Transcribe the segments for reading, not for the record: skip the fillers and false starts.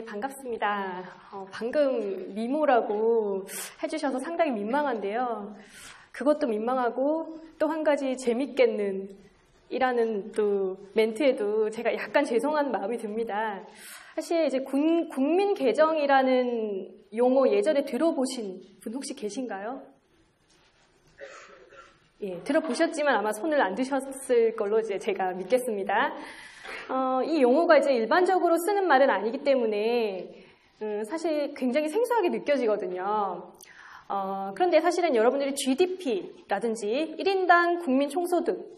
반갑습니다. 방금 미모라고 해주셔서 상당히 민망한데요. 그것도 민망하고 또 한 가지 재밌겠는 이라는 또 멘트에도 제가 약간 죄송한 마음이 듭니다. 사실 이제 국민 계정이라는 용어 예전에 들어보신 분 혹시 계신가요? 예, 들어보셨지만 아마 손을 안 드셨을 걸로 이제 제가 믿겠습니다. 이 용어가 이제 일반적으로 쓰는 말은 아니기 때문에 사실 굉장히 생소하게 느껴지거든요. 그런데 사실은 여러분들이 GDP라든지 1인당 국민 총소득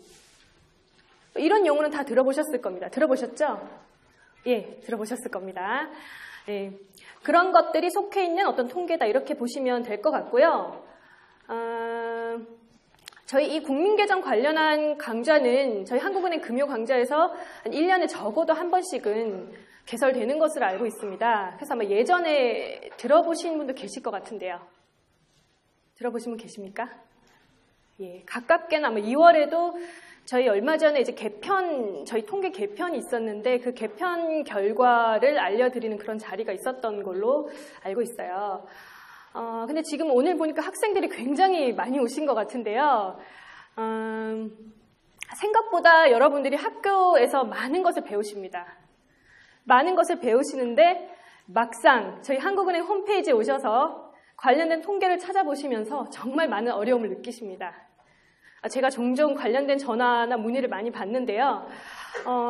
이런 용어는 다 들어보셨을 겁니다. 들어보셨죠? 예, 들어보셨을 겁니다. 예, 그런 것들이 속해 있는 어떤 통계다 이렇게 보시면 될 것 같고요. 저희 이 국민계정 관련한 강좌는 저희 한국은행 금요강좌에서 한 1년에 적어도 한 번씩은 개설되는 것으로 알고 있습니다. 그래서 아마 예전에 들어보신 분도 계실 것 같은데요. 들어보신 분 계십니까? 예, 가깝게는 아마 2월에도 저희 얼마 전에 이제 저희 통계 개편이 있었는데 그 개편 결과를 알려드리는 그런 자리가 있었던 걸로 알고 있어요. 근데 지금 오늘 보니까 학생들이 굉장히 많이 오신 것 같은데요. 생각보다 여러분들이 학교에서 많은 것을 배우십니다. 많은 것을 배우시는데 막상 저희 한국은행 홈페이지에 오셔서 관련된 통계를 찾아보시면서 정말 많은 어려움을 느끼십니다. 제가 종종 관련된 전화나 문의를 많이 받는데요.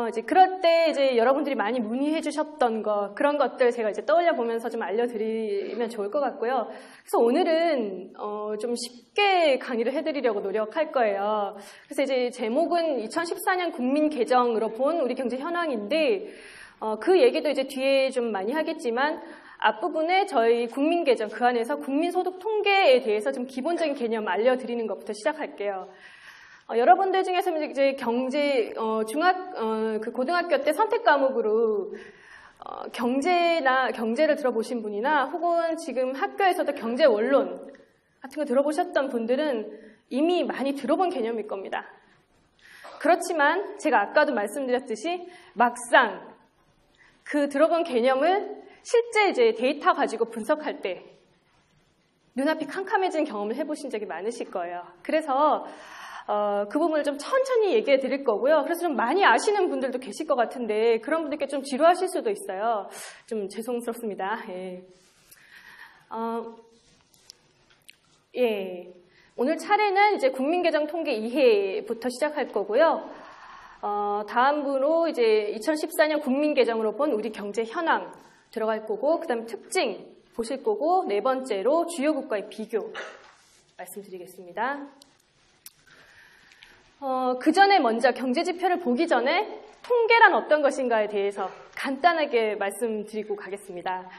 이제 그럴 때 이제 여러분들이 많이 문의해 주셨던 그런 것들 제가 이제 떠올려 보면서 좀 알려드리면 좋을 것 같고요. 그래서 오늘은 좀 쉽게 강의를 해드리려고 노력할 거예요. 그래서 이제 제목은 2014년 국민 계정으로 본 우리 경제 현황인데 그 얘기도 이제 뒤에 좀 많이 하겠지만 앞부분에 저희 국민 계정 그 안에서 국민소득 통계에 대해서 좀 기본적인 개념 알려드리는 것부터 시작할게요. 여러분들 중에서 이제 경제 그 고등학교 때 선택 과목으로 경제를 들어보신 분이나 혹은 지금 학교에서도 경제 원론 같은 거 들어보셨던 분들은 이미 많이 들어본 개념일 겁니다. 그렇지만 제가 아까도 말씀드렸듯이 막상 그 들어본 개념을 실제 이제 데이터 가지고 분석할 때 눈앞이 캄캄해진 경험을 해보신 적이 많으실 거예요. 그래서 그 부분을 좀 천천히 얘기해 드릴 거고요. 그래서 좀 많이 아시는 분들도 계실 것 같은데 그런 분들께 좀 지루하실 수도 있어요. 좀 죄송스럽습니다. 예. 예. 오늘 차례는 이제 국민계정 통계 2회부터 시작할 거고요. 다음으로 이제 2014년 국민계정으로 본 우리 경제 현황 들어갈 거고, 그 다음에 특징 보실 거고, 네 번째로 주요 국가의 비교 말씀드리겠습니다. 그 전에 먼저 경제지표를 보기 전에 통계란 어떤 것인가에 대해서 간단하게 말씀드리고 가겠습니다.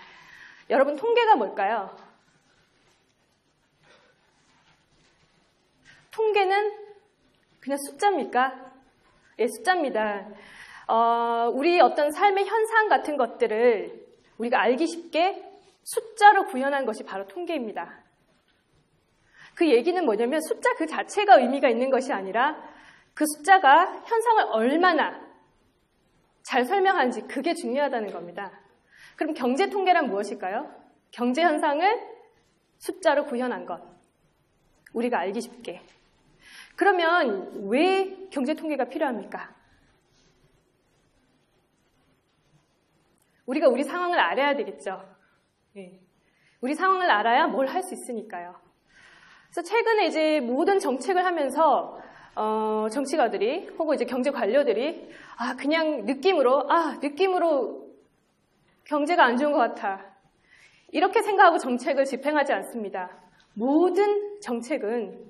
여러분, 통계가 뭘까요? 통계는 그냥 숫자입니까? 예, 숫자입니다. 우리 어떤 삶의 현상 같은 것들을 우리가 알기 쉽게 숫자로 구현한 것이 바로 통계입니다. 그 얘기는 뭐냐면 숫자 그 자체가 의미가 있는 것이 아니라 그 숫자가 현상을 얼마나 잘 설명하는지 그게 중요하다는 겁니다. 그럼 경제 통계란 무엇일까요? 경제 현상을 숫자로 구현한 것. 우리가 알기 쉽게. 그러면 왜 경제 통계가 필요합니까? 우리가 우리 상황을 알아야 되겠죠. 네. 우리 상황을 알아야 뭘 할 수 있으니까요. 그래서 최근에 이제 모든 정책을 하면서 정치가들이 혹은 이제 경제 관료들이 그냥 느낌으로 경제가 안 좋은 것 같아. 이렇게 생각하고 정책을 집행하지 않습니다. 모든 정책은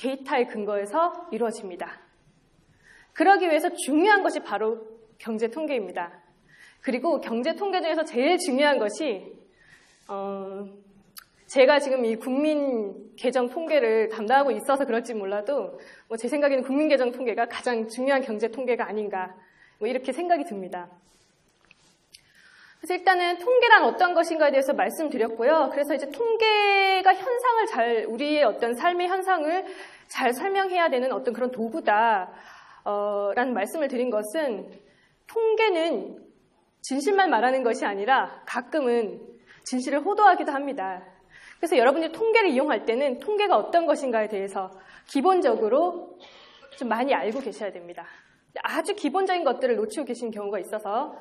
데이터에 근거해서 이루어집니다. 그러기 위해서 중요한 것이 바로 경제 통계입니다. 그리고 경제 통계 중에서 제일 중요한 것이 제가 지금 이 국민 계정 통계를 담당하고 있어서 그럴지 몰라도 제 생각에는 국민 계정 통계가 가장 중요한 경제 통계가 아닌가 이렇게 생각이 듭니다. 그래서 일단은 통계란 어떤 것인가에 대해서 말씀드렸고요. 그래서 이제 통계가 우리의 어떤 삶의 현상을 잘 설명해야 되는 어떤 그런 도구다 라는 말씀을 드린 것은 통계는 진실만 말하는 것이 아니라 가끔은 진실을 호도하기도 합니다. 그래서 여러분들이 통계를 이용할 때는 통계가 어떤 것인가에 대해서 기본적으로 좀 많이 알고 계셔야 됩니다. 아주 기본적인 것들을 놓치고 계신 경우가 있어서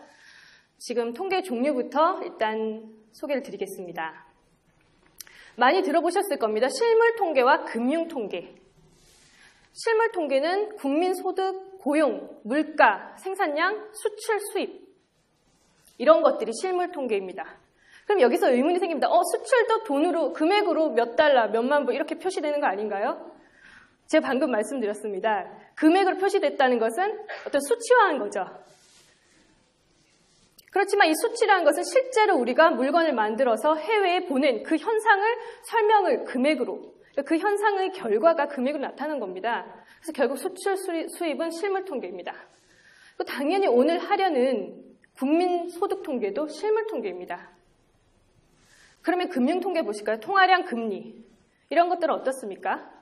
지금 통계 종류부터 일단 소개를 드리겠습니다. 많이 들어보셨을 겁니다. 실물 통계와 금융 통계. 실물 통계는 국민 소득, 고용, 물가, 생산량, 수출, 수입 이런 것들이 실물 통계입니다. 그럼 여기서 의문이 생깁니다. 수출도 돈으로, 금액으로 몇 달러, 몇만 불 이렇게 표시되는 거 아닌가요? 제가 방금 말씀드렸습니다. 금액으로 표시됐다는 것은 어떤 수치화한 거죠. 그렇지만 이 수치라는 것은 실제로 우리가 물건을 만들어서 해외에 보낸 그 현상을 설명을 금액으로, 그 현상의 결과가 금액으로 나타나는 겁니다. 그래서 결국 수출, 수입은 실물 통계입니다. 당연히 오늘 하려는 국민 소득 통계도 실물 통계입니다. 그러면 금융 통계 보실까요? 통화량, 금리 이런 것들은 어떻습니까?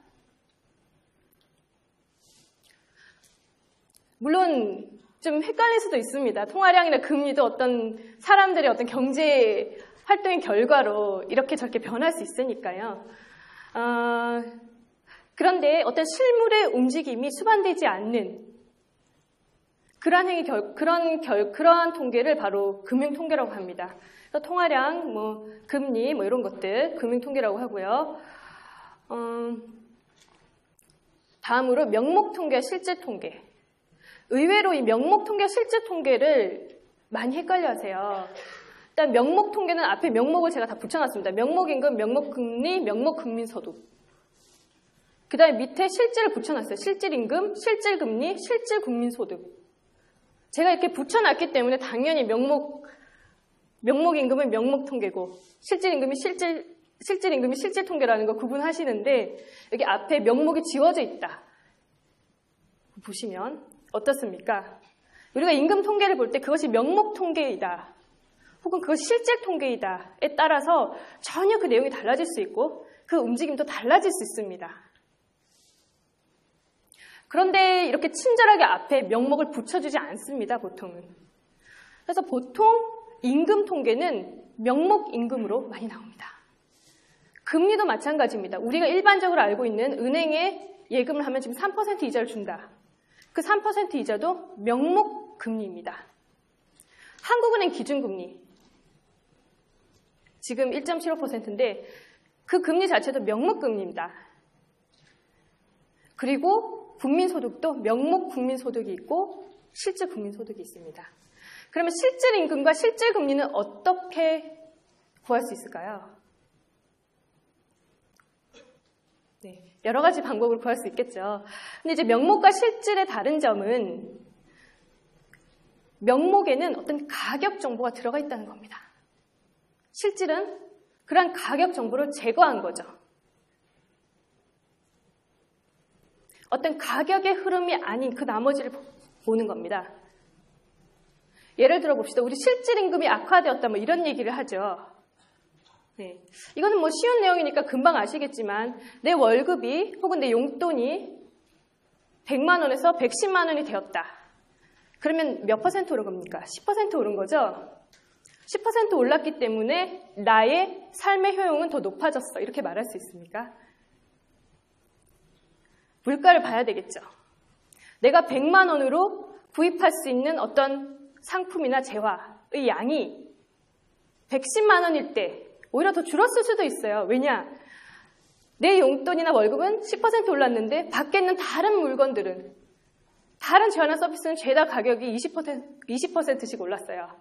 물론 좀 헷갈릴 수도 있습니다. 통화량이나 금리도 어떤 사람들의 어떤 경제 활동의 결과로 이렇게 저렇게 변할 수 있으니까요. 그런데 어떤 실물의 움직임이 수반되지 않는 그러한 행위, 그러한 통계를 바로 금융 통계라고 합니다. 그래서 통화량, 금리, 이런 것들 금융 통계라고 하고요. 다음으로 명목 통계, 실제 통계. 의외로 이 명목 통계, 실제 통계를 많이 헷갈려 하세요. 일단 명목 통계는 앞에 명목을 제가 다 붙여놨습니다. 명목임금, 명목금리, 명목국민소득. 그 다음에 밑에 실질을 붙여놨어요. 실질임금, 실질금리, 실질국민소득. 제가 이렇게 붙여놨기 때문에 당연히 명목임금은 명목통계고 실질임금이 실질임금이 실질통계라는 거 구분하시는데 여기 앞에 명목이 지워져 있다. 보시면 어떻습니까? 우리가 임금 통계를 볼 때 그것이 명목 통계이다. 혹은 그것이 실질 통계이다에 따라서 전혀 그 내용이 달라질 수 있고 그 움직임도 달라질 수 있습니다. 그런데 이렇게 친절하게 앞에 명목을 붙여주지 않습니다, 보통은. 그래서 보통 임금 통계는 명목 임금으로 많이 나옵니다. 금리도 마찬가지입니다. 우리가 일반적으로 알고 있는 은행에 예금을 하면 지금 3% 이자를 준다. 그 3% 이자도 명목 금리입니다. 한국은행 기준금리 지금 1.75%인데 그 금리 자체도 명목 금리입니다. 그리고 국민소득도 명목 국민소득이 있고 실질 국민소득이 있습니다. 그러면 실질 임금과 실질 금리는 어떻게 구할 수 있을까요? 네, 여러 가지 방법으로 구할 수 있겠죠. 근데 이제 명목과 실질의 다른 점은 명목에는 어떤 가격 정보가 들어가 있다는 겁니다. 실질은 그러한 가격 정보를 제거한 거죠. 어떤 가격의 흐름이 아닌 그 나머지를 보는 겁니다. 예를 들어 봅시다. 우리 실질 임금이 악화되었다 이런 얘기를 하죠. 네. 이거는 쉬운 내용이니까 금방 아시겠지만 내 월급이 혹은 내 용돈이 100만 원에서 110만 원이 되었다. 그러면 몇 퍼센트 오른 겁니까? 10% 오른 거죠? 10% 올랐기 때문에 나의 삶의 효용은 더 높아졌어. 이렇게 말할 수 있습니까? 물가를 봐야 되겠죠. 내가 100만 원으로 구입할 수 있는 어떤 상품이나 재화의 양이 110만 원일 때 오히려 더 줄었을 수도 있어요. 왜냐? 내 용돈이나 월급은 10% 올랐는데 밖에 있는 다른 물건들은 다른 재화나 서비스는 죄다 가격이 20%씩 올랐어요.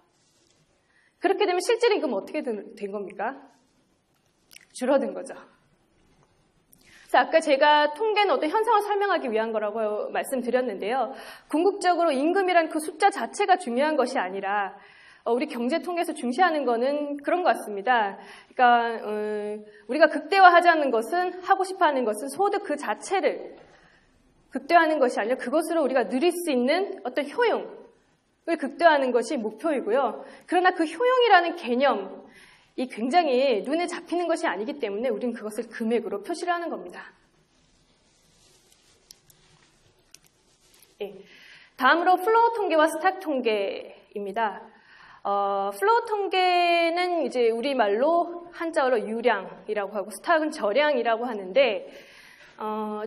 그렇게 되면 실질 임금은 어떻게 된 겁니까? 줄어든 거죠. 그래서 아까 제가 통계는 어떤 현상을 설명하기 위한 거라고 말씀드렸는데요. 궁극적으로 임금이란 그 숫자 자체가 중요한 것이 아니라 우리 경제 통계에서 중시하는 거는 그런 것 같습니다. 그러니까 우리가 극대화하자는 것은 하고 싶어하는 것은 소득 그 자체를 극대화하는 것이 아니라 그것으로 우리가 누릴 수 있는 어떤 효용을 극대화하는 것이 목표이고요. 그러나 그 효용이라는 개념이 굉장히 눈에 잡히는 것이 아니기 때문에 우리는 그것을 금액으로 표시를 하는 겁니다. 네. 다음으로 플로우 통계와 스탁 통계입니다. 플로우 통계는 이제 우리말로 한자어로 유량이라고 하고 스탁은 저량이라고 하는데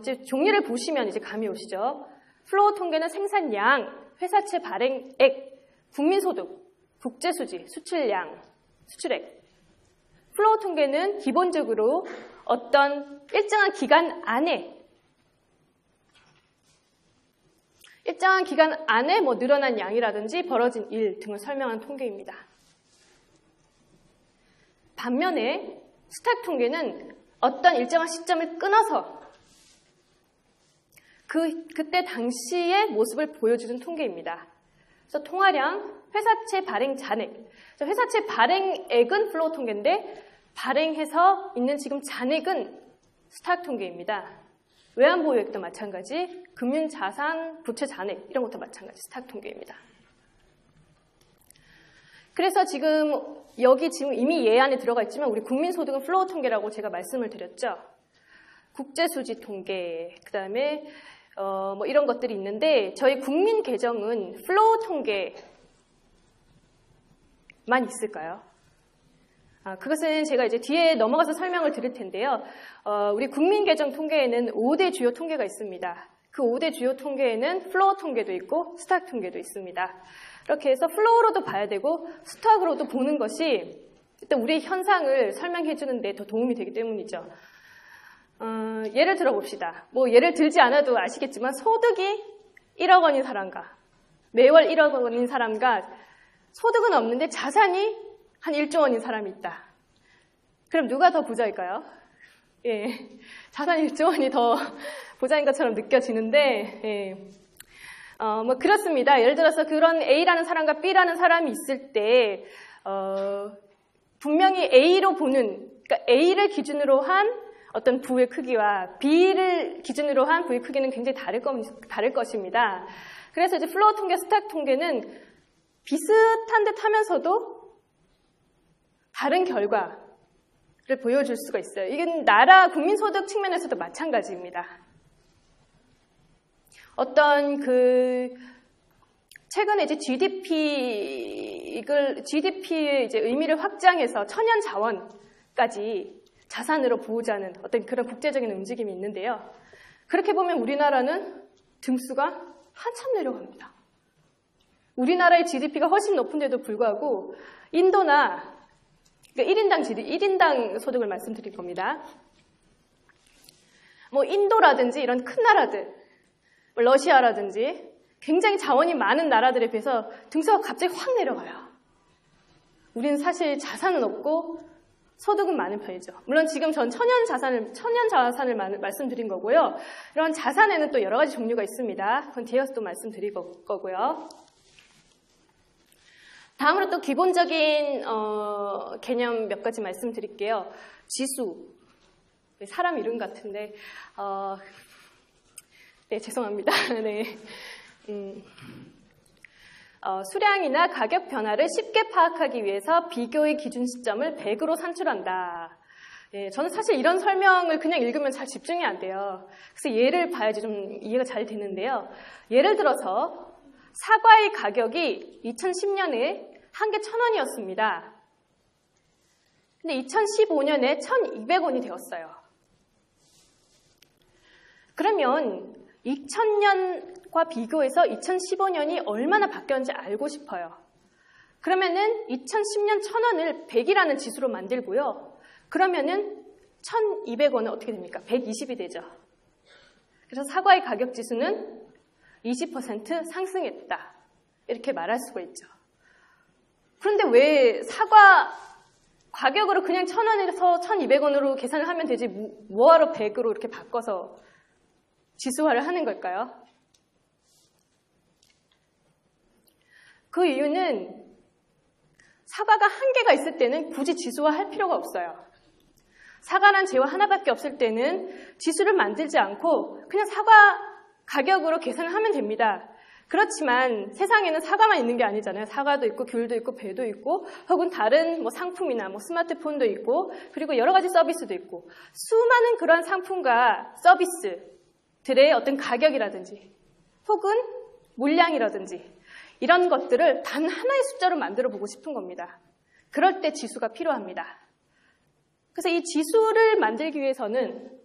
이제 종이를 보시면 이제 감이 오시죠. 플로우 통계는 생산량, 회사채 발행액, 국민소득, 국제수지, 수출량, 수출액. 플로우 통계는 기본적으로 어떤 일정한 기간 안에 뭐 늘어난 양이라든지 벌어진 일 등을 설명한 통계입니다. 반면에 스탁 통계는 어떤 일정한 시점을 끊어서 그때 당시의 모습을 보여주는 통계입니다. 그래서 통화량, 회사채 발행 잔액. 회사채 발행액은 플로우 통계인데 발행해서 있는 지금 잔액은 스탁 통계입니다. 외환보유액도 마찬가지, 금융자산, 부채 잔액 이런 것도 마찬가지 스탁 통계입니다. 그래서 여기 지금 이미 예안에 들어가 있지만 우리 국민소득은 플로우 통계라고 제가 말씀을 드렸죠. 국제수지 통계, 그 다음에 뭐 이런 것들이 있는데 저희 국민계정은 플로우 통계만 있을까요? 그것은 제가 이제 뒤에 넘어가서 설명을 드릴 텐데요. 우리 국민계정 통계에는 5대 주요 통계가 있습니다. 그 5대 주요 통계에는 플로우 통계도 있고 스탁 통계도 있습니다. 이렇게 해서 플로우로도 봐야 되고 스탁으로도 보는 것이 일단 우리의 현상을 설명해 주는데 더 도움이 되기 때문이죠. 예를 들어 봅시다. 뭐 예를 들지 않아도 아시겠지만 소득이 1억 원인 사람과 매월 1억 원인 사람과 소득은 없는데 자산이 한 1조 원인 사람이 있다. 그럼 누가 더 부자일까요? 예, 자산 1조 원이 더 부자인 것처럼 느껴지는데, 예. 뭐 그렇습니다. 예를 들어서 그런 A라는 사람과 B라는 사람이 있을 때, 분명히 A로 그러니까 A를 기준으로 한 어떤 부의 크기와 B를 기준으로 한 부의 크기는 굉장히 다를 것입니다. 그래서 이제 플로우 통계, 스탁 통계는 비슷한 듯 하면서도 다른 결과를 보여줄 수가 있어요. 이건 나라 국민소득 측면에서도 마찬가지입니다. 어떤 최근에 이제 GDP의 이제 의미를 확장해서 천연 자원까지 자산으로 보호자는 어떤 그런 국제적인 움직임이 있는데요. 그렇게 보면 우리나라는 등수가 한참 내려갑니다. 우리나라의 GDP가 훨씬 높은데도 불구하고 인도나 그러니까 1인당 소득을 말씀드릴 겁니다. 뭐 인도라든지 이런 큰 나라들, 러시아라든지 굉장히 자원이 많은 나라들에 비해서 등수가 갑자기 확 내려가요. 우리는 사실 자산은 없고 소득은 많은 편이죠. 물론 지금 전 천연 자산을 말씀드린 거고요. 이런 자산에는 또 여러 가지 종류가 있습니다. 그건 뒤에서 또 말씀드릴 거고요. 다음으로 또 기본적인 개념 몇 가지 말씀드릴게요. 지수, 사람 이름 같은데 네, 죄송합니다. 네. 수량이나 가격 변화를 쉽게 파악하기 위해서 비교의 기준 시점을 100으로 산출한다. 네, 저는 사실 이런 설명을 그냥 읽으면 잘 집중이 안 돼요. 그래서 예를 봐야지 좀 이해가 잘 되는데요. 예를 들어서 사과의 가격이 2010년에 한 개 1,000원이었습니다. 근데 2015년에 1,200원이 되었어요. 그러면 2000년과 비교해서 2015년이 얼마나 바뀌었는지 알고 싶어요. 그러면은 2010년 1,000원을 100이라는 지수로 만들고요. 그러면은 1,200원은 어떻게 됩니까? 120이 되죠. 그래서 사과의 가격 지수는 20% 상승했다. 이렇게 말할 수가 있죠. 그런데 왜 사과 가격으로 그냥 1,000원에서 1,200원으로 계산을 하면 되지 뭐하러 100으로 이렇게 바꿔서 지수화를 하는 걸까요? 그 이유는 사과가 한 개가 있을 때는 굳이 지수화할 필요가 없어요. 사과란 재화 하나밖에 없을 때는 지수를 만들지 않고 그냥 사과 가격으로 계산을 하면 됩니다. 그렇지만 세상에는 사과만 있는 게 아니잖아요. 사과도 있고 귤도 있고 배도 있고 혹은 다른 뭐 상품이나 뭐 스마트폰도 있고 그리고 여러 가지 서비스도 있고 수많은 그런 상품과 서비스들의 어떤 가격이라든지 혹은 물량이라든지 이런 것들을 단 하나의 숫자로 만들어 보고 싶은 겁니다. 그럴 때 지수가 필요합니다. 그래서 이 지수를 만들기 위해서는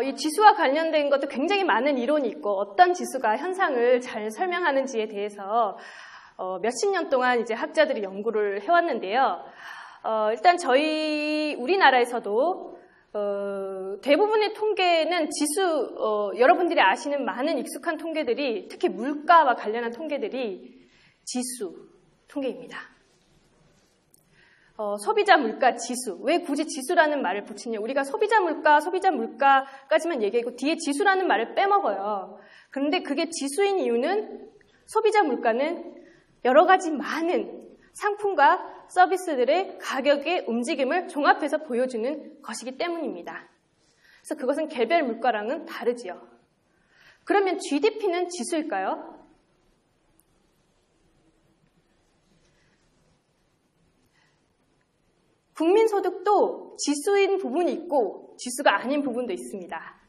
이 지수와 관련된 것도 굉장히 많은 이론이 있고 어떤 지수가 현상을 잘 설명하는지에 대해서 몇십 년 동안 이제 학자들이 연구를 해왔는데요. 일단 우리나라에서도 대부분의 통계는 여러분들이 아시는 많은 익숙한 통계들이 특히 물가와 관련한 통계들이 지수 통계입니다. 소비자 물가 지수. 왜 굳이 지수라는 말을 붙이냐. 우리가 소비자 물가까지만 얘기하고 뒤에 지수라는 말을 빼먹어요. 그런데 그게 지수인 이유는 소비자 물가는 여러 가지 많은 상품과 서비스들의 가격의 움직임을 종합해서 보여주는 것이기 때문입니다. 그래서 그것은 개별 물가랑은 다르지요. 그러면 GDP는 지수일까요? 국민소득도 지수인 부분이 있고 지수가 아닌 부분도 있습니다.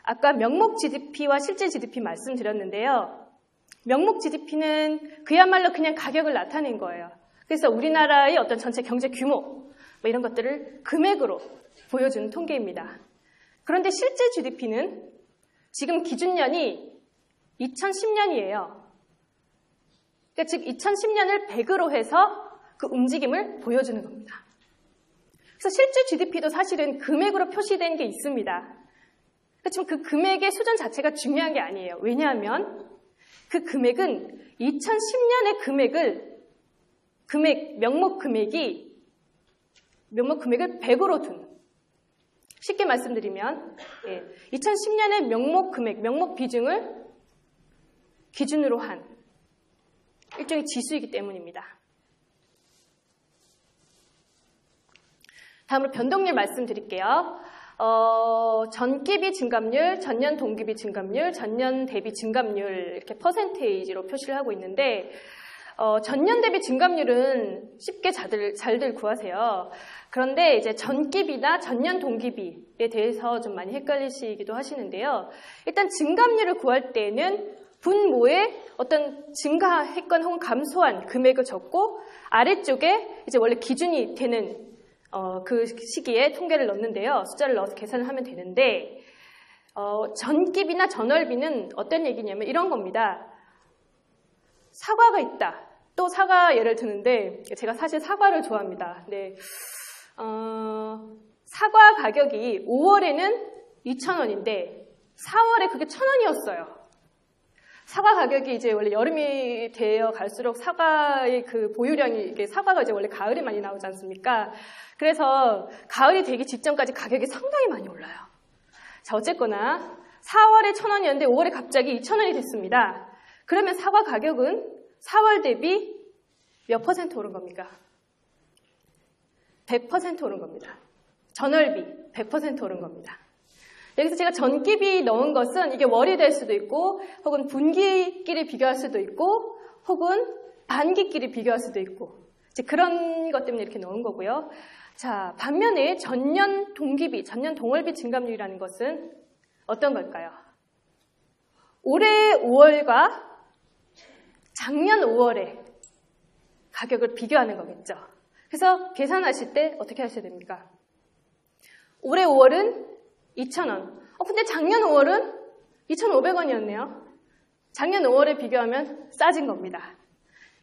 아까 명목 GDP와 실제 GDP 말씀드렸는데요. 명목 GDP는 그야말로 그냥 가격을 나타낸 거예요. 그래서 우리나라의 어떤 전체 경제 규모 이런 것들을 금액으로 보여주는 통계입니다. 그런데 실제 GDP는 지금 기준년이 2010년이에요. 그러니까 즉 2010년을 100으로 해서 그 움직임을 보여주는 겁니다. 그래서 실제 GDP도 사실은 금액으로 표시된 게 있습니다. 그렇지만 그 금액의 수준 자체가 중요한 게 아니에요. 왜냐하면 그 금액은 2010년의 명목 금액을 100으로 둔. 쉽게 말씀드리면 2010년의 명목 비중을 기준으로 한 일종의 지수이기 때문입니다. 다음으로 변동률 말씀드릴게요. 전기비 증감률, 전년 동기비 증감률, 전년 대비 증감률 이렇게 퍼센테이지로 표시를 하고 있는데 전년 대비 증감률은 쉽게 잘들 구하세요. 그런데 이제 전기비나 전년 동기비에 대해서 좀 많이 헷갈리시기도 하시는데요. 일단 증감률을 구할 때는 분모에 어떤 증가했건 혹은 감소한 금액을 적고 아래쪽에 이제 원래 기준이 되는 그 시기에 통계를 넣는데요. 숫자를 넣어서 계산을 하면 되는데 전기비나 전월비는 어떤 얘기냐면 이런 겁니다. 사과가 있다. 또 사과 예를 드는데 제가 사실 사과를 좋아합니다. 근데 사과 가격이 5월에는 2,000원인데 4월에 그게 1,000원이었어요. 사과 가격이 이제 원래 여름이 되어 갈수록 사과의 그 보유량이 사과가 이제 원래 가을에 많이 나오지 않습니까? 그래서 가을이 되기 직전까지 가격이 상당히 많이 올라요. 자, 어쨌거나 4월에 1,000원이었는데 5월에 갑자기 2,000원이 됐습니다. 그러면 사과 가격은 4월 대비 몇 퍼센트 오른 겁니까? 100% 오른 겁니다. 전월비 100% 오른 겁니다. 여기서 제가 전기비 넣은 것은 이게 월이 될 수도 있고 혹은 분기끼리 비교할 수도 있고 혹은 반기끼리 비교할 수도 있고 이제 그런 것 때문에 이렇게 넣은 거고요. 자, 반면에 전년 동기비, 전년 동월비 증감률이라는 것은 어떤 걸까요? 올해 5월과 작년 5월의 가격을 비교하는 거겠죠. 그래서 계산하실 때 어떻게 하셔야 됩니까? 올해 5월은 2,000원. 근데 작년 5월은 2,500원이었네요. 작년 5월에 비교하면 싸진 겁니다.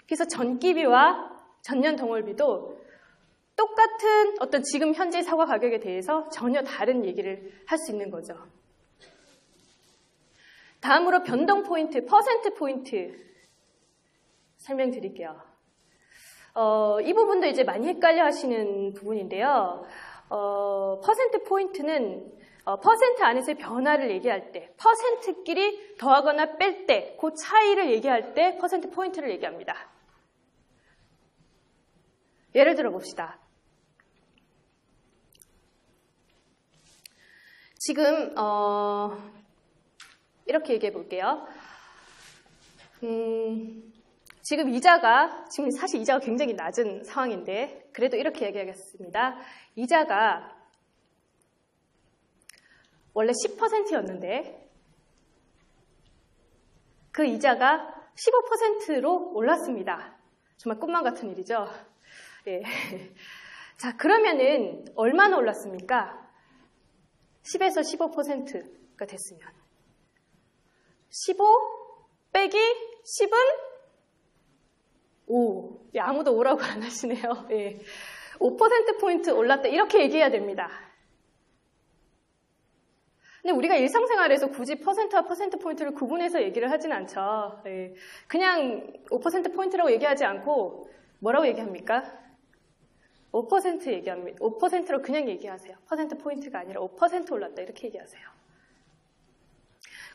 그래서 전기비와 전년 동월비도 똑같은 어떤 지금 현재 사과 가격에 대해서 전혀 다른 얘기를 할 수 있는 거죠. 다음으로 변동 포인트, 퍼센트 포인트 설명드릴게요. 이 부분도 이제 많이 헷갈려 하시는 부분인데요. 퍼센트 포인트는 퍼센트 안에서의 변화를 얘기할 때, 퍼센트끼리 더하거나 뺄 때, 그 차이를 얘기할 때 퍼센트 포인트를 얘기합니다. 예를 들어 봅시다. 지금 이렇게 얘기해 볼게요. 지금 사실 이자가 굉장히 낮은 상황인데 그래도 이렇게 얘기하겠습니다. 이자가 원래 10%였는데 그 이자가 15%로 올랐습니다. 정말 꿈만 같은 일이죠. 예. 자, 그러면은 얼마나 올랐습니까? 10에서 15%가 됐으면 15 빼기 10은 5. 예, 아무도 5라고 안 하시네요. 예. 5%포인트 올랐다. 이렇게 얘기해야 됩니다. 근데 우리가 일상생활에서 굳이 퍼센트와 퍼센트포인트를 구분해서 얘기를 하진 않죠. 예. 그냥 5%포인트라고 얘기하지 않고 뭐라고 얘기합니까? 5% 얘기합니다. 5%로 그냥 얘기하세요. 퍼센트포인트가 아니라 5% 올랐다. 이렇게 얘기하세요.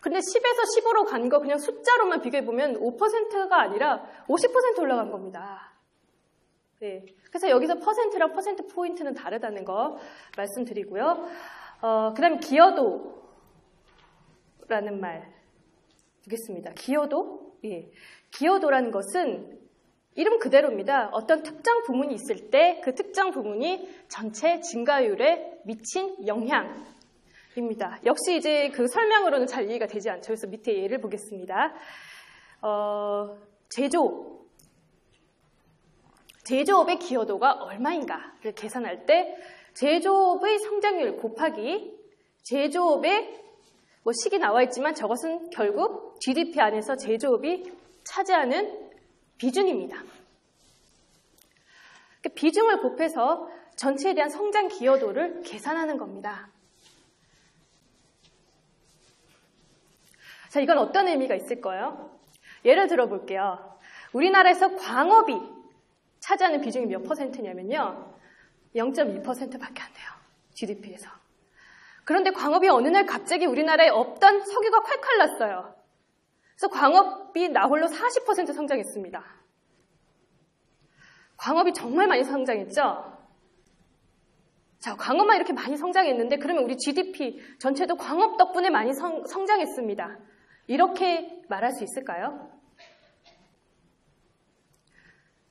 근데 10에서 15로 간 거 그냥 숫자로만 비교해보면 5%가 아니라 50% 올라간 겁니다. 네. 그래서 여기서 퍼센트랑 퍼센트 포인트는 다르다는 거 말씀드리고요. 그 다음에 기여도라는 말 보겠습니다. 기여도? 예. 기여도라는 것은 이름 그대로입니다. 어떤 특정 부문이 있을 때 그 특정 부문이 전체 증가율에 미친 영향입니다. 역시 이제 그 설명으로는 잘 이해가 되지 않죠. 그래서 밑에 예를 보겠습니다. 제조업의 기여도가 얼마인가를 계산할 때 제조업의 성장률 곱하기 제조업의 식이 나와 있지만 저것은 결국 GDP 안에서 제조업이 차지하는 비중입니다. 비중을 곱해서 전체에 대한 성장 기여도를 계산하는 겁니다. 자, 이건 어떤 의미가 있을까요? 예를 들어 볼게요. 우리나라에서 광업이 차지하는 비중이 몇 퍼센트냐면요. 0.2%밖에 안 돼요. GDP에서. 그런데 광업이 어느 날 갑자기 우리나라에 없던 석유가 콸콸 났어요. 그래서 광업이 나홀로 40% 성장했습니다. 광업이 정말 많이 성장했죠? 자, 광업만 이렇게 많이 성장했는데 그러면 우리 GDP 전체도 광업 덕분에 많이 성장했습니다. 이렇게 말할 수 있을까요?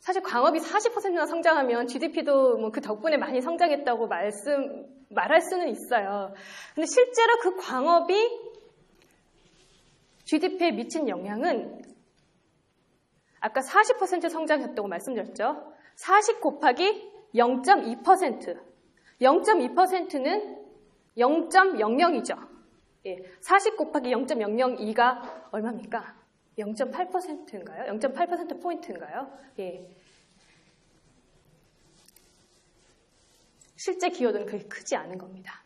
사실 광업이 40%나 성장하면 GDP도 그 덕분에 많이 성장했다고 말할 수는 있어요. 근데 실제로 그 광업이 GDP에 미친 영향은 아까 40% 성장했다고 말씀드렸죠. 40 곱하기 0.2%. 0.2%는 0.00이죠. 예, 40 곱하기 0.002가 얼마입니까? 0.8%인가요? 0.8%포인트인가요? 예. 실제 기여도는 그렇게 크지 않은 겁니다.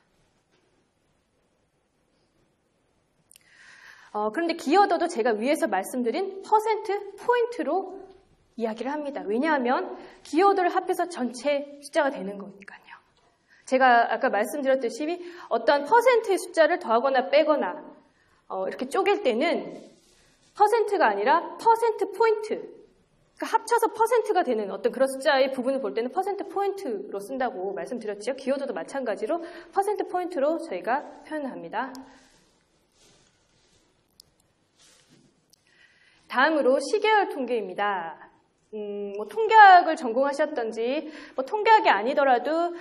그런데 기여도도 제가 위에서 말씀드린 퍼센트 포인트로 이야기를 합니다. 왜냐하면 기여도를 합해서 전체 숫자가 되는 거니까요. 제가 아까 말씀드렸듯이 어떤 퍼센트의 숫자를 더하거나 빼거나 이렇게 쪼갤 때는 퍼센트가 아니라 퍼센트 포인트, 그러니까 합쳐서 퍼센트가 되는 어떤 그런 숫자의 부분을 볼 때는 퍼센트 포인트로 쓴다고 말씀드렸죠. 기여도도 마찬가지로 퍼센트 포인트로 저희가 표현을 합니다. 다음으로 시계열 통계입니다. 통계학을 전공하셨던지, 통계학이 아니더라도,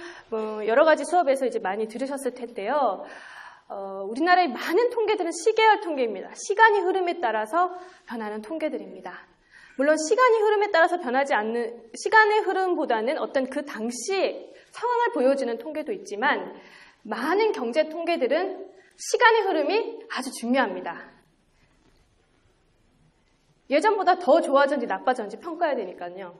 여러 가지 수업에서 이제 많이 들으셨을 텐데요. 우리나라의 많은 통계들은 시계열 통계입니다. 시간이 흐름에 따라서 변하는 통계들입니다. 물론 시간이 흐름에 따라서 변하지 않는, 시간의 흐름보다는 어떤 그 당시의 상황을 보여주는 통계도 있지만, 많은 경제 통계들은 시간의 흐름이 아주 중요합니다. 예전보다 더 좋아졌는지 나빠졌는지 평가해야 되니까요.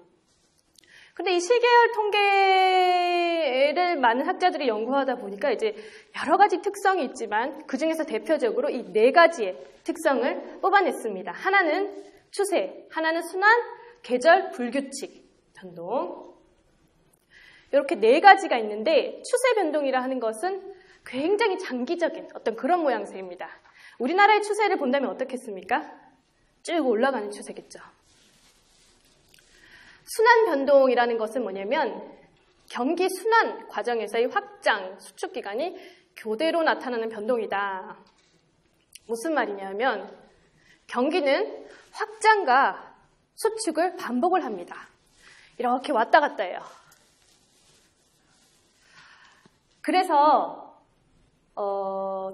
근데 이 시계열 통계를 많은 학자들이 연구하다 보니까 이제 여러 가지 특성이 있지만 그 중에서 대표적으로 이 네 가지의 특성을 뽑아냈습니다. 하나는 추세, 하나는 순환, 계절, 불규칙, 변동. 이렇게 네 가지가 있는데 추세 변동이라 하는 것은 굉장히 장기적인 어떤 그런 모양새입니다. 우리나라의 추세를 본다면 어떻겠습니까? 쭉 올라가는 추세겠죠. 순환 변동이라는 것은 뭐냐면 경기 순환 과정에서의 확장, 수축 기간이 교대로 나타나는 변동이다. 무슨 말이냐면 경기는 확장과 수축을 반복을 합니다. 이렇게 왔다 갔다 해요. 그래서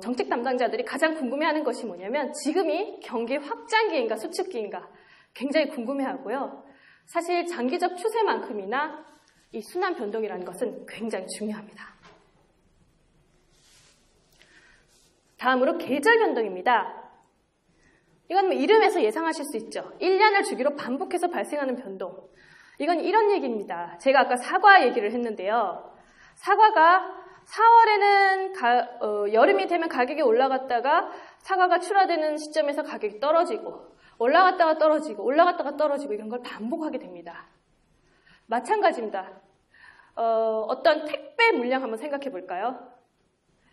정책 담당자들이 가장 궁금해하는 것이 뭐냐면 지금이 경기 확장기인가 수축기인가 굉장히 궁금해하고요. 사실 장기적 추세만큼이나 이 순환 변동이라는 것은 굉장히 중요합니다. 다음으로 계절 변동입니다. 이건 뭐 이름에서 예상하실 수 있죠. 1년을 주기로 반복해서 발생하는 변동. 이건 이런 얘기입니다. 제가 아까 사과 얘기를 했는데요. 사과가 4월에는 여름이 되면 가격이 올라갔다가 사과가 출하되는 시점에서 가격이 떨어지고 올라갔다가 떨어지고 올라갔다가 떨어지고 이런 걸 반복하게 됩니다. 마찬가지입니다. 어떤 택배 물량 한번 생각해 볼까요?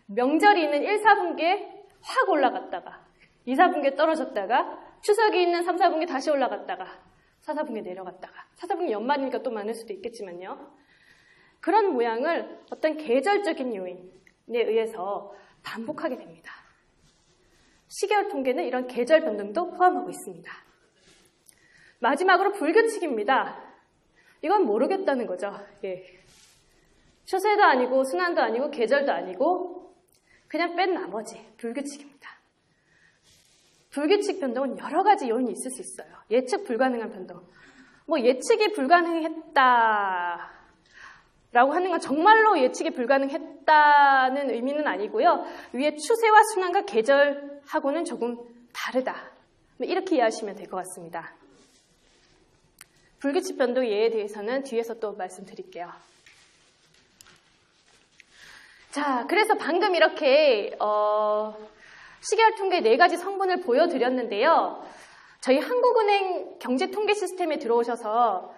명절이 있는 1, 4분기에 확 올라갔다가 2, 4분기에 떨어졌다가 추석이 있는 3, 4분기에 다시 올라갔다가 4, 4분기에 내려갔다가 4, 4분기 연말이니까 또 많을 수도 있겠지만요. 그런 모양을 어떤 계절적인 요인에 의해서 반복하게 됩니다. 시계열 통계는 이런 계절 변동도 포함하고 있습니다. 마지막으로 불규칙입니다. 이건 모르겠다는 거죠. 예. 추세도 아니고 순환도 아니고 계절도 아니고 그냥 뺀 나머지 불규칙입니다. 불규칙 변동은 여러 가지 요인이 있을 수 있어요. 예측 불가능한 변동. 뭐 예측이 불가능했다 라고 하는 건 정말로 예측이 불가능했다는 의미는 아니고요. 위에 추세와 순환과 계절하고는 조금 다르다. 이렇게 이해하시면 될 것 같습니다. 불규칙 변동 예에 대해서는 뒤에서 또 말씀드릴게요. 자, 그래서 방금 이렇게 시계열 통계 4가지 성분을 보여드렸는데요. 저희 한국은행 경제통계 시스템에 들어오셔서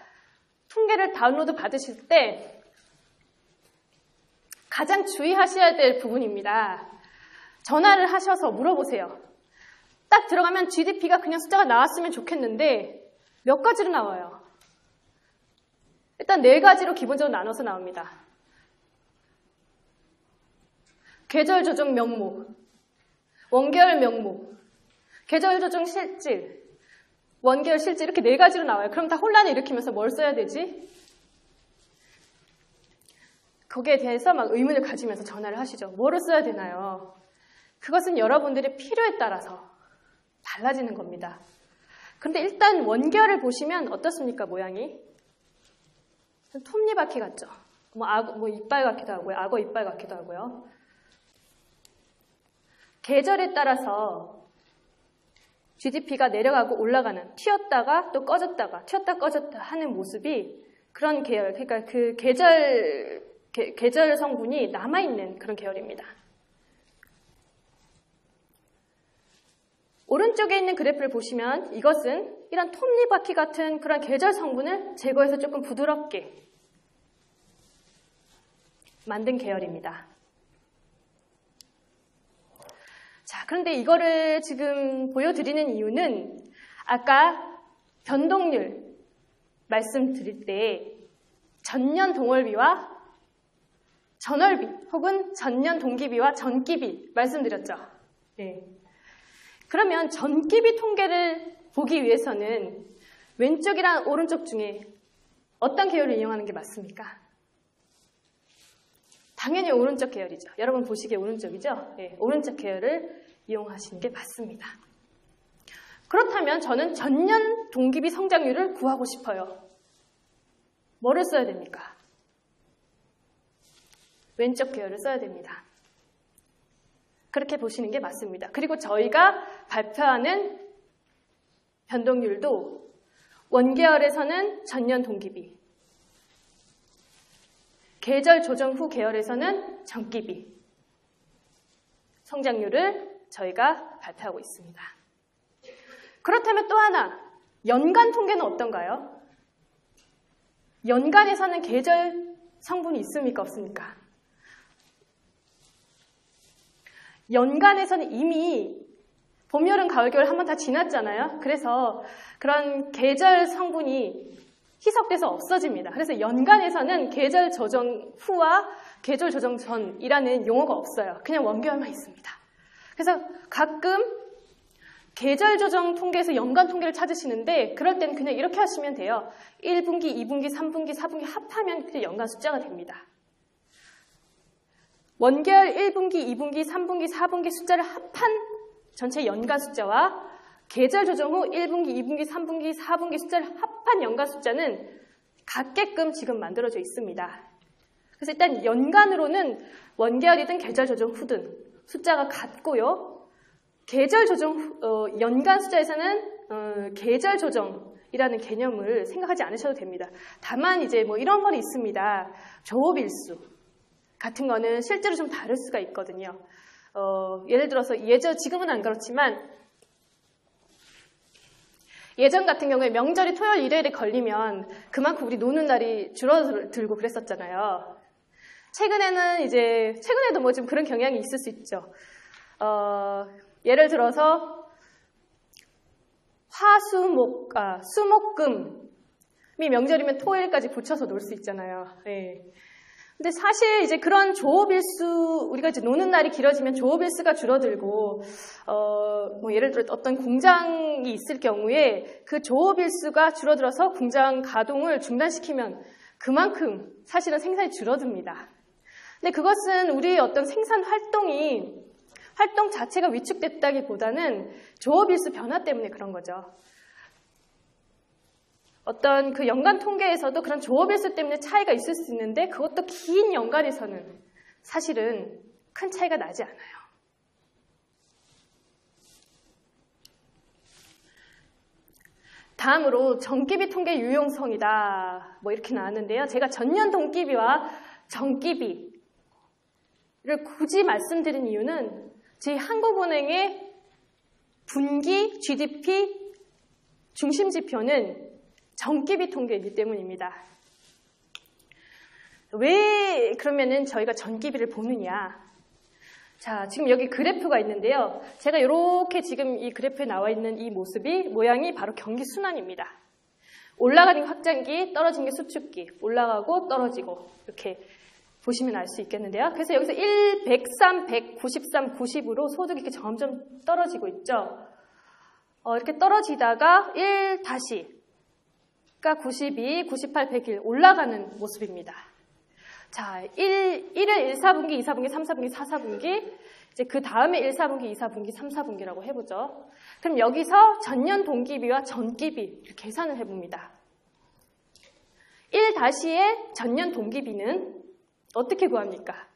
통계를 다운로드 받으실 때 가장 주의하셔야 될 부분입니다. 전화를 하셔서 물어보세요. 딱 들어가면 GDP가 그냥 숫자가 나왔으면 좋겠는데 몇 가지로 나와요? 일단 4가지로 기본적으로 나눠서 나옵니다. 계절 조정 명목, 원계열 명목, 계절 조정 실질, 원계열 실질 이렇게 4가지로 나와요. 그럼 다 혼란을 일으키면서 뭘 써야 되지? 거기에 대해서 막 의문을 가지면서 전화를 하시죠. 뭐를 써야 되나요? 그것은 여러분들의 필요에 따라서 달라지는 겁니다. 그런데 일단 원계열을 보시면 어떻습니까, 모양이? 톱니바퀴 같죠? 뭐 이빨 같기도 하고요. 악어 이빨 같기도 하고요. 계절에 따라서 GDP가 내려가고 올라가는, 튀었다가 또 꺼졌다가, 튀었다 꺼졌다 하는 모습이 그런 계열, 그러니까 그 계절 성분이 남아있는 그런 계열입니다. 오른쪽에 있는 그래프를 보시면 이것은 이런 톱니바퀴 같은 그런 계절 성분을 제거해서 조금 부드럽게 만든 계열입니다. 자, 그런데 이거를 지금 보여드리는 이유는 아까 변동률 말씀드릴 때 전년 동월비와 전월비 혹은 전년 동기비와 전기비 말씀드렸죠. 네. 그러면 전기비 통계를 보기 위해서는 왼쪽이랑 오른쪽 중에 어떤 계열을 이용하는 게 맞습니까? 당연히 오른쪽 계열이죠. 여러분 보시기에 오른쪽이죠? 네, 오른쪽 계열을 이용하시는 게 맞습니다. 그렇다면 저는 전년 동기비 성장률을 구하고 싶어요. 뭐를 써야 됩니까? 왼쪽 계열을 써야 됩니다. 그렇게 보시는 게 맞습니다. 그리고 저희가 발표하는 변동률도 원계열에서는 전년 동기비, 계절 조정 후 계열에서는 전기비 성장률을 저희가 발표하고 있습니다. 그렇다면 또 하나, 연간 통계는 어떤가요? 연간에서는 계절 성분이 있습니까? 없습니까? 연간에서는 이미 봄, 여름, 가을, 겨울 한 번 다 지났잖아요. 그래서 그런 계절 성분이 희석돼서 없어집니다. 그래서 연간에서는 계절 조정 후와 계절 조정 전이라는 용어가 없어요. 그냥 원계열만 있습니다. 그래서 가끔 계절 조정 통계에서 연간 통계를 찾으시는데 그럴 때는 그냥 이렇게 하시면 돼요. 1분기, 2분기, 3분기, 4분기 합하면 그냥 연간 숫자가 됩니다. 원계열 1분기, 2분기, 3분기, 4분기 숫자를 합한 전체 연간 숫자와 계절 조정 후 1분기, 2분기, 3분기, 4분기 숫자를 합한 연간 숫자는 같게끔 지금 만들어져 있습니다. 그래서 일단 연간으로는 원계열이든 계절 조정 후든 숫자가 같고요. 계절 조정 연간 숫자에서는 계절 조정이라는 개념을 생각하지 않으셔도 됩니다. 다만 이제 뭐 이런 건 있습니다. 조업일수 같은 거는 실제로 좀 다를 수가 있거든요. 예를 들어서 지금은 안 그렇지만 예전 같은 경우에 명절이 토요일, 일요일에 걸리면 그만큼 우리 노는 날이 줄어들고 그랬었잖아요. 최근에도 뭐 좀 그런 경향이 있을 수 있죠. 예를 들어서 수목금이 명절이면 토요일까지 붙여서 놀 수 있잖아요. 네. 근데 사실 이제 그런 조업일수, 우리가 이제 노는 날이 길어지면 조업일수가 줄어들고, 뭐 예를 들어 어떤 공장이 있을 경우에 그 조업일수가 줄어들어서 공장 가동을 중단시키면 그만큼 사실은 생산이 줄어듭니다. 근데 그것은 우리의 어떤 생산 활동 자체가 위축됐다기보다는 조업일수 변화 때문에 그런 거죠. 어떤 그 연간 통계에서도 그런 조업일수 때문에 차이가 있을 수 있는데 그것도 긴 연간에서는 사실은 큰 차이가 나지 않아요. 다음으로 정기비 통계 유용성이다. 뭐 이렇게 나왔는데요. 제가 전년 동기비와 정기비를 굳이 말씀드린 이유는 저희 한국은행의 분기 GDP 중심 지표는 정기비 통계이기 때문입니다. 왜 그러면은 저희가 전기비를 보느냐? 자, 지금 여기 그래프가 있는데요. 제가 이렇게 지금 이 그래프에 나와 있는 이 모양이 바로 경기 순환입니다. 올라가는 게 확장기, 떨어지는 게 수축기, 올라가고 떨어지고 이렇게 보시면 알 수 있겠는데요. 그래서 여기서 1, 103, 193, 90으로 소득이 이렇게 점점 떨어지고 있죠. 이렇게 떨어지다가 1 다시 가 92, 98, 101 올라가는 모습입니다. 자, 1을 1, 4분기, 2, 4분기, 3, 4분기, 4, 4분기 이제 그 다음에 1, 4분기, 2, 4분기, 3, 4분기라고 해보죠. 그럼 여기서 전년 동기비와 전기비 계산을 해봅니다. 1 다시의 전년 동기비는 어떻게 구합니까?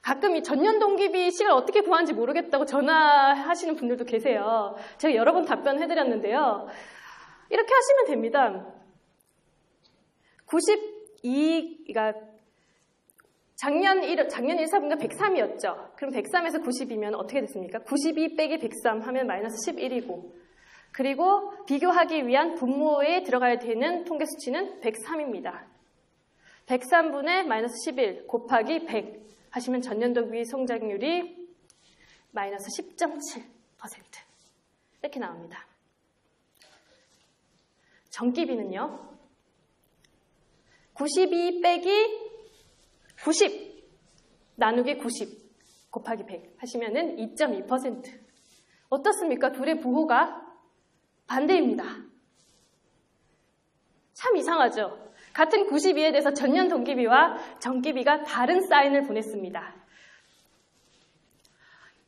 가끔 이 전년 동기비 식을 어떻게 구하는지 모르겠다고 전화하시는 분들도 계세요. 제가 여러 번 답변해드렸는데요. 이렇게 하시면 됩니다. 92가 작년 1, 4분기가 103이었죠. 그럼 103에서 90이면 어떻게 됐습니까? 92 빼기 103 하면 마이너스 11이고 그리고 비교하기 위한 분모에 들어가야 되는 통계 수치는 103입니다. 103분의 마이너스 11 곱하기 100 하시면 전년도비 성장률이 마이너스 10.7% 이렇게 나옵니다. 정기비는요. 92 빼기 90 나누기 90 곱하기 100 하시면은 2.2%. 어떻습니까? 둘의 부호가 반대입니다. 참 이상하죠? 같은 92에 대해서 전년 동기비와 정기비가 다른 사인을 보냈습니다.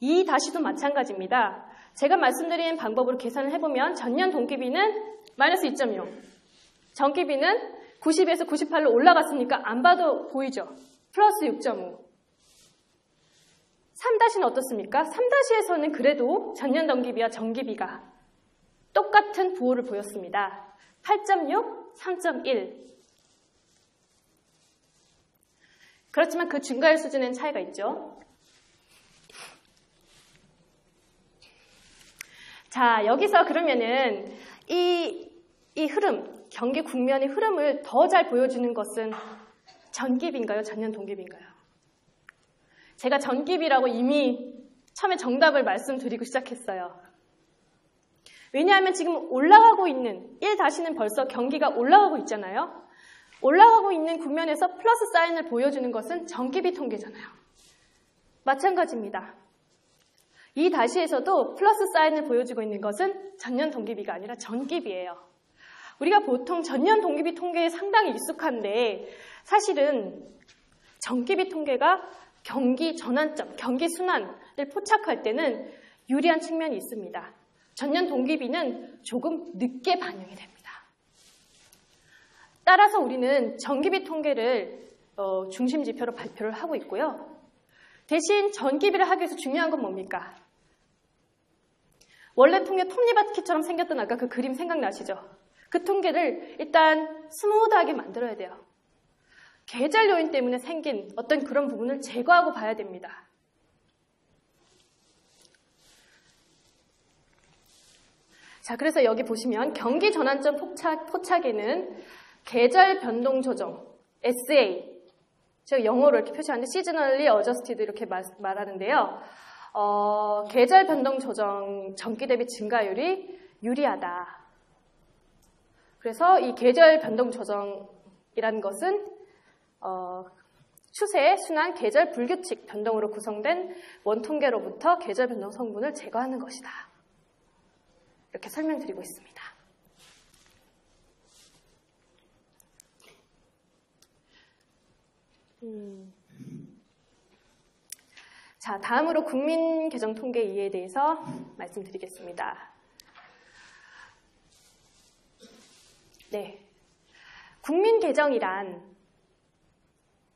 이 다시도 마찬가지입니다. 제가 말씀드린 방법으로 계산을 해보면 전년 동기비는 마이너스 2.0, 정기비는 90에서 98로 올라갔으니까 안 봐도 보이죠? 플러스 6.5. 3-는 어떻습니까? 3-에서는 그래도 전년 동기비와 정기비가 똑같은 부호를 보였습니다. 8.6, 3.1. 그렇지만 그 중간 수준엔 차이가 있죠. 자, 여기서 그러면은 이 흐름, 경기 국면의 흐름을 더 잘 보여주는 것은 전기비인가요? 전년 동기비인가요? 제가 전기비라고 이미 처음에 정답을 말씀드리고 시작했어요. 왜냐하면 지금 올라가고 있는 1-는 벌써 경기가 올라가고 있잖아요. 올라가고 있는 국면에서 플러스 사인을 보여주는 것은 전기비 통계잖아요. 마찬가지입니다. 이 다시에서도 플러스 사인을 보여주고 있는 것은 전년 동기비가 아니라 전기비예요. 우리가 보통 전년 동기비 통계에 상당히 익숙한데 사실은 전기비 통계가 경기 전환점, 경기 순환을 포착할 때는 유리한 측면이 있습니다. 전년 동기비는 조금 늦게 반영이 됩니다. 따라서 우리는 전기비 통계를 중심 지표로 발표를 하고 있고요. 대신 전기비를 하기 위해서 중요한 건 뭡니까? 원래 통계 톱니바퀴처럼 생겼던 아까 그 그림 생각나시죠? 그 통계를 일단 스무드하게 만들어야 돼요. 계절 요인 때문에 생긴 어떤 그런 부분을 제거하고 봐야 됩니다. 자, 그래서 여기 보시면 경기 전환점 포착에는 계절 변동 조정, SA, 제가 영어로 이렇게 표시하는데 seasonally adjusted 이렇게 말하는데요. 계절 변동 조정 전기 대비 증가율이 유리하다. 그래서 이 계절 변동 조정이라는 것은 추세, 순환, 계절 불규칙 변동으로 구성된 원통계로부터 계절 변동 성분을 제거하는 것이다. 이렇게 설명드리고 있습니다. 자, 다음으로 국민계정통계 2에 대해서 말씀드리겠습니다. 네, 국민계정이란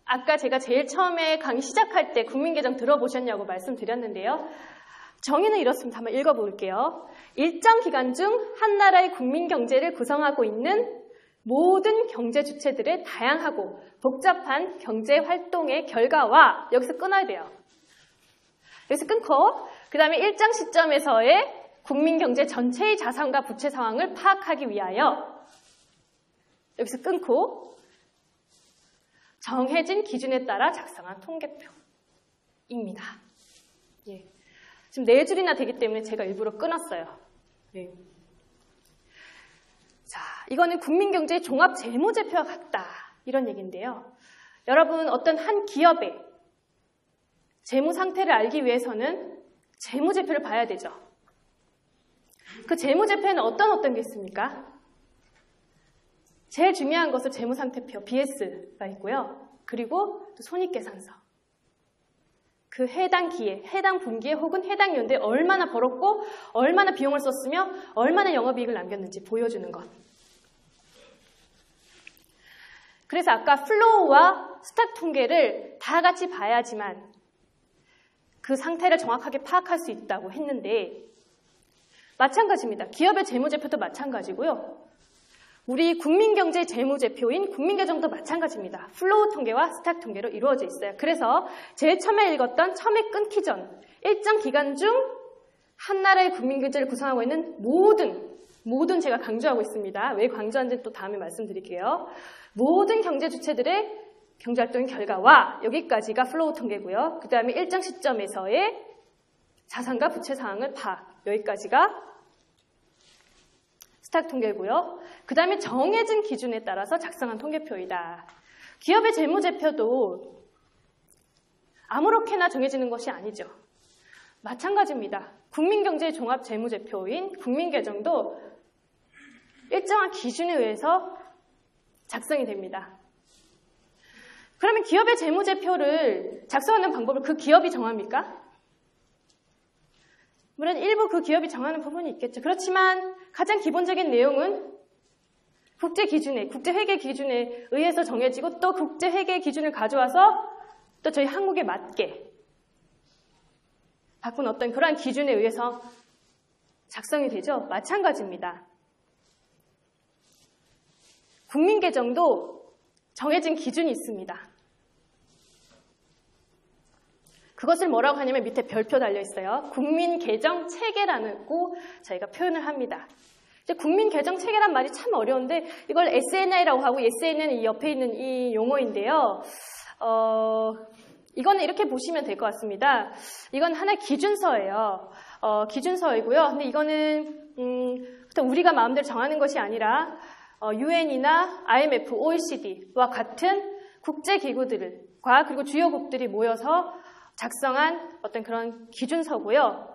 아까 제가 제일 처음에 강의 시작할 때 국민계정 들어보셨냐고 말씀드렸는데요. 정의는 이렇습니다. 한번 읽어볼게요. 일정 기간 중 한 나라의 국민경제를 구성하고 있는 모든 경제 주체들의 다양하고 복잡한 경제 활동의 결과와 여기서 끊어야 돼요. 여기서 끊고 그 다음에 일정 시점에서의 국민경제 전체의 자산과 부채 상황을 파악하기 위하여 여기서 끊고 정해진 기준에 따라 작성한 통계표입니다. 예. 지금 4줄이나 되기 때문에 제가 일부러 끊었어요. 예. 자, 이거는 국민경제의 종합재무제표와 같다. 이런 얘기인데요. 여러분, 어떤 한 기업의 재무 상태를 알기 위해서는 재무제표를 봐야 되죠. 그 재무제표에는 어떤 게 있습니까? 제일 중요한 것은 재무상태표, BS가 있고요. 그리고 또 손익계산서. 그 해당 기에, 해당 분기에 혹은 해당 연도에 얼마나 벌었고 얼마나 비용을 썼으며 얼마나 영업이익을 남겼는지 보여주는 것. 그래서 아까 플로우와 스탁 통계를 다 같이 봐야지만 그 상태를 정확하게 파악할 수 있다고 했는데 마찬가지입니다. 기업의 재무제표도 마찬가지고요. 우리 국민경제 재무제표인 국민계정도 마찬가지입니다. 플로우 통계와 스탁 통계로 이루어져 있어요. 그래서 제일 처음에 읽었던 처음에 끊기 전 일정 기간 중 한 나라의 국민경제를 구성하고 있는 모든 제가 강조하고 있습니다. 왜 강조하는지 또 다음에 말씀드릴게요. 모든 경제 주체들의 경제활동 결과와 여기까지가 플로우 통계고요. 그 다음에 일정 시점에서의 자산과 부채 상황을 파악, 여기까지가 스탁 통계고요. 그 다음에 정해진 기준에 따라서 작성한 통계표이다. 기업의 재무제표도 아무렇게나 정해지는 것이 아니죠. 마찬가지입니다. 국민경제의 종합재무제표인 국민계정도 일정한 기준에 의해서 작성이 됩니다. 그러면 기업의 재무제표를 작성하는 방법을 그 기업이 정합니까? 물론 일부 그 기업이 정하는 부분이 있겠죠. 그렇지만 가장 기본적인 내용은 국제회계 기준에 의해서 정해지고 또 국제회계 기준을 가져와서 또 저희 한국에 맞게 바꾼 어떤 그러한 기준에 의해서 작성이 되죠. 마찬가지입니다. 국민계정도 정해진 기준이 있습니다. 그것을 뭐라고 하냐면 밑에 별표 달려 있어요. 국민계정 체계라고 저희가 표현을 합니다. 이제 국민계정 체계란 말이 참 어려운데 이걸 SNI라고 하고 SN은 이 옆에 있는 이 용어인데요. 이거는 이렇게 보시면 될 것 같습니다. 이건 하나의 기준서예요. 기준서이고요. 근데 이거는 우리가 마음대로 정하는 것이 아니라 UN이나 IMF, OECD와 같은 국제기구들과 그리고 주요국들이 모여서 작성한 어떤 그런 기준서고요.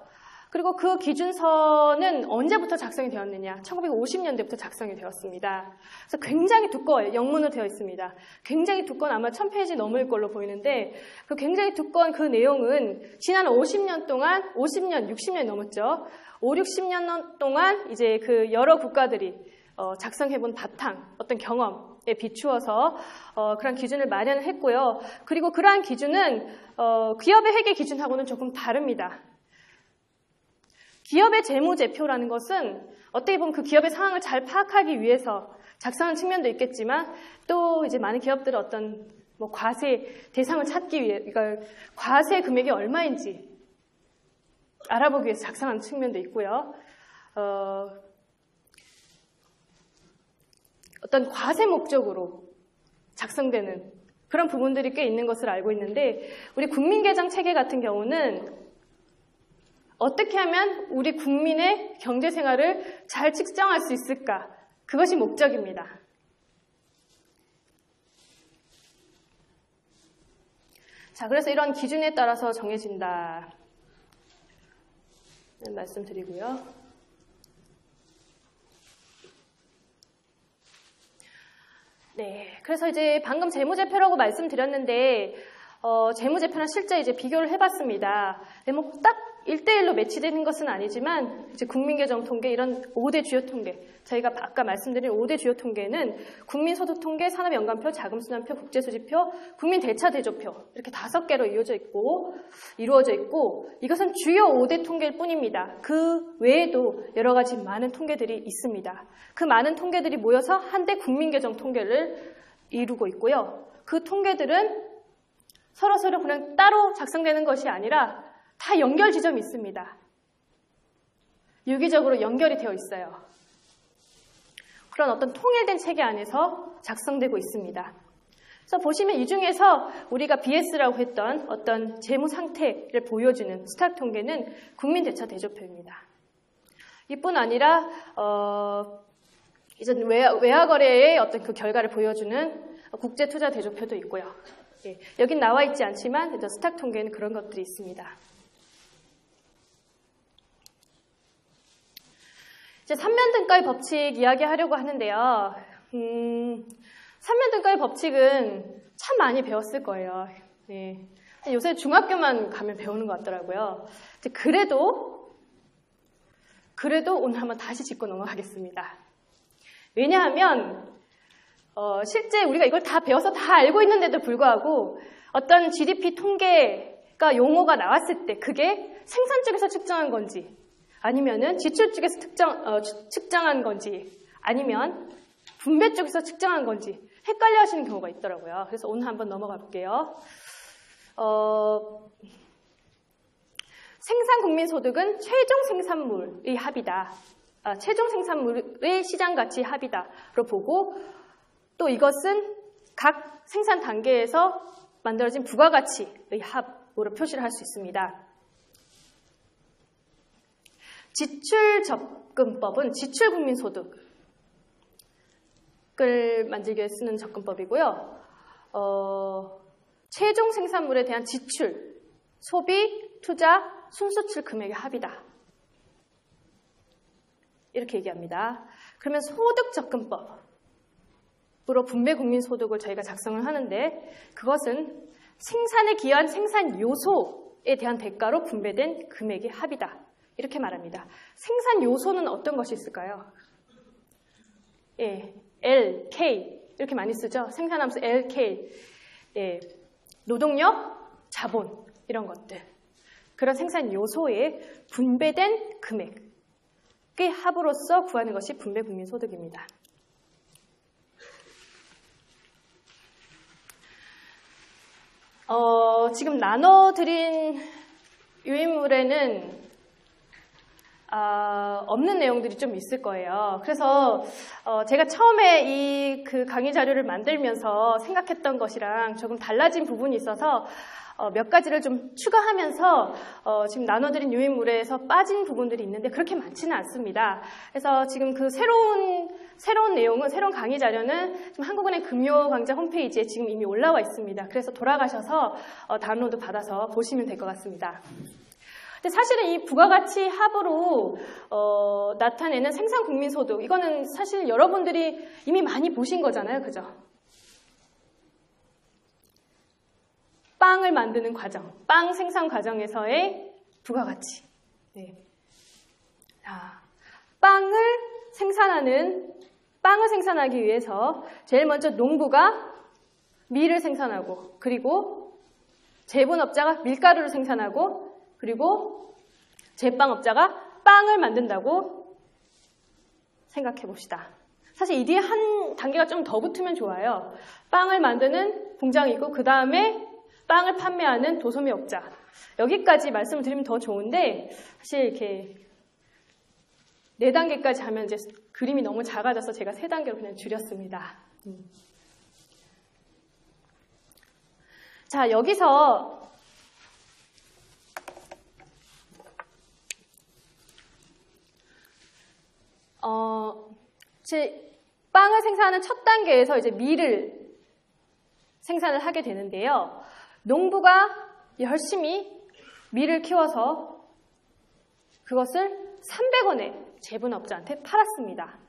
그리고 그 기준서는 언제부터 작성이 되었느냐? 1950년대부터 작성이 되었습니다. 그래서 굉장히 두꺼워요. 영문으로 되어 있습니다. 굉장히 두꺼운 아마 1000페이지 넘을 걸로 보이는데 그 굉장히 두꺼운 그 내용은 지난 50년 동안 50년, 60년이 넘었죠. 5, 60년 동안 이제 그 여러 국가들이 작성해본 바탕, 어떤 경험에 비추어서 그런 기준을 마련을 했고요. 그리고 그러한 기준은 기업의 회계 기준하고는 조금 다릅니다. 기업의 재무제표라는 것은 어떻게 보면 그 기업의 상황을 잘 파악하기 위해서 작성하는 측면도 있겠지만 또 이제 많은 기업들은 어떤 과세 대상을 찾기 위해 그러니까 과세 금액이 얼마인지 알아보기 위해서 작성하는 측면도 있고요. 어떤 과세 목적으로 작성되는 그런 부분들이 꽤 있는 것을 알고 있는데 우리 국민계정 체계 같은 경우는 어떻게 하면 우리 국민의 경제생활을 잘 측정할 수 있을까? 그것이 목적입니다. 자, 그래서 이런 기준에 따라서 정해진다. 말씀드리고요. 네, 그래서 이제 방금 재무제표라고 말씀드렸는데 재무제표랑 실제 이제 비교를 해봤습니다. 딱 1대1로 매치되는 것은 아니지만 이제 국민계정 통계 이런 5대 주요 통계 저희가 아까 말씀드린 5대 주요 통계는 국민소득통계, 산업연관표, 자금순환표, 국제수지표, 국민대차대조표 이렇게 5개로 이루어져 있고 이것은 주요 5대 통계일 뿐입니다. 그 외에도 여러 가지 많은 통계들이 있습니다. 그 많은 통계들이 모여서 한대 국민계정 통계를 이루고 있고요. 그 통계들은 서로 그냥 따로 작성되는 것이 아니라 다 연결 지점이 있습니다. 유기적으로 연결이 되어 있어요. 그런 어떤 통일된 체계 안에서 작성되고 있습니다. 그래서 보시면 이 중에서 우리가 BS라고 했던 어떤 재무 상태를 보여주는 스탁 통계는 국민대차대조표입니다. 이뿐 아니라 이전 외화거래의 어떤 그 결과를 보여주는 국제투자대조표도 있고요. 예, 여긴 나와 있지 않지만 스탁 통계는 그런 것들이 있습니다. 이제 3면 등가의 법칙 이야기하려고 하는데요. 3면 등가의 법칙은 참 많이 배웠을 거예요. 네. 요새 중학교만 가면 배우는 것 같더라고요. 이제 그래도 오늘 한번 다시 짚고 넘어가겠습니다. 왜냐하면 실제 우리가 이걸 다 배워서 다 알고 있는데도 불구하고 어떤 GDP 통계가 용어가 나왔을 때 그게 생산 쪽에서 측정한 건지 아니면은 지출 쪽에서 측정한 건지 아니면 분배 쪽에서 측정한 건지 헷갈려 하시는 경우가 있더라고요. 그래서 오늘 한번 넘어가 볼게요. 생산 국민소득은 최종 생산물의 합이다. 최종 생산물의 시장 가치 합이다로 보고 또 이것은 각 생산 단계에서 만들어진 부가가치의 합으로 표시를 할 수 있습니다. 지출접근법은 지출국민소득을 만들기 위해 쓰는 접근법이고요. 최종 생산물에 대한 지출, 소비, 투자, 순수출 금액의 합이다. 이렇게 얘기합니다. 그러면 소득접근법으로 분배 국민소득을 저희가 작성을 하는데 그것은 생산에 기여한 생산 요소에 대한 대가로 분배된 금액의 합이다. 이렇게 말합니다. 생산 요소는 어떤 것이 있을까요? 예, L, K 이렇게 많이 쓰죠. 생산하면서 L, K, 예, 노동력, 자본 이런 것들. 그런 생산 요소에 분배된 금액의 합으로서 구하는 것이 분배 국민소득입니다. 지금 나눠드린 유인물에는 없는 내용들이 좀 있을 거예요. 그래서 제가 처음에 이 그 강의 자료를 만들면서 생각했던 것이랑 조금 달라진 부분이 있어서 몇 가지를 좀 추가하면서 지금 나눠드린 유인물에서 빠진 부분들이 있는데 그렇게 많지는 않습니다. 그래서 지금 그 새로운 내용은, 새로운 강의 자료는 지금 한국은행 금요강좌 홈페이지에 지금 이미 올라와 있습니다. 그래서 돌아가셔서 다운로드 받아서 보시면 될 것 같습니다. 근데 사실은 이 부가가치 합으로 나타내는 생산국민소득, 이거는 사실 여러분들이 이미 많이 보신 거잖아요. 그죠? 빵을 만드는 과정, 빵 생산 과정에서의 부가가치. 네. 자, 빵을 생산하기 위해서 제일 먼저 농부가 밀을 생산하고, 그리고 제분업자가 밀가루를 생산하고, 그리고 제빵업자가 빵을 만든다고 생각해 봅시다. 사실 이 뒤에 한 단계가 좀 더 붙으면 좋아요. 빵을 만드는 공장이 있고 그 다음에 빵을 판매하는 도소매업자. 여기까지 말씀을 드리면 더 좋은데 사실 이렇게 4단계까지 하면 이제 그림이 너무 작아져서 제가 3단계로 그냥 줄였습니다. 자, 여기서 빵을 생산하는 첫 단계에서 이제 밀을 생산을 하게 되는데요. 농부가 열심히 밀을 키워서 그것을 300원에 제분업자한테 팔았습니다.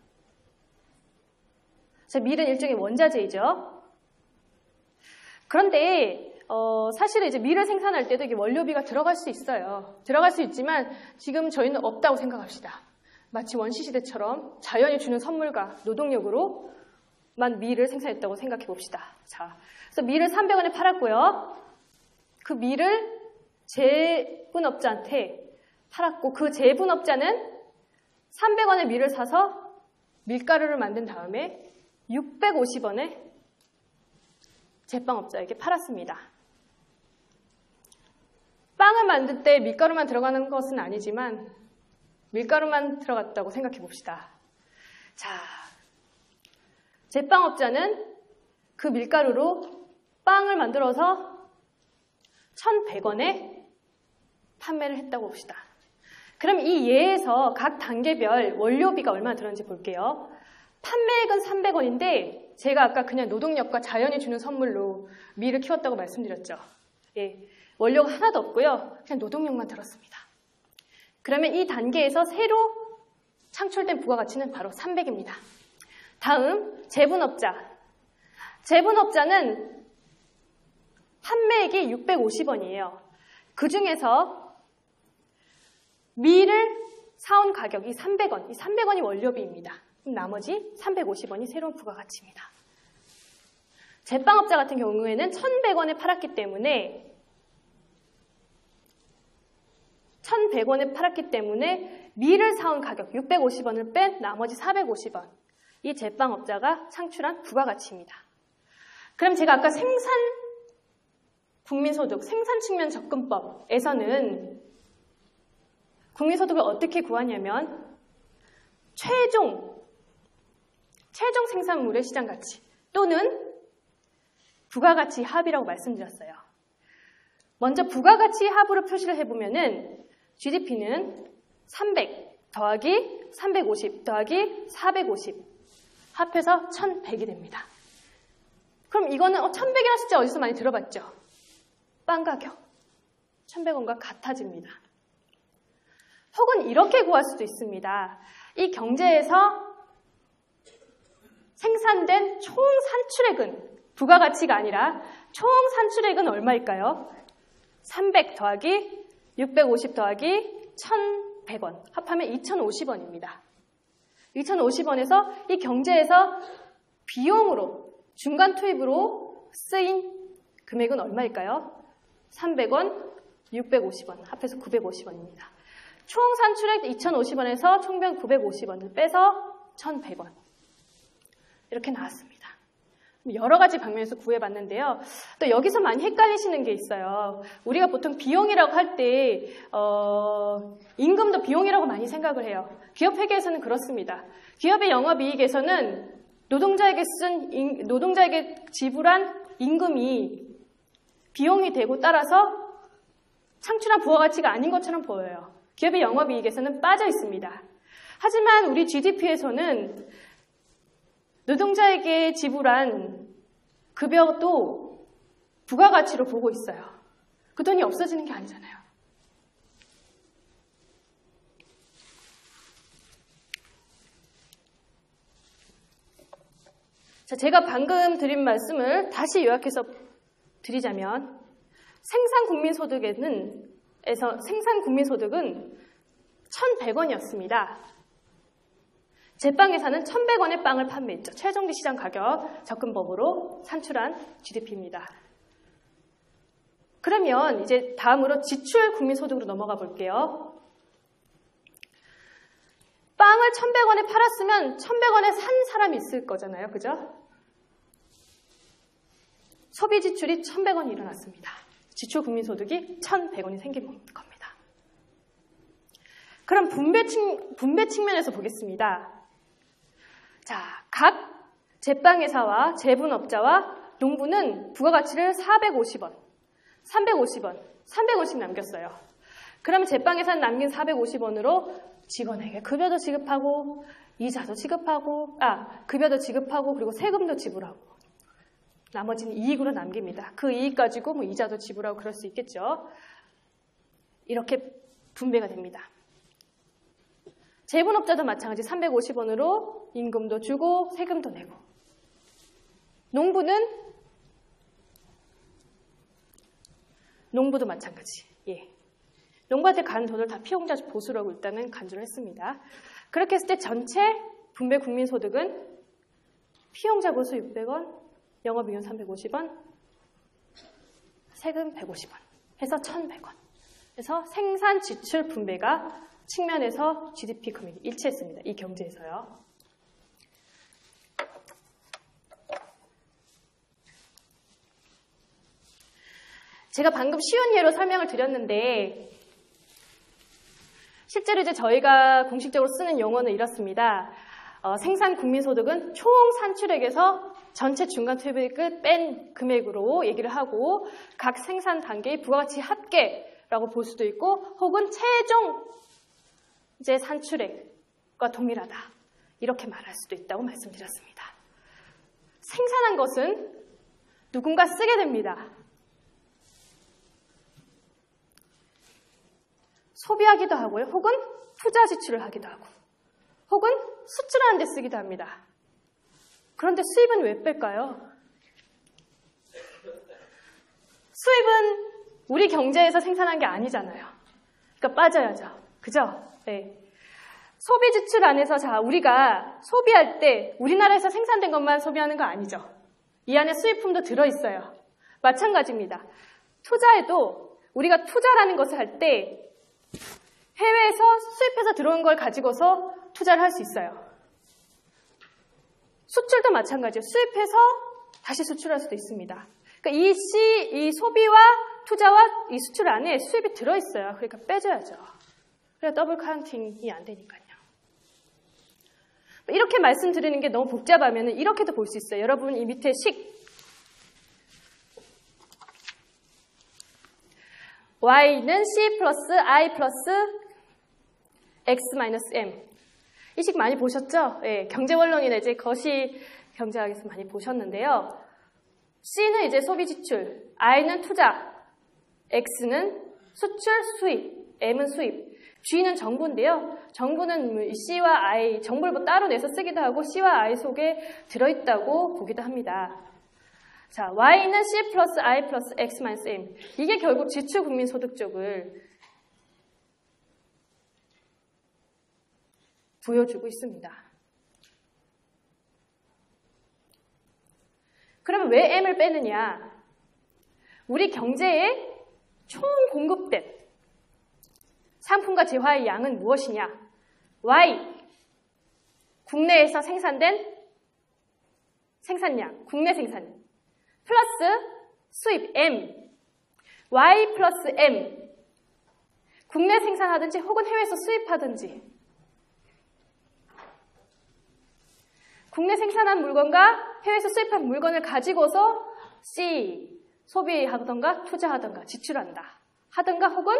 밀은 일종의 원자재이죠. 그런데 사실은 이제 밀을 생산할 때도 이게 원료비가 들어갈 수 있어요. 들어갈 수 있지만 지금 저희는 없다고 생각합시다. 마치 원시시대처럼 자연이 주는 선물과 노동력으로만 밀을 생산했다고 생각해 봅시다. 자, 그래서 밀을 300원에 팔았고요. 그 밀을 제분업자한테 팔았고 그 제분업자는 300원에 밀을 사서 밀가루를 만든 다음에 650원에 제빵업자에게 팔았습니다. 빵을 만들 때 밀가루만 들어가는 것은 아니지만 밀가루만 들어갔다고 생각해 봅시다. 자, 제빵업자는 그 밀가루로 빵을 만들어서 1,100원에 판매를 했다고 봅시다. 그럼 이 예에서 각 단계별 원료비가 얼마나 들었는지 볼게요. 판매액은 300원인데 제가 아까 그냥 노동력과 자연이 주는 선물로 밀을 키웠다고 말씀드렸죠. 예, 원료가 하나도 없고요. 그냥 노동력만 들었습니다. 그러면 이 단계에서 새로 창출된 부가가치는 바로 300입니다. 다음 제분업자. 제분업자는 판매액이 650원이에요. 그 중에서 밀을 사온 가격이 300원. 이 300원이 원료비입니다. 나머지 350원이 새로운 부가가치입니다. 제빵업자 같은 경우에는 1,100원에 팔았기 때문에 1,100원에 팔았기 때문에 밀을 사온 가격 650원을 뺀 나머지 450원. 이 제빵업자가 창출한 부가가치입니다. 그럼 제가 아까 국민소득, 생산측면 접근법에서는 국민소득을 어떻게 구하냐면 최종 생산물의 시장가치 또는 부가가치 합이라고 말씀드렸어요. 먼저 부가가치 합으로 표시를 해보면은 GDP는 300 더하기 350 더하기 450 합해서 1,100이 됩니다. 그럼 이거는 1,100이라는 숫자 어디서 많이 들어봤죠? 빵 가격 1,100원과 같아집니다. 혹은 이렇게 구할 수도 있습니다. 이 경제에서 생산된 총 산출액은 부가가치가 아니라 총 산출액은 얼마일까요? 300 더하기 650 더하기 1,100원 합하면 2,050원입니다. 2,050원에서 이 경제에서 비용으로 중간 투입으로 쓰인 금액은 얼마일까요? 300원, 650원 합해서 950원입니다. 총 산출액 2,050원에서 총병 950원을 빼서 1,100원 이렇게 나왔습니다. 여러 가지 방면에서 구해봤는데요. 또 여기서 많이 헷갈리시는 게 있어요. 우리가 보통 비용이라고 할 때 임금도 비용이라고 많이 생각을 해요. 기업회계에서는 그렇습니다. 기업의 영업이익에서는 노동자에게 지불한 임금이 비용이 되고 따라서 창출한 부가가치가 아닌 것처럼 보여요. 기업의 영업이익에서는 빠져 있습니다. 하지만 우리 GDP에서는 노동자에게 지불한 급여도 부가가치로 보고 있어요. 그 돈이 없어지는 게 아니잖아요. 자, 제가 방금 드린 말씀을 다시 요약해서 드리자면 생산국민소득은 1,100원이었습니다. 제빵회사는 1,100원의 빵을 판매했죠. 최종기 시장 가격 접근법으로 산출한 GDP입니다. 그러면 이제 다음으로 지출 국민소득으로 넘어가 볼게요. 빵을 1,100원에 팔았으면 1,100원에 산 사람이 있을 거잖아요. 그죠? 소비 지출이 1,100원이 일어났습니다. 지출 국민소득이 1,100원이 생긴 겁니다. 그럼 분배 측면에서 보겠습니다. 자, 각 제빵회사와 제분업자와 농부는 부가가치를 450원, 350원, 300원씩 남겼어요. 그러면 제빵회사는 남긴 450원으로 직원에게 급여도 지급하고, 이자도 지급하고, 급여도 지급하고, 그리고 세금도 지불하고, 나머지는 이익으로 남깁니다. 그 이익 가지고 뭐 이자도 지불하고 그럴 수 있겠죠. 이렇게 분배가 됩니다. 제분업자도 마찬가지 350원으로 임금도 주고 세금도 내고, 농부도 마찬가지. 농부한테 가는 돈을 다 피용자 보수라고 일단은 간주를 했습니다. 그렇게 했을 때 전체 분배 국민소득은 피용자 보수 600원, 영업이익은 350원, 세금 150원 해서 1,100원. 그래서 생산 지출 분배가 측면에서 GDP 금액이 일치했습니다. 이 경제에서요. 제가 방금 쉬운 예로 설명을 드렸는데 실제로 이제 저희가 공식적으로 쓰는 용어는 이렇습니다. 생산 국민소득은 총 산출액에서 전체 중간 투입액을 뺀 금액으로 얘기를 하고 각 생산 단계의 부가가치 합계라고 볼 수도 있고 혹은 최종 이제 산출액과 동일하다 이렇게 말할 수도 있다고 말씀드렸습니다. 생산한 것은 누군가 쓰게 됩니다. 소비하기도 하고요. 혹은 투자 지출을 하기도 하고 혹은 수출하는 데 쓰기도 합니다. 그런데 수입은 왜 뺄까요? 수입은 우리 경제에서 생산한 게 아니잖아요. 그러니까 빠져야죠. 그죠? 네. 소비 지출 안에서 우리가 소비할 때 우리나라에서 생산된 것만 소비하는 거 아니죠. 이 안에 수입품도 들어있어요. 마찬가지입니다. 투자에도 우리가 투자라는 것을 할 때 해외에서 수입해서 들어온 걸 가지고서 투자를 할 수 있어요. 수출도 마찬가지예요. 수입해서 다시 수출할 수도 있습니다. 그러니까 이 소비와 투자와 이 수출 안에 수입이 들어있어요. 그러니까 빼줘야죠. 그래야 더블 카운팅이 안 되니까요. 이렇게 말씀드리는 게 너무 복잡하면 이렇게도 볼 수 있어요. 여러분 이 밑에 y는 c 플러스 i 플러스 x 마이너스 m. 이 식 많이 보셨죠? 네, 경제원론이나 이제 거시 경제학에서 많이 보셨는데요. c는 이제 소비 지출, i는 투자, x는 수출 수입, m은 수입, g는 정부인데요. 정부는 c와 i, 정부를 뭐 따로 내서 쓰기도 하고 c와 i 속에 들어있다고 보기도 합니다. 자, y는 c 플러스 i 플러스 x 마이너스 m. 이게 결국 지출 국민소득 쪽을 보여주고 있습니다. 그러면 왜 m을 빼느냐? 우리 경제에 총 공급된 상품과 재화의 양은 무엇이냐? y, 국내에서 생산된 생산량, 국내 생산 플러스 수입 m, y 플러스 m, 국내 생산하든지 혹은 해외에서 수입하든지 국내 생산한 물건과 해외에서 수입한 물건을 가지고서 C, 소비하던가 투자하던가 지출한다. 하던가 혹은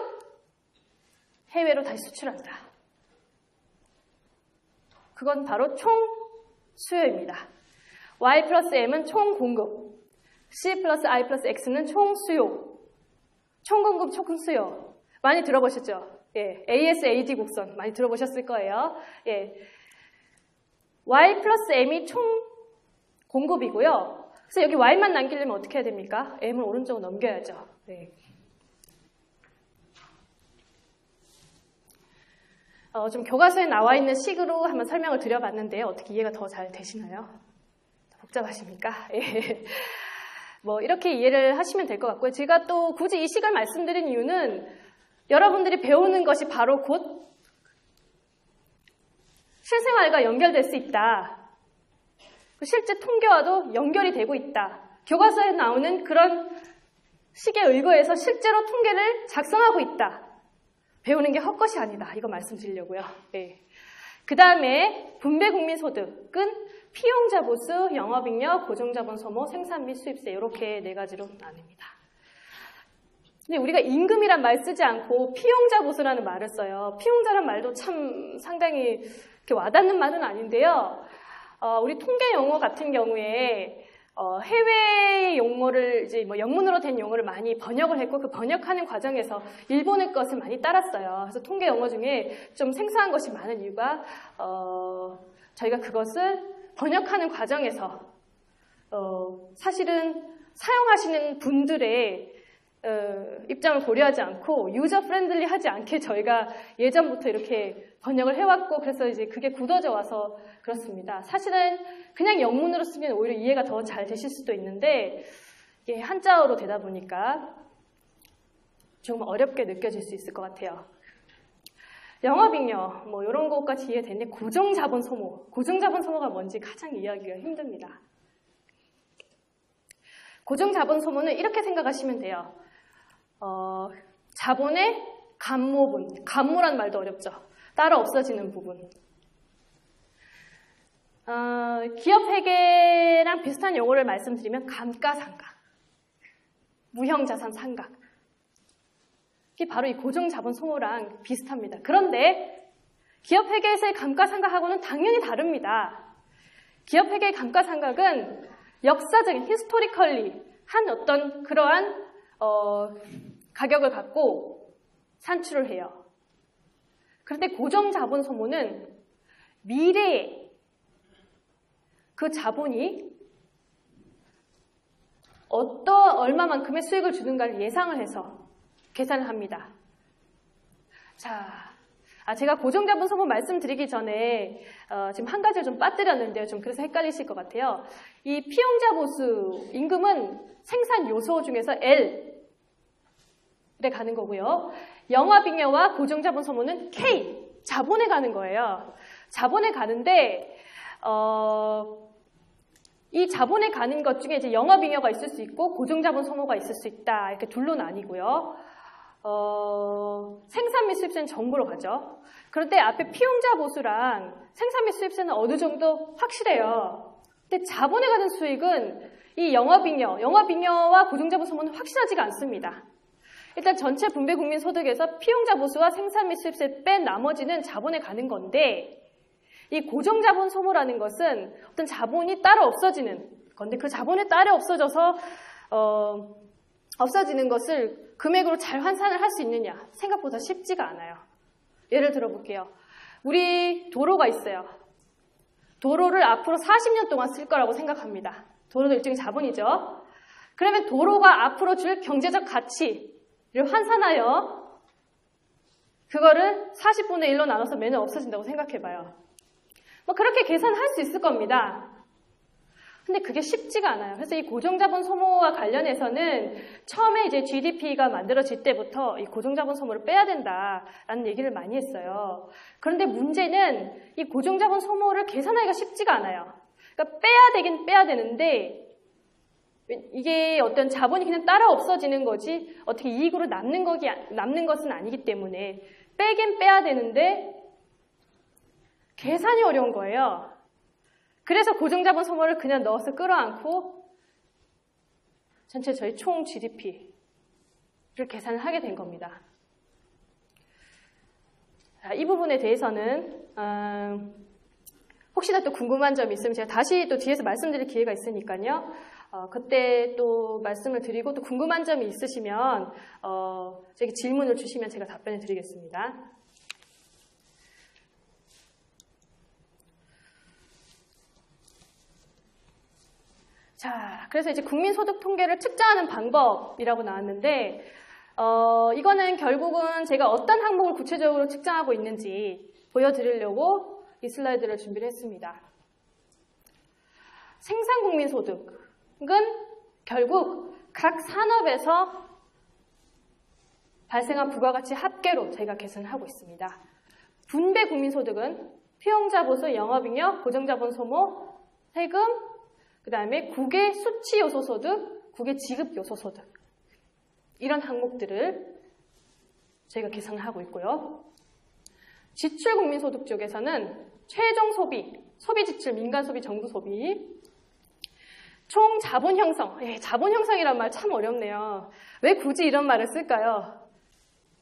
해외로 다시 수출한다. 그건 바로 총 수요입니다. Y 플러스 M은 총 공급, C 플러스 I 플러스 X는 총 수요, 총 공급, 총 수요. 많이 들어보셨죠? 예, AS/AD 곡선 많이 들어보셨을 거예요. 예. Y 플러스 M이 총 공급이고요. 그래서 여기 y만 남기려면 어떻게 해야 됩니까? m을 오른쪽으로 넘겨야죠. 네. 좀 교과서에 나와 있는 식으로 한번 설명을 드려봤는데요. 어떻게 이해가 더 잘 되시나요? 복잡하십니까? 예. 뭐 이렇게 이해를 하시면 될 것 같고요. 제가 또 굳이 이 식을 말씀드린 이유는 여러분들이 배우는 것이 바로 곧 실생활과 연결될 수 있다. 실제 통계와도 연결이 되고 있다. 교과서에 나오는 그런 식에 의거해서 실제로 통계를 작성하고 있다. 배우는 게 헛것이 아니다. 이거 말씀드리려고요. 네. 그 다음에 분배국민소득은 피용자 보수, 영업잉여, 고정자본 소모, 생산 및 수입세 이렇게 네 가지로 나뉩니다. 근데 우리가 임금이란 말 쓰지 않고 피용자 보수라는 말을 써요. 피용자란 말도 참 상당히 이렇게 와닿는 말은 아닌데요. 우리 통계 용어 같은 경우에 해외 용어를 이제 뭐 영문으로 된 용어를 많이 번역을 했고 그 번역하는 과정에서 일본의 것을 많이 따랐어요. 그래서 통계 용어 중에 좀 생소한 것이 많은 이유가 저희가 그것을 번역하는 과정에서 사실은 사용하시는 분들의 입장을 고려하지 않고 유저 프렌들리하지 않게 저희가 예전부터 이렇게 번역을 해왔고 그래서 이제 그게 굳어져 와서 그렇습니다. 사실은 그냥 영문으로 쓰면 오히려 이해가 더 잘 되실 수도 있는데 이게 한자어로 되다 보니까 좀 어렵게 느껴질 수 있을 것 같아요. 영업잉여 뭐 이런 것까지 이해되는데 고정자본 소모, 고정자본 소모가 뭔지 가장 이해하기가 힘듭니다. 고정자본 소모는 이렇게 생각하시면 돼요. 자본의 감모분, 감모란 말도 어렵죠. 따로 없어지는 부분. 기업회계랑 비슷한 용어를 말씀드리면 감가상각, 무형자산 상각. 이게 바로 이 고정자본 소모랑 비슷합니다. 그런데 기업회계에서의 감가상각하고는 당연히 다릅니다. 기업회계의 감가상각은 역사적인, 히스토리컬리 한 어떤 그러한 가격을 갖고 산출을 해요. 그런데 고정자본 소모는 미래에 그 자본이 얼마만큼의 수익을 주는가를 예상을 해서 계산을 합니다. 자, 제가 고정자본 소모 말씀드리기 전에 지금 한 가지를 좀 빠뜨렸는데요. 좀 그래서 헷갈리실 것 같아요. 이 피용자 보수 임금은 생산 요소 중에서 L에 가는 거고요. 영업잉여와 고정자본 소모는 K, 자본에 가는 거예요. 자본에 가는데 이 자본에 가는 것 중에 이제 영업잉여가 있을 수 있고 고정자본 소모가 있을 수 있다. 이렇게 둘로 나뉘고요. 생산 및 수입세는 전부로 가죠. 그런데 앞에 피용자 보수랑 생산 및 수입세는 어느 정도 확실해요. 근데 자본에 가는 수익은 이 영업잉여와 고정자본 소모는 확실하지가 않습니다. 일단 전체 분배 국민 소득에서 피용자 보수와 생산 및 수입세 뺀 나머지는 자본에 가는 건데 이 고정자본 소모라는 것은 어떤 자본이 따로 없어지는 건데 그 자본이 따로 없어져서 없어지는 것을 금액으로 잘 환산을 할 수 있느냐? 생각보다 쉽지가 않아요. 예를 들어 볼게요. 우리 도로가 있어요. 도로를 앞으로 40년 동안 쓸 거라고 생각합니다. 도로도 일종의 자본이죠. 그러면 도로가 앞으로 줄 경제적 가치를 환산하여 그거를 40분의 1로 나눠서 매년 없어진다고 생각해봐요. 뭐 그렇게 계산할 수 있을 겁니다. 근데 그게 쉽지가 않아요. 그래서 이 고정자본 소모와 관련해서는 처음에 이제 GDP가 만들어질 때부터 이 고정자본 소모를 빼야 된다라는 얘기를 많이 했어요. 그런데 문제는 이 고정자본 소모를 계산하기가 쉽지가 않아요. 그러니까 빼야 되긴 빼야 되는데 이게 어떤 자본이 그냥 따라 없어지는 거지 어떻게 이익으로 남는 것은 아니기 때문에 빼긴 빼야 되는데 계산이 어려운 거예요. 그래서 고정자본 소모를 그냥 넣어서 끌어안고 전체 저희 총 GDP를 계산을 하게 된 겁니다. 자, 이 부분에 대해서는 혹시나 또 궁금한 점이 있으면 제가 다시 또 뒤에서 말씀드릴 기회가 있으니까요. 그때 또 말씀을 드리고 또 궁금한 점이 있으시면 저에게 질문을 주시면 제가 답변을 드리겠습니다. 자, 그래서 이제 국민소득 통계를 측정하는 방법이라고 나왔는데, 이거는 결국은 제가 어떤 항목을 구체적으로 측정하고 있는지 보여드리려고 이 슬라이드를 준비를 했습니다. 생산국민소득은 결국 각 산업에서 발생한 부가가치 합계로 저희가 계산하고 있습니다. 분배국민소득은 투영자보수, 영업잉여, 고정자본 소모, 세금, 그 다음에 국외 수치 요소 소득, 국외 지급 요소 소득 이런 항목들을 저희가 계산을 하고 있고요. 지출국민소득 쪽에서는 최종 소비, 소비 지출, 민간 소비, 정부 소비, 총 자본 형성. 자본 형성이란 말 참 어렵네요. 왜 굳이 이런 말을 쓸까요?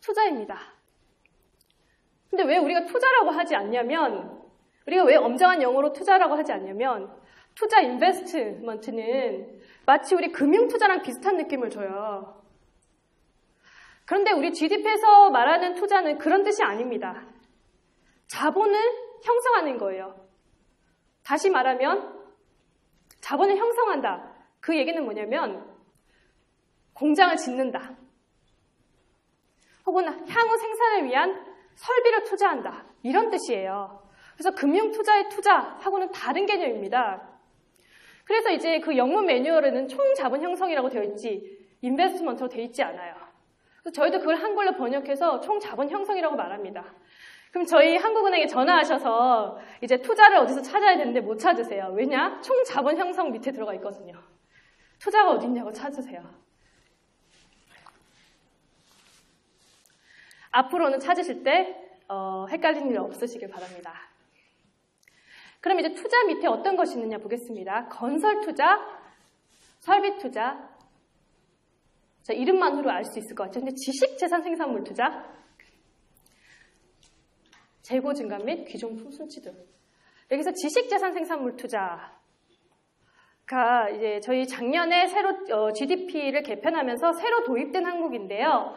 투자입니다. 근데 왜 우리가 투자라고 하지 않냐면, 우리가 왜 엄정한 영어로 투자라고 하지 않냐면, 투자 인베스트먼트는 마치 우리 금융투자랑 비슷한 느낌을 줘요. 그런데 우리 GDP에서 말하는 투자는 그런 뜻이 아닙니다. 자본을 형성하는 거예요. 다시 말하면 자본을 형성한다. 그 얘기는 뭐냐면 공장을 짓는다. 혹은 향후 생산을 위한 설비를 투자한다. 이런 뜻이에요. 그래서 금융투자의 투자하고는 다른 개념입니다. 그래서 이제 그 영문 매뉴얼에는 총 자본 형성이라고 되어 있지 인베스트먼트로 되어 있지 않아요. 그래서 저희도 그걸 한글로 번역해서 총 자본 형성이라고 말합니다. 그럼 저희 한국은행에 전화하셔서 이제 투자를 어디서 찾아야 되는데 못 찾으세요. 왜냐? 총 자본 형성 밑에 들어가 있거든요. 투자가 어디 있냐고 찾으세요. 앞으로는 찾으실 때 헷갈리는 일 없으시길 바랍니다. 그럼 이제 투자 밑에 어떤 것이 있느냐 보겠습니다. 건설 투자, 설비 투자. 자, 이름만으로 알 수 있을 것 같죠. 근데 지식재산 생산물 투자, 재고 증감 및 귀중품 순취 등. 여기서 지식재산 생산물 투자가 이제 저희 작년에 새로 GDP를 개편하면서 새로 도입된 항목인데요.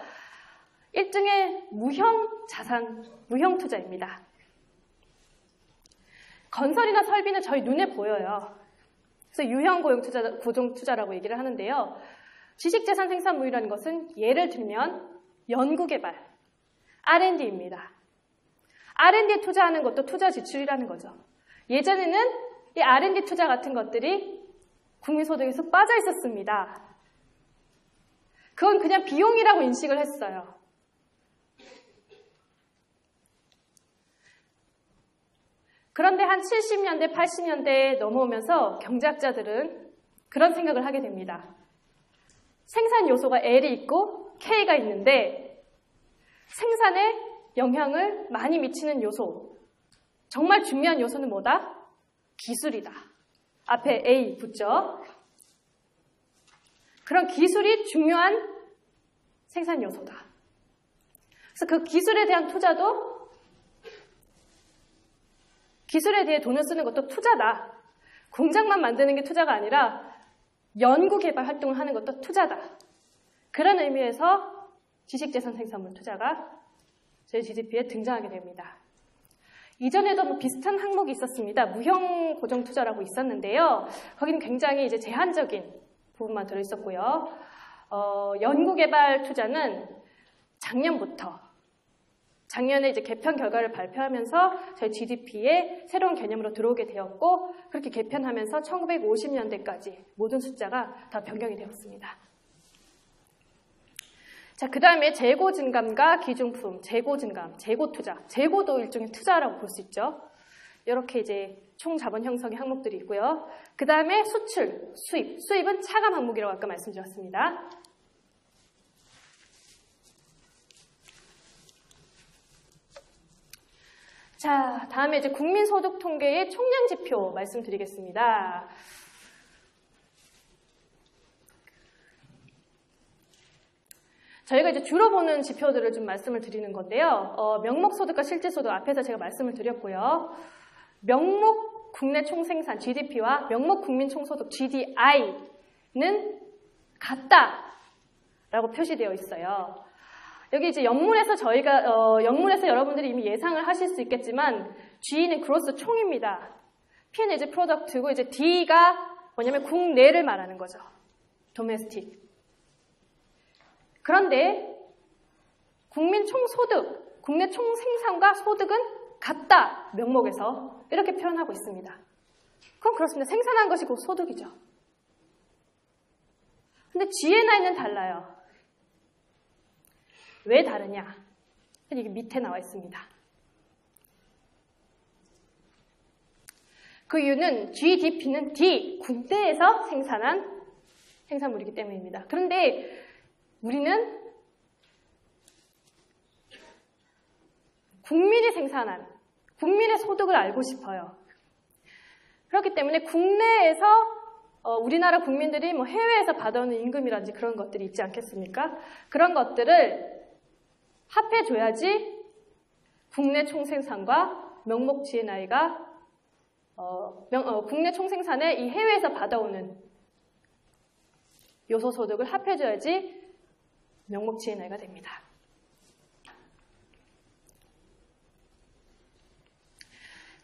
일종의 무형 자산, 무형 투자입니다. 건설이나 설비는 저희 눈에 보여요. 그래서 유형 고용 투자라고 얘기를 하는데요. 지식재산 생산물이라는 것은 예를 들면 연구개발, R&D입니다. R&D에 투자하는 것도 투자 지출이라는 거죠. 예전에는 이 R&D 투자 같은 것들이 국민소득에서 빠져 있었습니다. 그건 그냥 비용이라고 인식을 했어요. 그런데 한 70년대, 80년대에 넘어오면서 경제학자들은 그런 생각을 하게 됩니다. 생산 요소가 L이 있고 K가 있는데 생산에 영향을 많이 미치는 요소, 정말 중요한 요소는 뭐다? 기술이다. 앞에 A 붙죠? 그런 기술이 중요한 생산 요소다. 그래서 그 기술에 대한 투자도 기술에 대해 돈을 쓰는 것도 투자다. 공장만 만드는 게 투자가 아니라 연구 개발 활동을 하는 것도 투자다. 그런 의미에서 지식재산 생산물 투자가 저희 GDP에 등장하게 됩니다. 이전에도 비슷한 항목이 있었습니다. 무형 고정 투자라고 있었는데요. 거기는 굉장히 이제 제한적인 부분만 들어있었고요. 연구 개발 투자는 작년에 이제 개편 결과를 발표하면서 저희 GDP에 새로운 개념으로 들어오게 되었고, 그렇게 개편하면서 1950년대까지 모든 숫자가 다 변경이 되었습니다. 자, 그 다음에 재고 증감과 기중품, 재고 증감, 재고 투자, 재고도 일종의 투자라고 볼 수 있죠. 이렇게 이제 총 자본 형성의 항목들이 있고요. 그 다음에 수출, 수입은 차감 항목이라고 아까 말씀드렸습니다. 자, 다음에 이제 국민소득 통계의 총량 지표 말씀드리겠습니다. 저희가 이제 주로 보는 지표들을 좀 말씀을 드리는 건데요. 명목소득과 실질소득 앞에서 제가 말씀을 드렸고요. 명목 국내 총생산 GDP와 명목 국민 총소득 GDI는 같다라고 표시되어 있어요. 여기 이제 영문에서 영문에서 여러분들이 이미 예상을 하실 수 있겠지만 G는 그로스 총입니다. P는 이제 프로덕트고 이제 D가 뭐냐면 국내를 말하는 거죠. domestic. 그런데 국민 총소득, 국내 총생산과 소득은 같다. 명목에서 이렇게 표현하고 있습니다. 그럼 그렇습니다. 생산한 것이 곧 소득이죠. 근데 GNI는 달라요. 왜 다르냐? 이게 밑에 나와 있습니다. 그 이유는 GDP는 D, 국내에서 생산한 생산물이기 때문입니다. 그런데 우리는 국민이 생산한, 국민의 소득을 알고 싶어요. 그렇기 때문에 국내에서 우리나라 국민들이 뭐 해외에서 받아오는 임금이라든지 그런 것들이 있지 않겠습니까? 그런 것들을 합해줘야지 국내 총생산과 명목 GNI가 국내 총생산에 이 해외에서 받아오는 요소소득을 합해줘야지 명목 GNI가 됩니다.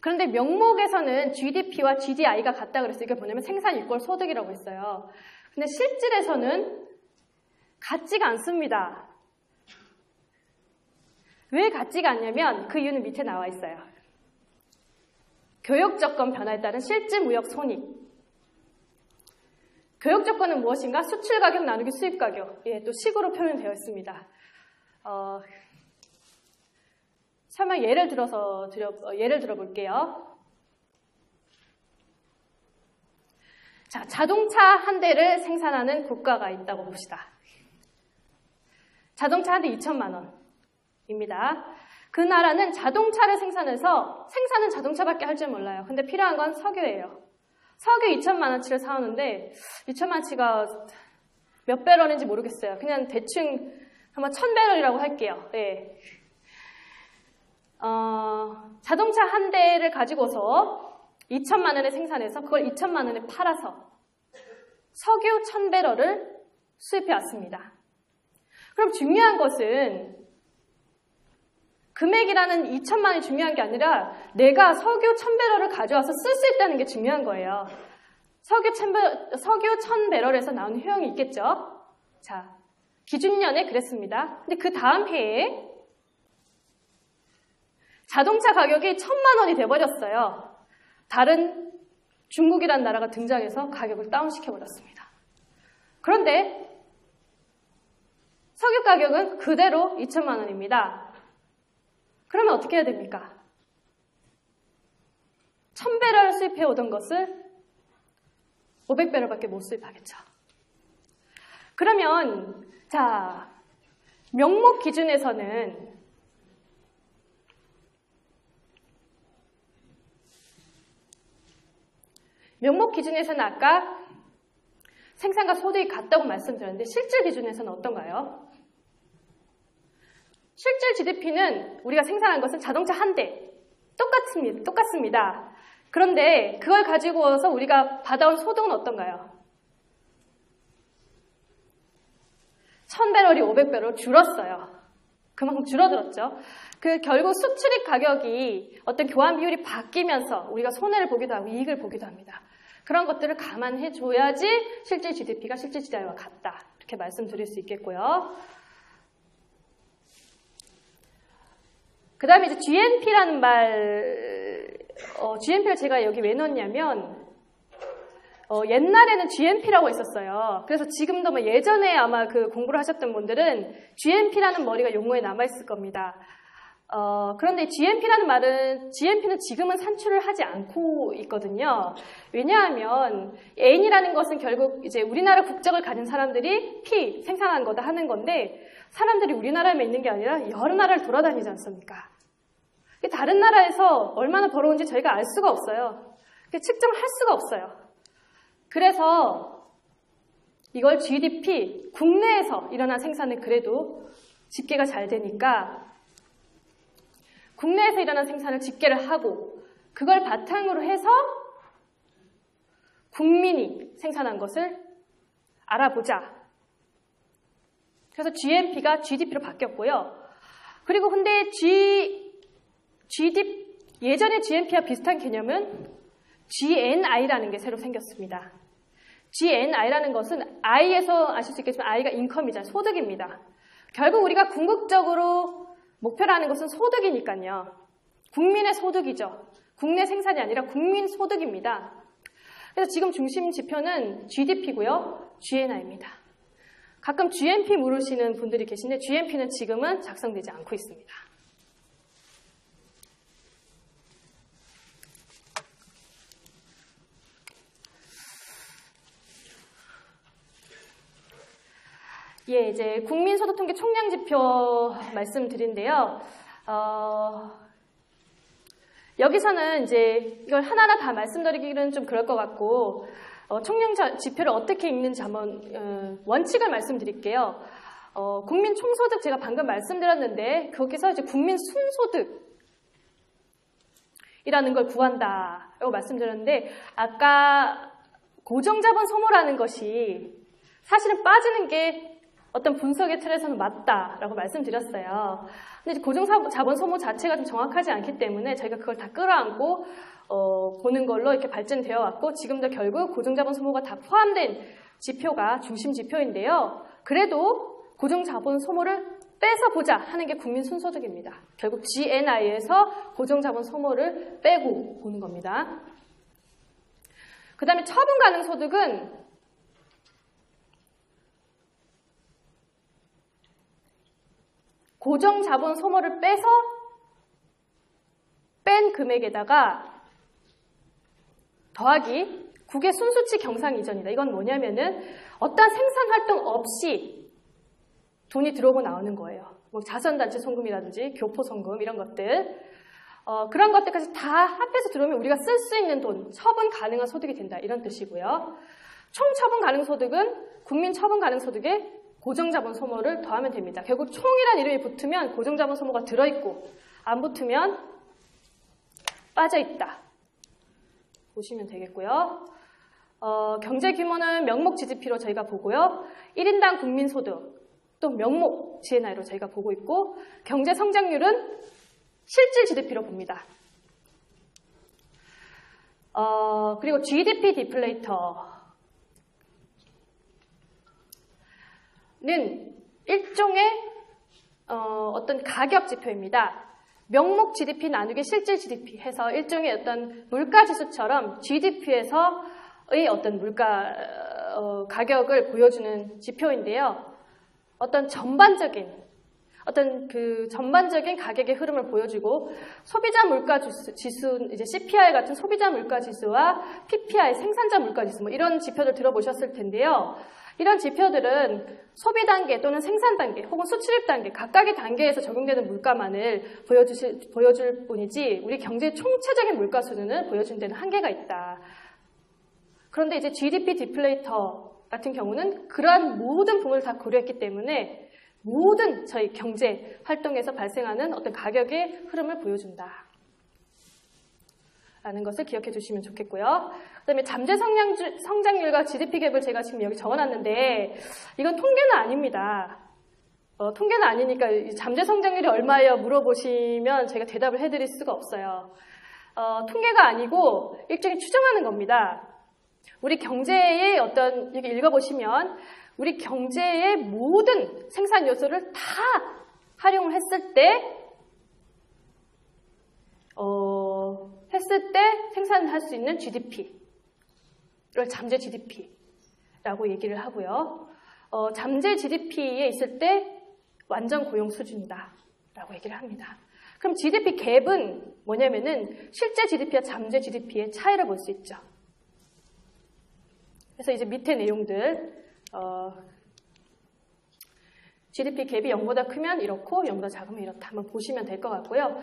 그런데 명목에서는 GDP와 GDI가 같다 그랬어요. 이게 뭐냐면 생산 이꼴 소득이라고 했어요. 근데 실질에서는 같지가 않습니다. 왜 같지가 않냐면 그 이유는 밑에 나와 있어요. 교역 조건 변화에 따른 실질 무역 손익. 교역 조건은 무엇인가? 수출 가격 나누기 수입 가격. 예, 또 식으로 표현되어 있습니다. 설마 예를 들어볼게요. 자, 자동차 한 대를 생산하는 국가가 있다고 봅시다. 자동차 한 대 2천만 원입니다. 그 나라는 자동차를 생산해서 생산은 자동차밖에 할 줄 몰라요. 근데 필요한 건 석유예요. 석유 2천만 원치를 사오는데 2천만 원치가 몇 배럴인지 모르겠어요. 그냥 대충 한번 1000배럴이라고 할게요. 네. 자동차 한 대를 가지고서 2천만 원에 생산해서 그걸 2천만 원에 팔아서 석유 1000배럴을 수입해 왔습니다. 그럼 중요한 것은 금액이라는 2천만 원이 중요한 게 아니라 내가 석유 1000배럴을 가져와서 쓸 수 있다는 게 중요한 거예요. 석유 1000배럴에서 나오는 효용이 있겠죠? 자, 기준년에 그랬습니다. 근데 그 다음 해에 자동차 가격이 1000만 원이 돼버렸어요. 다른 중국이라는 나라가 등장해서 가격을 다운시켜버렸습니다. 그런데 석유 가격은 그대로 2천만 원입니다. 그러면 어떻게 해야 됩니까? 1000배럴 수입해 오던 것을 500배럴밖에 못 수입하겠죠. 그러면 자, 명목 기준에서는 아까 생산과 소득이 같다고 말씀드렸는데 실질 기준에서는 어떤가요? 실질 GDP는 우리가 생산한 것은 자동차 한 대 똑같습니다. 그런데 그걸 가지고 와서 우리가 받아온 소득은 어떤가요? 1000배럴이 500배럴 줄었어요. 그만큼 줄어들었죠. 결국 수출입 가격이 어떤 교환 비율이 바뀌면서 우리가 손해를 보기도 하고 이익을 보기도 합니다. 그런 것들을 감안해줘야지 실질 GDP가 실질 GDI와 같다. 이렇게 말씀드릴 수 있겠고요. 그 다음에 이제 GNP라는 GNP를 제가 여기 왜 넣었냐면, 옛날에는 GNP라고 있었어요. 그래서 지금도 뭐 예전에 아마 그 공부를 하셨던 분들은 GNP라는 머리가 용어에 남아있을 겁니다. 그런데 GNP는 지금은 산출을 하지 않고 있거든요. 왜냐하면 N이라는 것은 결국 이제 우리나라 국적을 가진 사람들이 생산한 거다 하는 건데 사람들이 우리나라에만 있는 게 아니라 여러 나라를 돌아다니지 않습니까? 다른 나라에서 얼마나 벌어온지 저희가 알 수가 없어요. 측정할 수가 없어요. 그래서 이걸 GDP, 국내에서 일어난 생산은 그래도 집계가 잘 되니까 국내에서 일어난 생산을 집계를 하고 그걸 바탕으로 해서 국민이 생산한 것을 알아보자. 그래서 GNP가 GDP로 바뀌었고요. 그리고 근데 예전에 GNP와 비슷한 개념은 GNI라는 게 새로 생겼습니다. GNI라는 것은 I에서 아실 수 있겠지만 I가 인컴이잖아요. 소득입니다. 결국 우리가 궁극적으로 목표로 하는 것은 소득이니까요. 국민의 소득이죠. 국내 생산이 아니라 국민 소득입니다. 그래서 지금 중심 지표는 GDP고요. GNI입니다. 가끔 GNP 물으시는 분들이 계신데 GNP는 지금은 작성되지 않고 있습니다. 예, 이제 국민소득통계 총량지표 말씀드린데요. 여기서는 이제 이걸 하나하나 다 말씀드리기는 좀 그럴 것 같고, 총량지표를 어떻게 읽는지 한번 원칙을 말씀드릴게요. 국민 총소득 제가 방금 말씀드렸는데 거기서 이제 국민 순소득이라는 걸 구한다라고 말씀드렸는데 아까 고정자본 소모라는 것이 사실은 빠지는 게 어떤 분석의 틀에서는 맞다라고 말씀드렸어요. 근데 이제 고정자본 소모 자체가 좀 정확하지 않기 때문에 저희가 그걸 다 끌어안고 보는 걸로 이렇게 발전되어 왔고 지금도 결국 고정자본 소모가 다 포함된 지표가 중심 지표인데요. 그래도 고정자본 소모를 빼서 보자 하는 게 국민 순소득입니다. 결국 GNI에서 고정자본 소모를 빼고 보는 겁니다. 그 다음에 처분 가능 소득은 고정자본 소모를 빼서 뺀 금액에다가 더하기 국외 순수치 경상 이전이다. 이건 뭐냐면은 어떠한 생산 활동 없이 돈이 들어오고 나오는 거예요. 뭐 자선단체 송금이라든지 교포송금 이런 것들. 그런 것들까지 다 합해서 들어오면 우리가 쓸 수 있는 돈, 처분 가능한 소득이 된다. 이런 뜻이고요. 총 처분 가능 소득은 국민 처분 가능 소득에 고정자본 소모를 더하면 됩니다. 결국 총이란 이름이 붙으면 고정자본 소모가 들어있고 안 붙으면 빠져있다. 보시면 되겠고요. 경제 규모는 명목 GDP로 저희가 보고요. 1인당 국민소득 또 명목 GNI로 저희가 보고 있고 경제 성장률은 실질 GDP로 봅니다. 그리고 GDP 디플레이터 는 일종의 어떤 가격 지표입니다. 명목 GDP 나누기 실질 GDP 해서 일종의 어떤 물가 지수처럼 GDP에서의 어떤 물가 가격을 보여주는 지표인데요. 어떤 전반적인 가격의 흐름을 보여주고 소비자 물가 지수 이제 CPI 같은 소비자 물가 지수와 PPI 생산자 물가 지수 뭐 이런 지표들 들어보셨을 텐데요. 이런 지표들은 소비 단계 또는 생산 단계 혹은 수출입 단계 각각의 단계에서 적용되는 물가만을 보여줄 뿐이지 우리 경제의 총체적인 물가 수준을 보여준 데는 한계가 있다. 그런데 이제 GDP 디플레이터 같은 경우는 그러한 모든 부분을 다 고려했기 때문에 모든 저희 경제 활동에서 발생하는 어떤 가격의 흐름을 보여준다. 라는 것을 기억해 주시면 좋겠고요. 그 다음에 잠재 성장률과 GDP 갭을 제가 지금 여기 적어놨는데 이건 통계는 아닙니다. 통계는 아니니까 잠재 성장률이 얼마예요? 물어보시면 제가 대답을 해드릴 수가 없어요. 통계가 아니고 일종의 추정하는 겁니다. 우리 경제의 어떤 여기 읽어보시면 우리 경제의 모든 생산 요소를 다 활용을 했을 때 생산할 수 있는 GDP를 잠재 GDP라고 얘기를 하고요. 잠재 GDP에 있을 때 완전 고용 수준이다 라고 얘기를 합니다. 그럼 GDP 갭은 뭐냐면은 실제 GDP와 잠재 GDP의 차이를 볼 수 있죠. 그래서 이제 밑에 내용들 GDP 갭이 0보다 크면 이렇고 0보다 작으면 이렇다. 한번 보시면 될 것 같고요.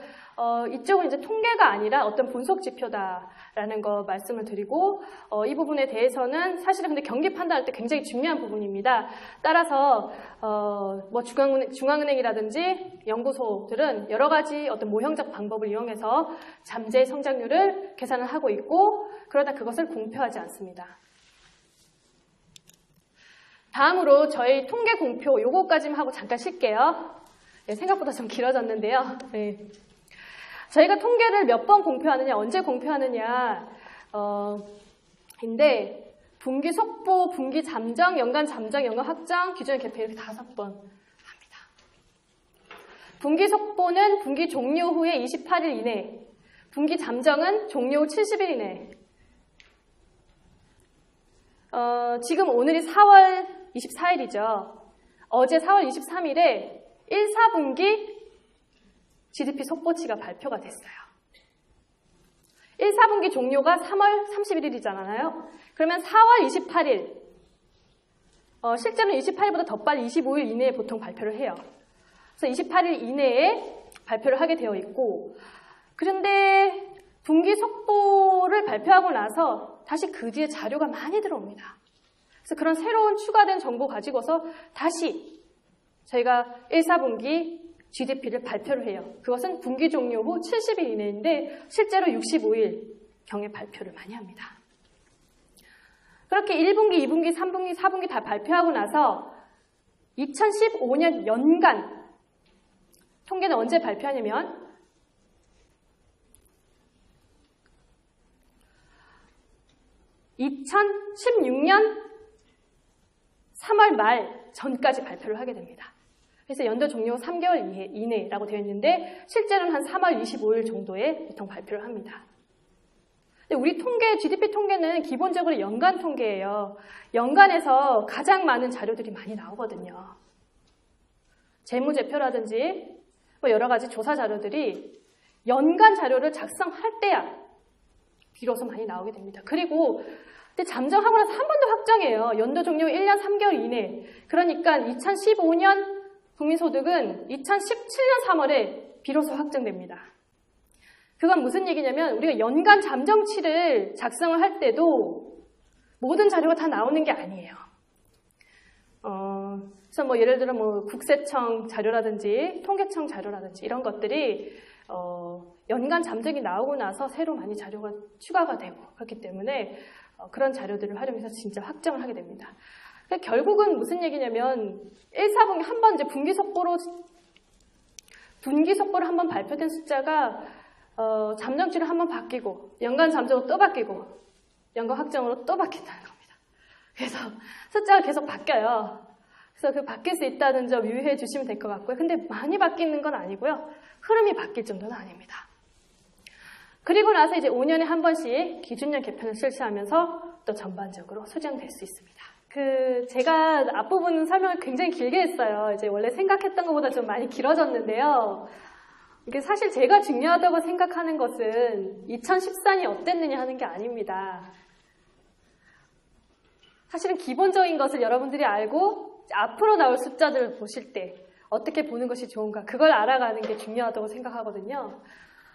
이쪽은 이제 통계가 아니라 어떤 분석 지표다라는 거 말씀을 드리고 이 부분에 대해서는 사실은 근데 경기 판단할 때 굉장히 중요한 부분입니다. 따라서 뭐 중앙은행이라든지 연구소들은 여러 가지 어떤 모형적 방법을 이용해서 잠재 성장률을 계산을 하고 있고 그러다 그것을 공표하지 않습니다. 다음으로 저희 통계 공표 요거까지만 하고 잠깐 쉴게요. 네, 생각보다 좀 길어졌는데요. 네. 저희가 통계를 몇 번 공표하느냐, 언제 공표하느냐 인데 분기 속보, 분기 잠정, 연간 잠정, 연간 확정, 기준일 개편 이렇게 5번 합니다. 분기 속보는 분기 종료 후에 28일 이내, 분기 잠정은 종료 후 70일 이내. 지금 오늘이 4월 24일이죠. 어제 4월 23일에 1, 4분기 GDP 속보치가 발표가 됐어요. 1, 4분기 종료가 3월 31일이잖아요. 그러면 4월 28일, 실제로는 28일보다 더 빨리 25일 이내에 보통 발표를 해요. 그래서 28일 이내에 발표를 하게 되어 있고, 그런데 분기 속보를 발표하고 나서 다시 그 뒤에 자료가 많이 들어옵니다. 그래서 그런 새로운 추가된 정보 가지고서 다시 저희가 1, 4분기 GDP를 발표를 해요. 그것은 분기 종료 후 70일 이내인데 실제로 65일 경에 발표를 많이 합니다. 그렇게 1분기, 2분기, 3분기, 4분기 다 발표하고 나서 2015년 연간 통계는 언제 발표하냐면 2016년 3월 말 전까지 발표를 하게 됩니다. 그래서 연도 종료 3개월 이내라고 되어 있는데 실제로는 한 3월 25일 정도에 보통 발표를 합니다. 우리 통계, GDP 통계는 기본적으로 연간 통계예요. 연간에서 가장 많은 자료들이 많이 나오거든요. 재무제표라든지 뭐 여러 가지 조사 자료들이 연간 자료를 작성할 때야 비로소 많이 나오게 됩니다. 그리고 근데 잠정하고 나서 한 번 더 확정해요. 연도 종료 1년 3개월 이내. 그러니까 2015년 국민소득은 2017년 3월에 비로소 확정됩니다. 그건 무슨 얘기냐면 우리가 연간 잠정치를 작성을 할 때도 모든 자료가 다 나오는 게 아니에요. 그래서 뭐 예를 들어 뭐 국세청 자료라든지 통계청 자료라든지 이런 것들이 연간 잠정이 나오고 나서 새로 많이 자료가 추가가 되고 그렇기 때문에 그런 자료들을 활용해서 진짜 확정을 하게 됩니다. 결국은 무슨 얘기냐면 1, 4분기 한 번 이제 분기 속보로 한 번 발표된 숫자가 잠정치로 한 번 바뀌고 연간 잠정으로 또 바뀌고 연간 확정으로 또 바뀐다는 겁니다. 그래서 숫자가 계속 바뀌어요. 그래서 그 바뀔 수 있다는 점 유의해 주시면 될 것 같고요. 근데 많이 바뀌는 건 아니고요. 흐름이 바뀔 정도는 아닙니다. 그리고 나서 이제 5년에 한 번씩 기준년 개편을 실시하면서 또 전반적으로 수정될 수 있습니다. 제가 앞부분 설명을 굉장히 길게 했어요. 이제 원래 생각했던 것보다 좀 많이 길어졌는데요. 이게 사실 제가 중요하다고 생각하는 것은 2014년이 어땠느냐 하는 게 아닙니다. 사실은 기본적인 것을 여러분들이 알고 앞으로 나올 숫자들을 보실 때 어떻게 보는 것이 좋은가 그걸 알아가는 게 중요하다고 생각하거든요.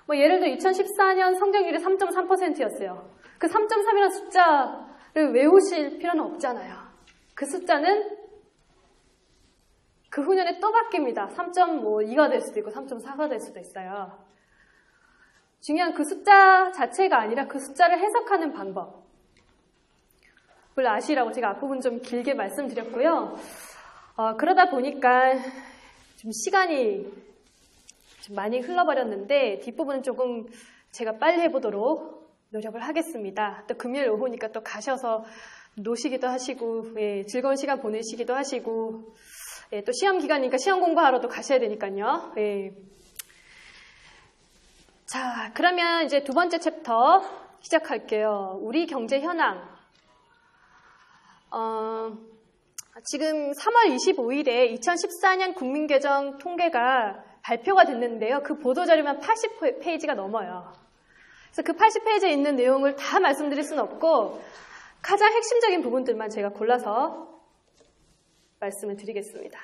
뭐 예를 들어 2014년 성장률이 3.3%였어요. 그 3.3이라는 숫자를 외우실 필요는 없잖아요. 그 숫자는 그 후년에 또 바뀝니다. 3.2가 될 수도 있고 3.4가 될 수도 있어요. 중요한 그 숫자 자체가 아니라 그 숫자를 해석하는 방법. 그걸 아시라고 제가 앞부분 좀 길게 말씀드렸고요. 그러다 보니까 좀 시간이 좀 많이 흘러버렸는데 뒷부분은 조금 제가 빨리 해보도록 노력을 하겠습니다. 또 금요일 오후니까 또 가셔서 노시기도 하시고 즐거운 시간 보내시기도 하시고 또 시험 기간이니까 시험 공부하러도 가셔야 되니까요. 자, 그러면 이제 두 번째 챕터 시작할게요. 우리 경제 현황. 지금 3월 25일에 2014년 국민계정 통계가 발표가 됐는데요. 그 보도자료만 80페이지가 넘어요. 그래서 그 80페이지에 있는 내용을 다 말씀드릴 수는 없고 가장 핵심적인 부분들만 제가 골라서 말씀을 드리겠습니다.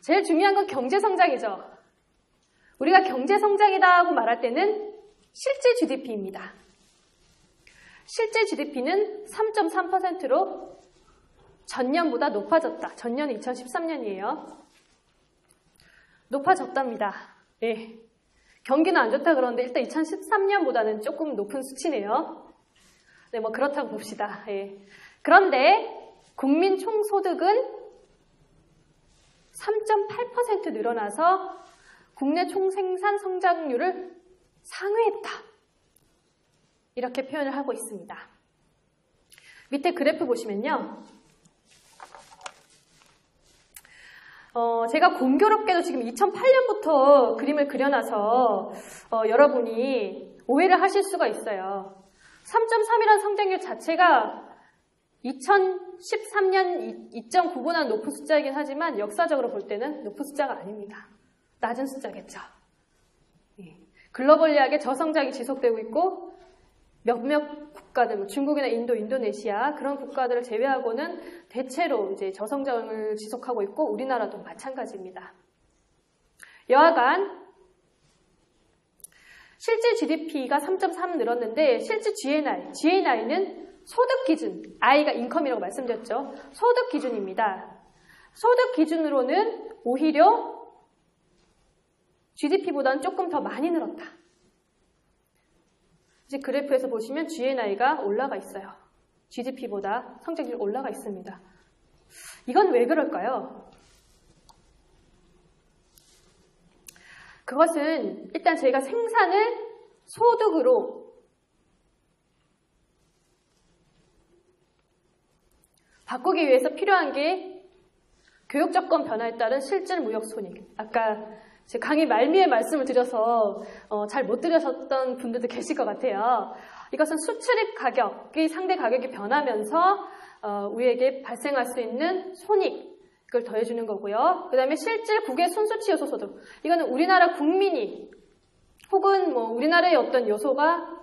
제일 중요한 건 경제성장이죠. 우리가 경제성장이다 고 말할 때는 실제 GDP입니다. 실제 GDP는 3.3%로 전년보다 높아졌다. 전년은 2013년이에요. 높아졌답니다. 예. 경기는 안 좋다 그러는데 일단 2013년보다는 조금 높은 수치네요. 네, 뭐 그렇다고 봅시다. 예. 그런데 국민 총소득은 3.8% 늘어나서 국내 총생산 성장률을 상회했다. 이렇게 표현을 하고 있습니다. 밑에 그래프 보시면요. 제가 공교롭게도 지금 2008년부터 그림을 그려놔서 여러분이 오해를 하실 수가 있어요. 3.3이라는 성장률 자체가 2013년 2.9보다 높은 숫자이긴 하지만 역사적으로 볼 때는 높은 숫자가 아닙니다. 낮은 숫자겠죠. 글로벌리하게 저성장이 지속되고 있고 몇몇 국가들, 중국이나 인도, 인도네시아 그런 국가들을 제외하고는 대체로 이제 저성장을 지속하고 있고 우리나라도 마찬가지입니다. 여하간 실질 GDP가 3.3 늘었는데 실질 GNI는 소득 기준, I가 인컴이라고 말씀드렸죠. 소득 기준입니다. 소득 기준으로는 오히려 GDP보다는 조금 더 많이 늘었다. 이제 그래프에서 보시면 GNI가 올라가 있어요. GDP보다 성장률이 올라가 있습니다. 이건 왜 그럴까요? 그것은 일단 저희가 생산을 소득으로 바꾸기 위해서 필요한 게 교육조건 변화에 따른 실질 무역 손익. 아까 제 강의 말미에 말씀을 드려서 잘 못 들으셨던 분들도 계실 것 같아요. 이것은 수출입 가격의 상대 가격이 변하면서 우리에게 발생할 수 있는 손익을 더해주는 거고요. 그 다음에 실질 국외 순수치 요소 소득. 이거는 우리나라 국민이 혹은 우리나라의 어떤 요소가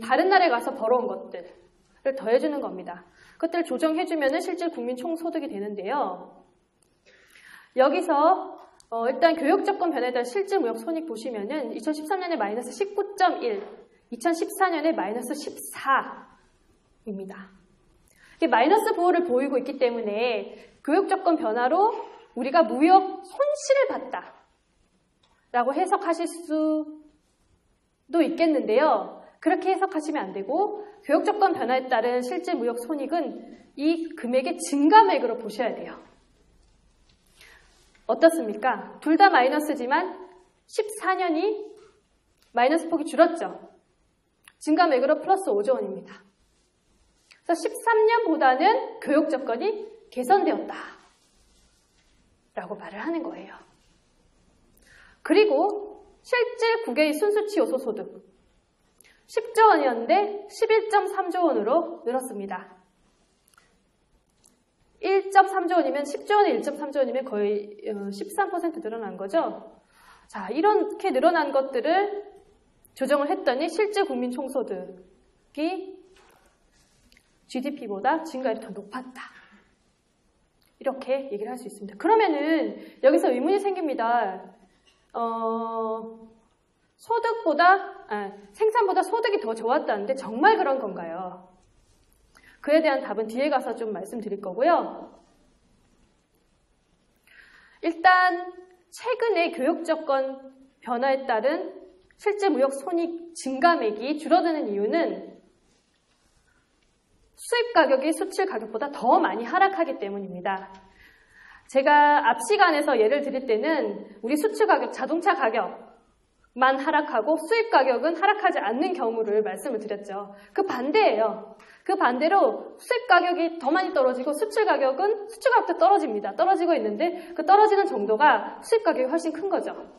다른 나라에 가서 벌어온 것들을 더해주는 겁니다. 그것들을 조정해주면 실질 국민 총소득이 되는데요. 여기서 일단 교육조건 변화에 따른 실질 무역 손익 보시면은 2013년에 마이너스 19.1, 2014년에 마이너스 14입니다. 이게 마이너스 부호를 보이고 있기 때문에 교육조건 변화로 우리가 무역 손실을 봤다라고 해석하실 수도 있겠는데요. 그렇게 해석하시면 안 되고 교육조건 변화에 따른 실질 무역 손익은 이 금액의 증가맥으로 보셔야 돼요. 어떻습니까? 둘 다 마이너스지만 14년이 마이너스 폭이 줄었죠. 증가맥으로 플러스 5조 원입니다. 그래서 13년보다는 교육 조건이 개선되었다 라고 말을 하는 거예요. 그리고 실질 국외의 순수치 요소 소득 10조 원이었는데 11.3조 원으로 늘었습니다. 1.3조 원이면 10조 원에 1.3조 원이면 거의 13% 늘어난 거죠. 자, 이렇게 늘어난 것들을 조정을 했더니 실질 국민 총소득이 GDP보다 증가율이 더 높았다. 이렇게 얘기를 할 수 있습니다. 그러면은 여기서 의문이 생깁니다. 생산보다 소득이 더 좋았다는데 정말 그런 건가요? 그에 대한 답은 뒤에 가서 좀 말씀드릴 거고요. 일단 최근에 교육조건 변화에 따른 실질 무역 손익 증가맥이 줄어드는 이유는 수입 가격이 수출 가격보다 더 많이 하락하기 때문입니다. 제가 앞 시간에서 예를 드릴 때는 우리 수출 가격, 자동차 가격만 하락하고 수입 가격은 하락하지 않는 경우를 말씀을 드렸죠. 그 반대예요. 그 반대로 수입 가격이 더 많이 떨어지고 수출 가격은 수출 가격도 떨어집니다. 떨어지고 있는데 그 떨어지는 정도가 수입 가격이 훨씬 큰 거죠.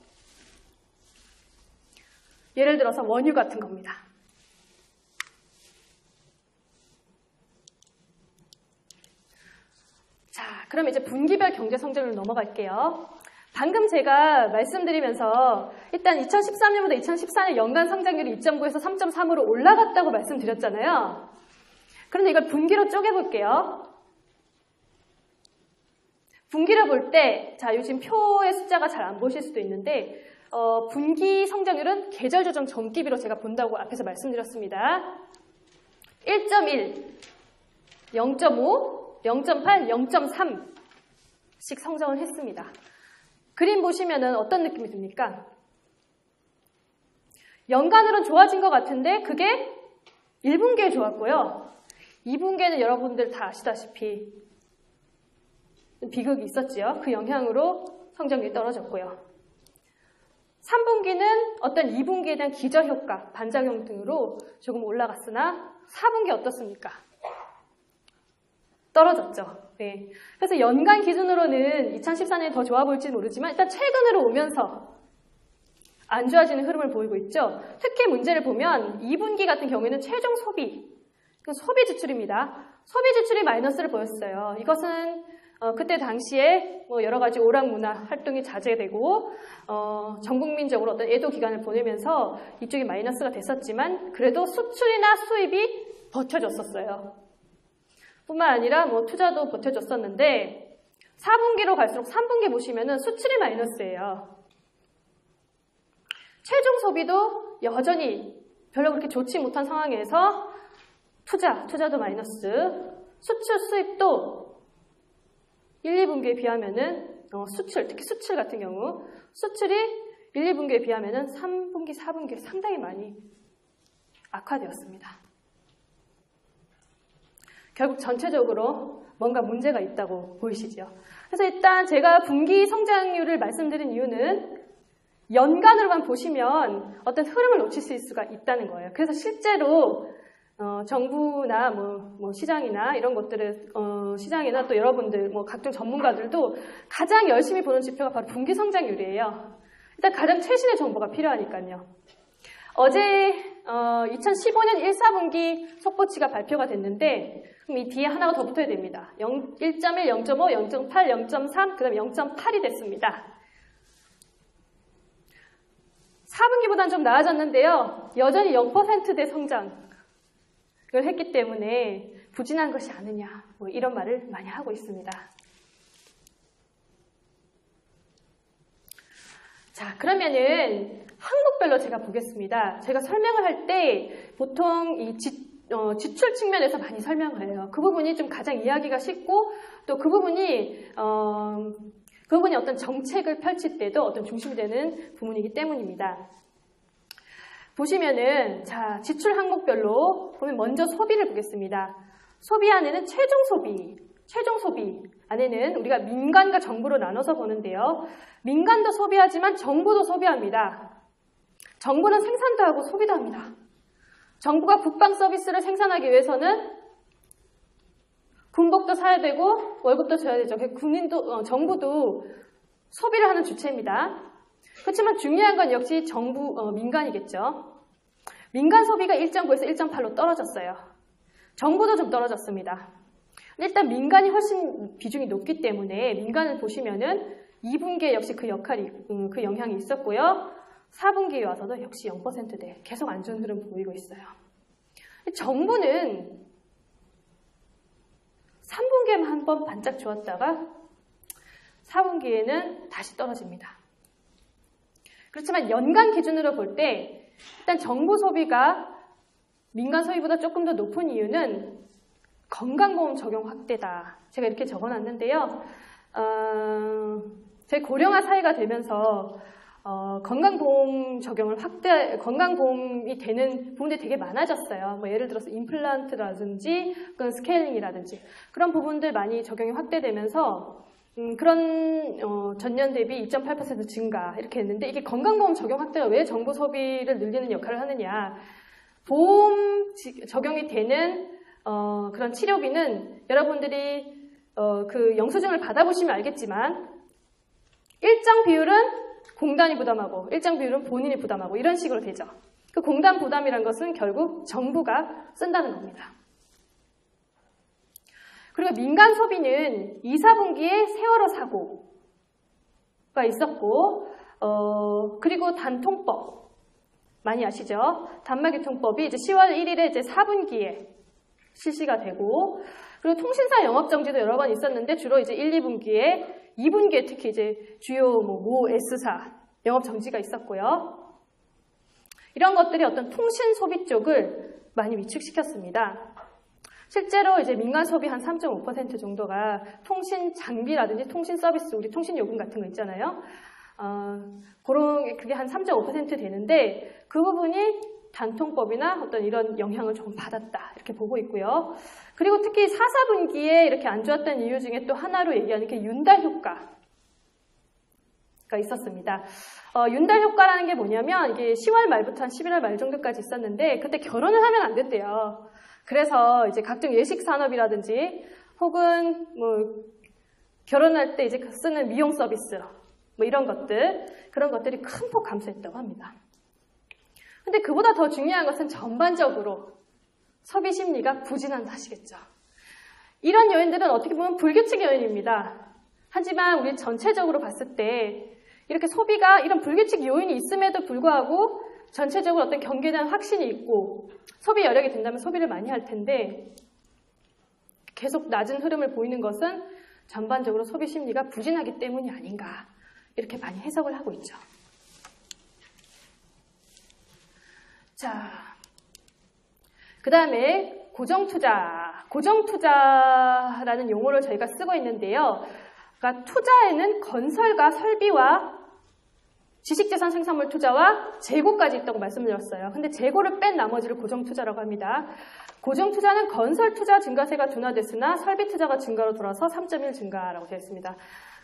예를 들어서 원유 같은 겁니다. 자, 그럼 이제 분기별 경제 성장률로 넘어갈게요. 방금 제가 말씀드리면서 일단 2013년보다 2014년 연간 성장률이 2.9에서 3.3으로 올라갔다고 말씀드렸잖아요. 그런데 이걸 분기로 쪼개볼게요. 분기를 볼 때, 자, 요즘 표의 숫자가 잘 안 보실 수도 있는데, 분기 성장률은 계절 조정 전기비로 제가 본다고 앞에서 말씀드렸습니다. 1.1, 0.5, 0.8, 0.3씩 성장을 했습니다. 그림 보시면은 어떤 느낌이 듭니까? 연간으로는 좋아진 것 같은데 그게 1분기에 좋았고요. 2분기에는 여러분들 다 아시다시피 비극이 있었지요. 그 영향으로 성장률이 떨어졌고요. 3분기는 어떤 2분기에 대한 기저효과, 반작용 등으로 조금 올라갔으나 4분기 어떻습니까? 떨어졌죠. 네. 그래서 연간 기준으로는 2014년이 더 좋아 보일지 모르지만 일단 최근으로 오면서 안 좋아지는 흐름을 보이고 있죠. 특히 문제를 보면 2분기 같은 경우에는 최종 소비 지출입니다. 소비 지출이 마이너스를 보였어요. 이것은 그때 당시에 뭐 여러 가지 오락문화 활동이 자제되고 전 국민적으로 어떤 애도 기간을 보내면서 이쪽이 마이너스가 됐었지만 그래도 수출이나 수입이 버텨줬었어요. 뿐만 아니라 뭐 투자도 버텨줬었는데 4분기로 갈수록 3분기 보시면은 수출이 마이너스예요. 최종 소비도 여전히 별로 그렇게 좋지 못한 상황에서 투자도 마이너스, 수출 수입도 1, 2분기에 비하면은 특히 수출 같은 경우 수출이 1, 2분기에 비하면은 3분기, 4분기에 상당히 많이 악화되었습니다. 결국 전체적으로 뭔가 문제가 있다고 보이시죠? 그래서 일단 제가 분기 성장률을 말씀드린 이유는 연간으로만 보시면 어떤 흐름을 놓칠 수가 있다는 거예요. 그래서 실제로 정부나 뭐 시장이나 이런 것들을 시장이나 또 여러분들 뭐 각종 전문가들도 가장 열심히 보는 지표가 바로 분기 성장률이에요. 일단 가장 최신의 정보가 필요하니까요. 어제 2015년 1, 4분기 속보치가 발표가 됐는데 그럼 이 뒤에 하나가 더 붙어야 됩니다. 1.1, 0.5, 0.8, 0.3, 그 다음에 0.8이 됐습니다. 4분기보다는 좀 나아졌는데요. 여전히 0%대 성장을 했기 때문에 부진한 것이 아니냐 뭐 이런 말을 많이 하고 있습니다. 자, 그러면은 항목별로 제가 보겠습니다. 제가 설명을 할 때 보통 이 지출 측면에서 많이 설명을 해요. 그 부분이 좀 가장 이해하기가 쉽고 또 그 부분이 어떤 정책을 펼칠 때도 어떤 중심이 되는 부분이기 때문입니다. 보시면은 자, 지출 항목별로 보면 먼저 소비를 보겠습니다. 소비 안에는 최종 소비 안에는 우리가 민간과 정부로 나눠서 보는데요. 민간도 소비하지만 정부도 소비합니다. 정부는 생산도 하고 소비도 합니다. 정부가 국방 서비스를 생산하기 위해서는 군복도 사야 되고 월급도 줘야 되죠. 군인도 정부도 소비를 하는 주체입니다. 그렇지만 중요한 건 역시 민간이겠죠. 민간 소비가 1.9에서 1.8로 떨어졌어요. 정부도 좀 떨어졌습니다. 일단 민간이 훨씬 비중이 높기 때문에 민간을 보시면은 2분기에 역시 그 영향이 있었고요. 4분기에 와서도 역시 0%대 계속 안 좋은 흐름 보이고 있어요. 정부는 3분기에만 한 번 반짝 좋았다가 4분기에는 다시 떨어집니다. 그렇지만 연간 기준으로 볼 때 일단 정부 소비가 민간 소비보다 조금 더 높은 이유는 건강보험 적용 확대다. 제가 이렇게 적어놨는데요. 제 고령화 사회가 되면서 건강보험이 되는 부분들이 되게 많아졌어요. 뭐 예를 들어서 임플란트라든지 스케일링이라든지 그런 부분들 많이 적용이 확대되면서 그런 전년 대비 2.8% 증가 이렇게 했는데 이게 건강보험 적용 확대가 왜 정부 소비를 늘리는 역할을 하느냐. 보험 적용이 되는 그런 치료비는 여러분들이 그 영수증을 받아보시면 알겠지만 일정 비율은 공단이 부담하고 일정 비율은 본인이 부담하고 이런 식으로 되죠. 그 공단 부담이란 것은 결국 정부가 쓴다는 겁니다. 그리고 민간 소비는 2, 4분기에 세월호 사고가 있었고 그리고 단통법 많이 아시죠? 단말기통법이 이제 10월 1일에 이제 4분기에 실시가 되고 그리고 통신사 영업정지도 여러 번 있었는데 주로 이제 1, 2분기에 2분기에 특히 이제 주요 모 S사 영업정지가 있었고요. 이런 것들이 어떤 통신 소비 쪽을 많이 위축시켰습니다. 실제로 이제 민간 소비 한 3.5% 정도가 통신 장비라든지 통신 서비스, 우리 통신 요금 같은 거 있잖아요. 그게 한 3.5% 되는데 그 부분이 단통법이나 어떤 이런 영향을 조금 받았다 이렇게 보고 있고요. 그리고 특히 4, 4분기에 이렇게 안 좋았던 이유 중에 또 하나로 얘기하는 게 윤달 효과가 있었습니다. 윤달 효과라는 게 뭐냐면 이게 10월 말부터 한 11월 말 정도까지 있었는데 그때 결혼을 하면 안 된대요. 그래서 이제 각종 예식 산업이라든지 혹은 결혼할 때 이제 쓰는 미용 서비스, 이런 것들, 그런 것들이 큰 폭 감소했다고 합니다. 근데 그보다 더 중요한 것은 전반적으로 소비 심리가 부진한다 하시겠죠. 이런 요인들은 어떻게 보면 불규칙 요인입니다. 하지만 우리 전체적으로 봤을 때 이렇게 소비가 이런 불규칙 요인이 있음에도 불구하고 전체적으로 어떤 경기에 대한 확신이 있고 소비 여력이 된다면 소비를 많이 할 텐데 계속 낮은 흐름을 보이는 것은 전반적으로 소비 심리가 부진하기 때문이 아닌가 이렇게 많이 해석을 하고 있죠. 자, 그 다음에 고정투자라는 용어를 저희가 쓰고 있는데요. 그러니까 투자에는 건설과 설비와 지식재산 생산물 투자와 재고까지 있다고 말씀드렸어요. 근데 재고를 뺀 나머지를 고정투자라고 합니다. 고정투자는 건설투자 증가세가 둔화됐으나 설비투자가 증가로 돌아서 3.1 증가라고 되어 있습니다.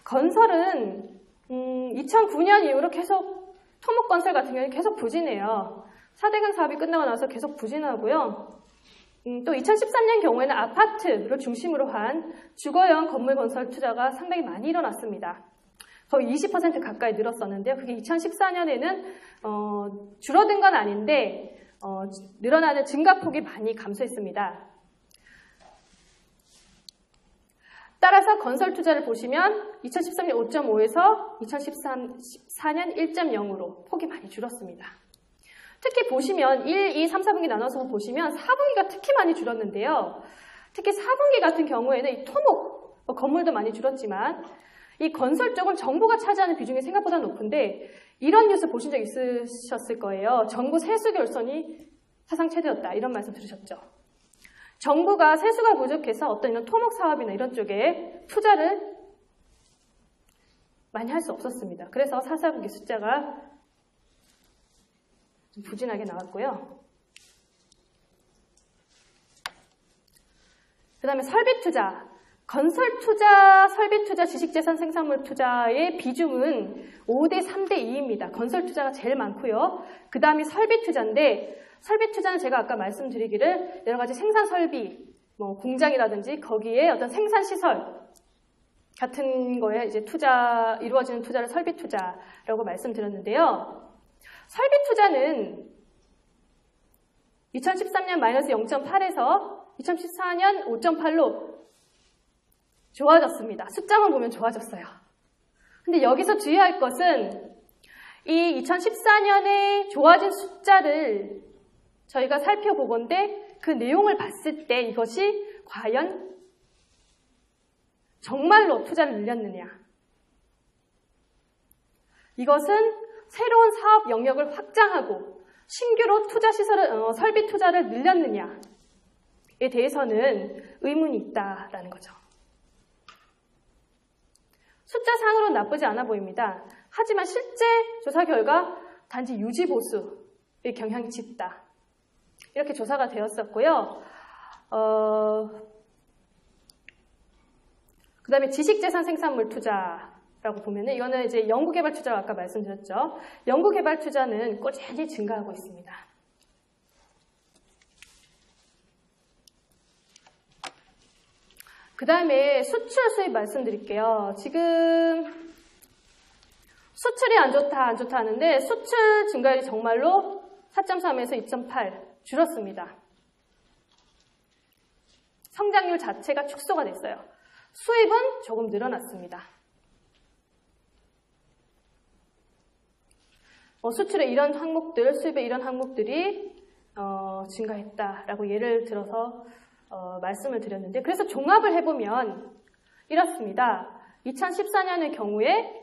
건설은 2009년 이후로 계속 토목건설 같은 경우는 계속 부진해요. 4대강 사업이 끝나고 나서 계속 부진하고요. 또 2013년 경우에는 아파트를 중심으로 한 주거형 건물 건설 투자가 상당히 많이 일어났습니다. 거의 20% 가까이 늘었었는데요. 그게 2014년에는 줄어든 건 아닌데 늘어나는 증가폭이 많이 감소했습니다. 따라서 건설 투자를 보시면 2013년 5.5에서 2014년 1.0으로 폭이 많이 줄었습니다. 특히 보시면 1, 2, 3, 4분기 나눠서 보시면 4분기가 특히 많이 줄었는데요. 특히 4분기 같은 경우에는 이 토목, 건물도 많이 줄었지만 이 건설 쪽은 정부가 차지하는 비중이 생각보다 높은데 이런 뉴스 보신 적 있으셨을 거예요. 정부 세수 결손이 사상 최대였다. 이런 말씀 들으셨죠? 정부가 세수가 부족해서 어떤 이런 토목 사업이나 이런 쪽에 투자를 많이 할 수 없었습니다. 그래서 4분기 숫자가 좀 부진하게 나왔고요. 그 다음에 설비투자. 건설투자, 설비투자, 지식재산 생산물 투자의 비중은 5대 3대 2입니다. 건설투자가 제일 많고요. 그 다음이 설비투자인데 설비투자는 제가 아까 말씀드리기를 여러 가지 생산설비, 공장이라든지 거기에 어떤 생산시설 같은 거에 이제 이루어지는 투자를 설비투자라고 말씀드렸는데요. 설비투자는 2013년 마이너스 0.8에서 2014년 5.8로 좋아졌습니다. 숫자만 보면 좋아졌어요. 근데 여기서 주의할 것은 이 2014년에 좋아진 숫자를 저희가 살펴보건대 그 내용을 봤을 때 이것이 과연 정말로 투자를 늘렸느냐. 이것은 새로운 사업 영역을 확장하고 신규로 설비 투자를 늘렸느냐에 대해서는 의문이 있다라는 거죠. 숫자상으로는 나쁘지 않아 보입니다. 하지만 실제 조사 결과 단지 유지 보수의 경향이 짙다. 이렇게 조사가 되었었고요. 그 다음에 지식재산 생산물 투자라고 보면은 이거는 이제 연구개발 투자가 아까 말씀드렸죠. 연구개발 투자는 꾸준히 증가하고 있습니다. 그 다음에 수출 수입 말씀드릴게요. 지금 수출이 안 좋다 하는데 수출 증가율이 정말로 4.3에서 2.8 줄었습니다. 성장률 자체가 축소가 됐어요. 수입은 조금 늘어났습니다. 수출의 이런 항목들, 수입의 이런 항목들이 증가했다라고 예를 들어서 말씀을 드렸는데 그래서 종합을 해보면 이렇습니다. 2014년의 경우에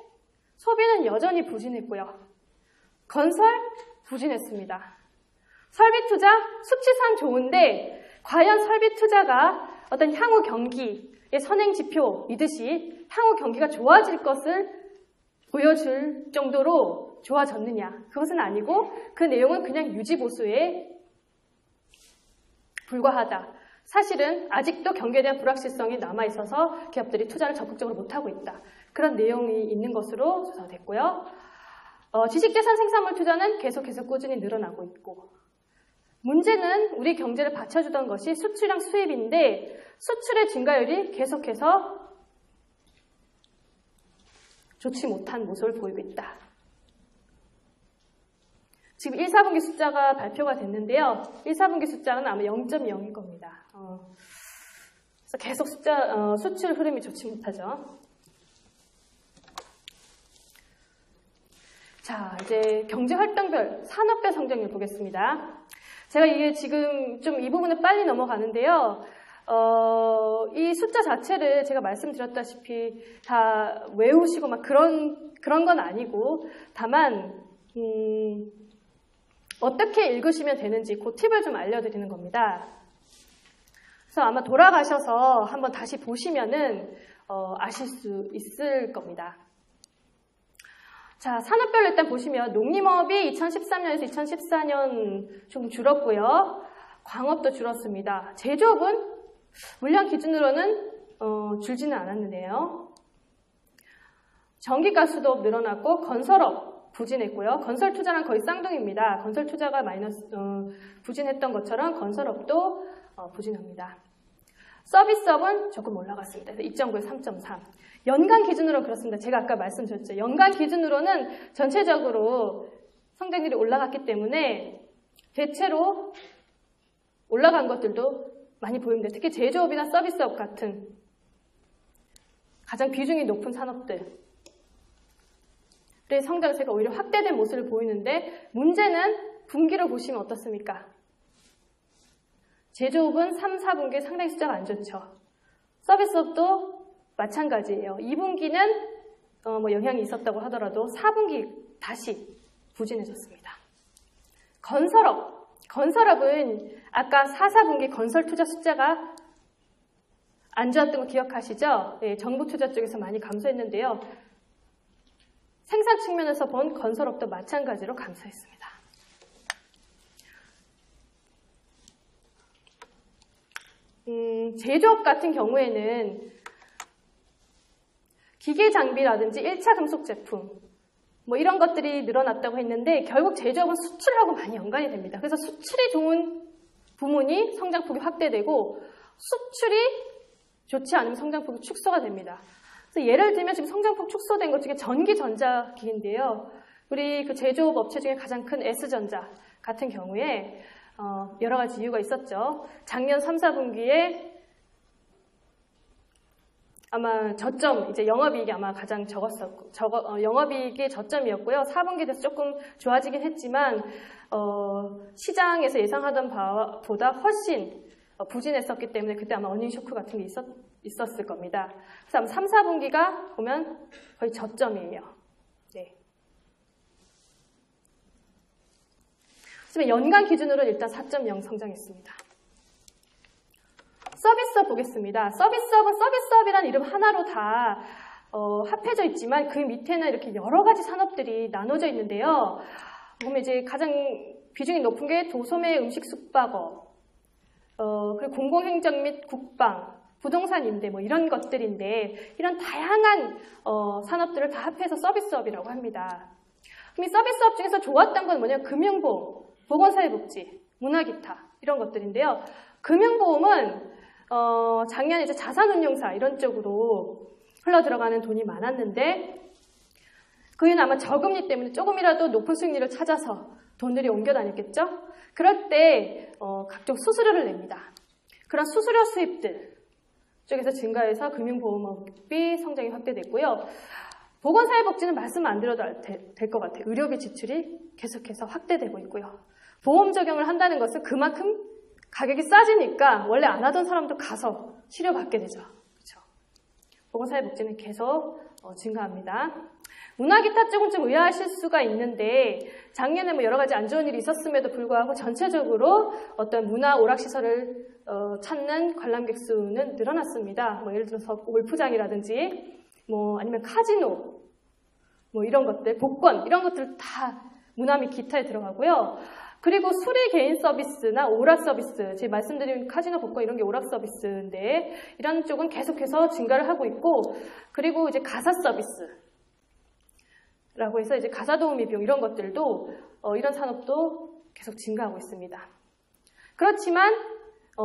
소비는 여전히 부진했고요. 건설 부진했습니다. 설비투자 수치상 좋은데 과연 설비투자가 어떤 향후 경기의 선행지표이듯이 향후 경기가 좋아질 것을 보여줄 정도로 좋아졌느냐. 그것은 아니고 그 내용은 그냥 유지보수에 불과하다. 사실은 아직도 경기에 대한 불확실성이 남아있어서 기업들이 투자를 적극적으로 못하고 있다. 그런 내용이 있는 것으로 조사됐고요. 지식재산 생산물 투자는 계속해서 꾸준히 늘어나고 있고 문제는 우리 경제를 받쳐주던 것이 수출이랑 수입인데 수출의 증가율이 계속해서 좋지 못한 모습을 보이고 있다. 지금 1, 4분기 숫자가 발표가 됐는데요. 1, 4분기 숫자는 아마 0.0일 겁니다. 그래서 계속 수출 흐름이 좋지 못하죠. 자, 이제 경제활동별, 산업별 성장률 보겠습니다. 제가 이게 지금 좀 이 부분을 빨리 넘어가는데요. 이 숫자 자체를 제가 말씀드렸다시피 다 외우시고 막 그런 건 아니고, 다만, 어떻게 읽으시면 되는지 그 팁을 좀 알려드리는 겁니다. 그래서 아마 돌아가셔서 한번 다시 보시면은, 아실 수 있을 겁니다. 자, 산업별로 일단 보시면 농림업이 2013년에서 2014년 좀 줄었고요. 광업도 줄었습니다. 제조업은 물량 기준으로는 줄지는 않았는데요. 전기가스도 늘어났고 건설업 부진했고요. 건설 투자랑 거의 쌍둥이입니다. 건설 투자가 부진했던 것처럼 건설업도 부진합니다. 서비스업은 조금 올라갔습니다. 2.9에서 3.3. 연간 기준으로 그렇습니다. 제가 아까 말씀드렸죠. 연간 기준으로는 전체적으로 성장률이 올라갔기 때문에 대체로 올라간 것들도 많이 보입니다. 특히 제조업이나 서비스업 같은 가장 비중이 높은 산업들의 성장세가 오히려 확대된 모습을 보이는데, 문제는 분기로 보시면 어떻습니까? 제조업은 3, 4분기에 상당히 숫자가 안 좋죠. 서비스업도 마찬가지예요. 2분기는 영향이 있었다고 하더라도 4분기 다시 부진해졌습니다. 건설업은 아까 4, 4분기 건설 투자 숫자가 안 좋았던 거 기억하시죠? 네, 정부 투자 쪽에서 많이 감소했는데요. 생산 측면에서 본 건설업도 마찬가지로 감소했습니다. 제조업 같은 경우에는 기계 장비라든지 1차 금속 제품 이런 것들이 늘어났다고 했는데, 결국 제조업은 수출하고 많이 연관이 됩니다. 그래서 수출이 좋은 부문이 성장폭이 확대되고, 수출이 좋지 않으면 성장폭이 축소가 됩니다. 그래서 예를 들면 지금 성장폭 축소된 것 중에 전기전자기인데요. 우리 그 제조업 업체 중에 가장 큰 S전자 같은 경우에 여러 가지 이유가 있었죠. 작년 3, 4분기에 아마 저점, 이제 영업이익이 아마 가장 적었었고, 영업이익이 저점이었고요. 4분기 돼서 조금 좋아지긴 했지만, 시장에서 예상하던 바보다 훨씬 부진했었기 때문에 그때 아마 어닝 쇼크 같은 게 있었을 겁니다. 그래서 아마 3, 4분기가 보면 거의 저점이에요. 네. 그래서 연간 기준으로 일단 4.0 성장했습니다. 서비스업 보겠습니다. 서비스업은 서비스업이라는 이름 하나로 다 합해져 있지만 그 밑에는 이렇게 여러 가지 산업들이 나눠져 있는데요. 보면 이제 가장 비중이 높은 게 도소매 음식 숙박업, 그리고 공공행정 및 국방, 부동산 임대 이런 것들인데, 이런 다양한 산업들을 다 합해서 서비스업이라고 합니다. 그럼 이 서비스업 중에서 좋았던 건 뭐냐면 금융보험, 보건사회복지, 문화기타 이런 것들인데요. 금융보험은 작년에 이제 자산운용사 이런 쪽으로 흘러 들어가는 돈이 많았는데, 그 이유는 아마 저금리 때문에 조금이라도 높은 수익률을 찾아서 돈들이 옮겨 다녔겠죠? 그럴 때 각종 수수료를 냅니다. 그런 수수료 수입들 쪽에서 증가해서 금융보험업이 성장이 확대됐고요. 보건사회복지는 말씀 안 드려도 될 것 같아요. 의료비 지출이 계속해서 확대되고 있고요. 보험 적용을 한다는 것은 그만큼 가격이 싸지니까 원래 안 하던 사람도 가서 치료받게 되죠. 그렇죠? 보건사회복지는 계속 증가합니다. 문화기타 쪽은 좀 의아하실 수가 있는데, 작년에 여러 가지 안 좋은 일이 있었음에도 불구하고 전체적으로 어떤 문화 오락시설을 찾는 관람객 수는 늘어났습니다. 예를 들어서 골프장이라든지 아니면 카지노 이런 것들, 복권 이런 것들 다 문화 및 기타에 들어가고요. 그리고 수리 개인 서비스나 오락 서비스, 제가 말씀드린 카지노, 복권 이런 게 오락 서비스인데, 이런 쪽은 계속해서 증가를 하고 있고, 그리고 이제 가사 서비스라고 해서 이제 가사 도우미 비용 이런 것들도 이런 산업도 계속 증가하고 있습니다. 그렇지만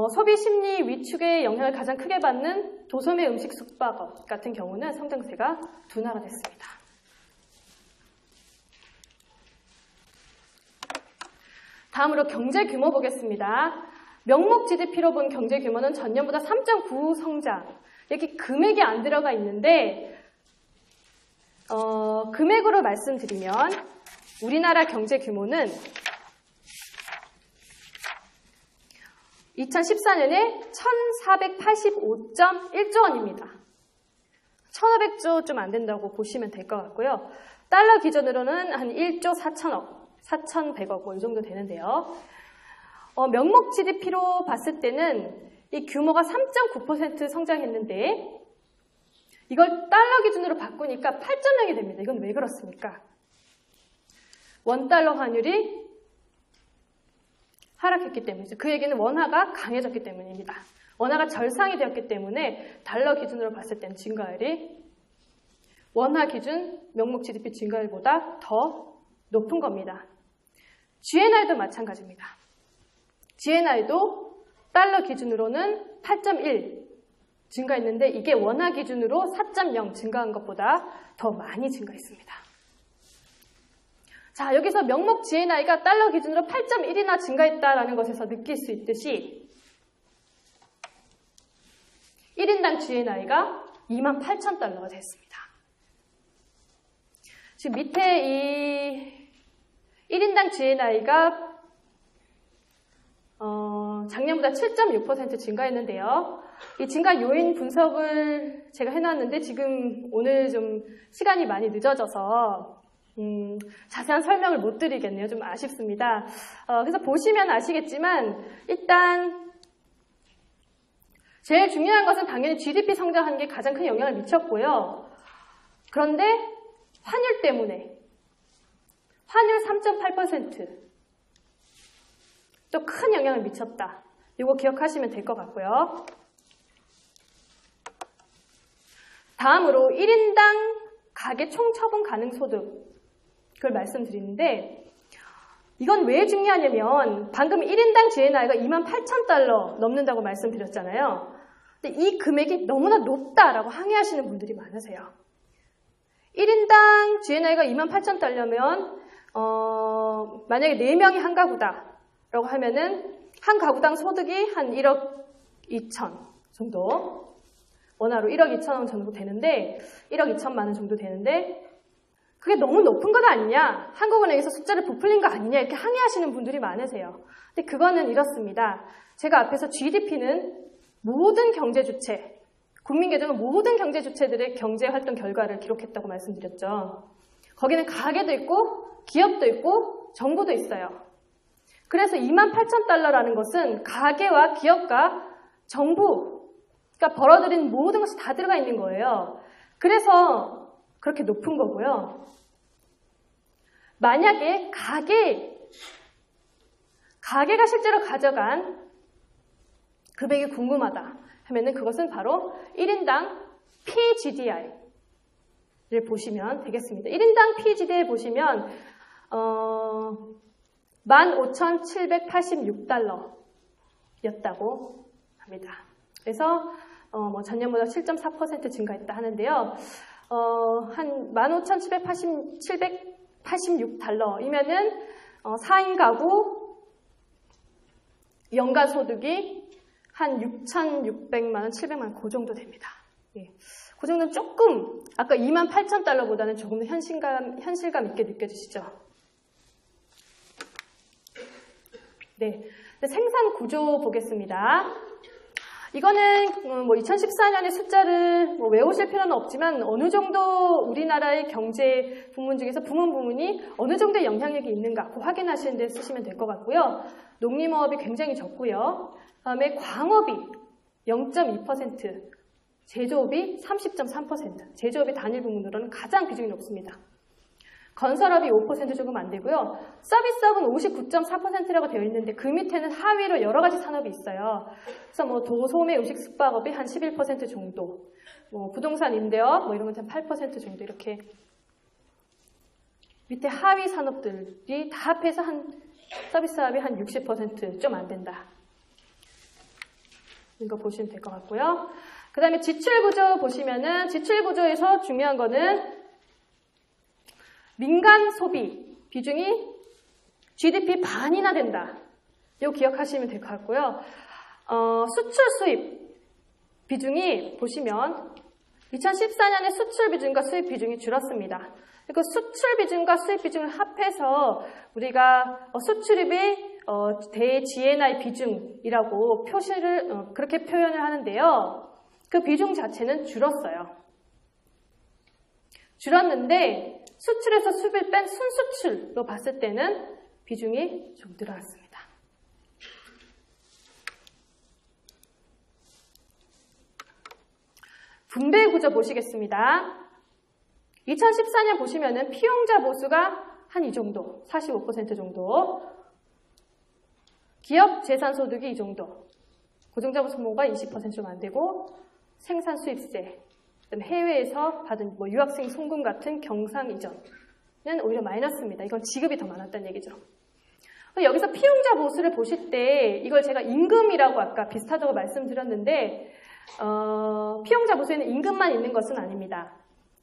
소비 심리 위축의 영향을 가장 크게 받는 도소매 음식 숙박업 같은 경우는 성장세가 둔화가 됐습니다. 다음으로 경제 규모 보겠습니다. 명목 GDP로 본 경제 규모는 전년보다 3.9 성장. 여기 금액이 안 들어가 있는데 금액으로 말씀드리면 우리나라 경제 규모는 2014년에 1,485.1조 원입니다. 1,500조 좀 안 된다고 보시면 될 것 같고요. 달러 기준으로는 한 1조 4천억, 4,100억 뭐 이 정도 되는데요. 명목 GDP로 봤을 때는 이 규모가 3.9% 성장했는데 이걸 달러 기준으로 바꾸니까 8.0이 됩니다. 이건 왜 그렇습니까? 원달러 환율이 하락했기 때문이죠. 그 얘기는 원화가 강해졌기 때문입니다. 원화가 절상이 되었기 때문에 달러 기준으로 봤을 때는 증가율이 원화 기준 명목 GDP 증가율보다 더 높은 겁니다. GNI도 마찬가지입니다. GNI도 달러 기준으로는 8.1 증가했는데 이게 원화 기준으로 4.0 증가한 것보다 더 많이 증가했습니다. 자, 여기서 명목 GNI가 달러 기준으로 8.1이나 증가했다라는 것에서 느낄 수 있듯이 1인당 GNI가 28,000달러가 됐습니다. 지금 밑에 이 1인당 GNI가 작년보다 7.6% 증가했는데요. 이 증가 요인 분석을 제가 해놨는데 지금 오늘 좀 시간이 많이 늦어져서 자세한 설명을 못 드리겠네요. 좀 아쉽습니다. 그래서 보시면 아시겠지만 일단 제일 중요한 것은 당연히 GDP 성장하는 게 가장 큰 영향을 미쳤고요. 그런데 환율 때문에 환율 3.8% 또 큰 영향을 미쳤다. 이거 기억하시면 될 것 같고요. 다음으로 1인당 가계 총처분 가능 소득 그걸 말씀드리는데 이건 왜 중요하냐면 방금 1인당 GNI가 28,000달러 넘는다고 말씀드렸잖아요. 근데 이 금액이 너무나 높다라고 항의하시는 분들이 많으세요. 1인당 GNI가 28,000달러면 만약에 4명이 한 가구다라고 하면은 한 가구당 소득이 한 1억 2천 정도 원화로 1억 2천 원 정도 되는데 1억 2천만 원 정도 되는데 그게 너무 높은 것 아니냐? 한국은행에서 숫자를 부풀린 거 아니냐? 이렇게 항의하시는 분들이 많으세요. 근데 그거는 이렇습니다. 제가 앞에서 GDP는 모든 경제 주체, 국민 계정은 모든 경제 주체들의 경제 활동 결과를 기록했다고 말씀드렸죠. 거기는 가계도 있고 기업도 있고 정부도 있어요. 그래서 28,000달러라는 것은 가계와 기업과 정부가 벌어들인 모든 것이 다 들어가 있는 거예요. 그래서 그렇게 높은 거고요. 만약에 가계가 실제로 가져간 금액이 궁금하다 하면은 그것은 바로 1인당 PGDI를 보시면 되겠습니다. 1인당 PGDI 보시면 15,786달러였다고 합니다. 그래서 전년보다 7.4% 증가했다 하는데요. 한 15,786달러이면은 4인 가구 연간 소득이 한 6,600만 원, 700만 원 그 정도 됩니다. 예. 그 정도는 조금 아까 28,000달러보다는 조금 더 현실감 있게 느껴지시죠? 네. 생산 구조 보겠습니다. 이거는 2014년의 숫자를 외우실 필요는 없지만 어느 정도 우리나라의 경제 부문 중에서 부문이 어느 정도의 영향력이 있는가 그거 확인하시는 데 쓰시면 될 것 같고요. 농림어업이 굉장히 적고요. 그다음에 광업이 0.2%, 제조업이 30.3%, 제조업이 단일 부문으로는 가장 비중이 높습니다. 건설업이 5% 조금 안 되고요. 서비스업은 59.4%라고 되어 있는데 그 밑에는 하위로 여러 가지 산업이 있어요. 그래서 도소매 음식 숙박업이 한 11% 정도, 부동산 임대업 이런 건 한 8% 정도 이렇게 밑에 하위 산업들이 다 합해서 서비스업이 한 60% 좀 안 된다. 이거 보시면 될 것 같고요. 그 다음에 지출구조 보시면은 지출구조에서 중요한 거는 민간 소비 비중이 GDP 반이나 된다. 이거 기억하시면 될 것 같고요. 수출 수입 비중이 보시면 2014년에 수출 비중과 수입 비중이 줄었습니다. 그 수출 비중과 수입 비중을 합해서 우리가 수출입의 대-GNI 비중이라고 그렇게 표현을 하는데요. 그 비중 자체는 줄었어요. 줄었는데 수출에서 수입을 뺀 순수출로 봤을 때는 비중이 좀 늘어났습니다. 분배 구조 보시겠습니다. 2014년 보시면은 피용자 보수가 한 이 정도, 45% 정도. 기업 재산 소득이 이 정도. 고정자본 소모가 20% 좀 안 되고, 생산 수입세, 해외에서 받은 유학생 송금 같은 경상 이전은 오히려 마이너스입니다. 이건 지급이 더 많았다는 얘기죠. 여기서 피용자 보수를 보실 때 이걸 제가 임금이라고 아까 비슷하다고 말씀드렸는데 피용자 보수에는 임금만 있는 것은 아닙니다.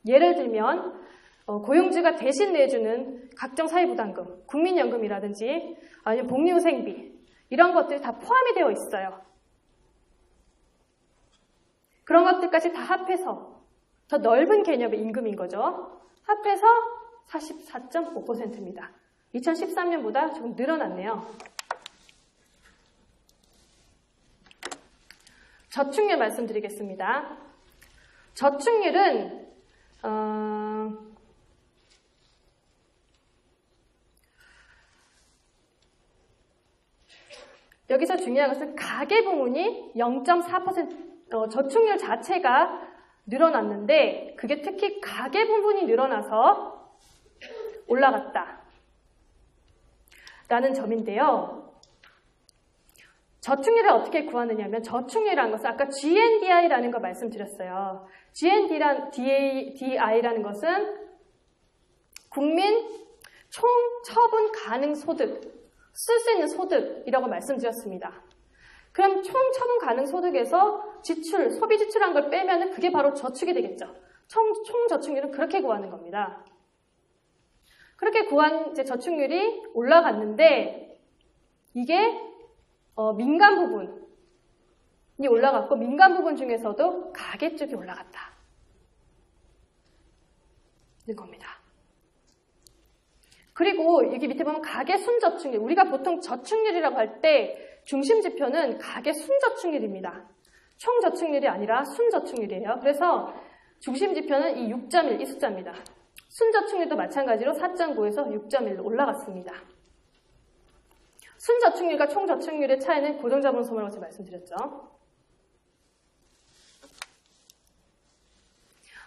예를 들면 고용주가 대신 내주는 각종 사회부담금, 국민연금이라든지 아니면 복리후생비 이런 것들이 다 포함이 되어 있어요. 그런 것들까지 다 합해서 더 넓은 개념의 임금인 거죠. 합해서 44.5%입니다. 2013년보다 조금 늘어났네요. 저축률 말씀드리겠습니다. 저축률은 여기서 중요한 것은 가계부문이 0.4% 저축률 자체가 늘어났는데 그게 특히 가계부문이 늘어나서 올라갔다 라는 점인데요. 저축률을 어떻게 구하느냐면 저축률이라는 것은 아까 GNDI라는 거 말씀드렸어요. GNDI라는 것은 국민 총처분 가능 소득, 쓸 수 있는 소득이라고 말씀드렸습니다. 그럼 총처분 가능 소득에서 지출, 소비 지출한 걸 빼면 그게 바로 저축이 되겠죠. 총 저축률은 그렇게 구하는 겁니다. 그렇게 구한 저축률이 올라갔는데 이게 민간 부분이 올라갔고 민간 부분 중에서도 가계 쪽이 올라갔다. 는 겁니다. 그리고 여기 밑에 보면 가계 순저축률. 우리가 보통 저축률이라고 할 때 중심 지표는 가계 순저축률입니다. 총 저축률이 아니라 순저축률이에요. 그래서 중심 지표는 이 6.1 이 숫자입니다. 순저축률도 마찬가지로 4.9에서 6.1로 올라갔습니다. 순저축률과 총저축률의 차이는 고정자본 소모라고 제가 말씀드렸죠.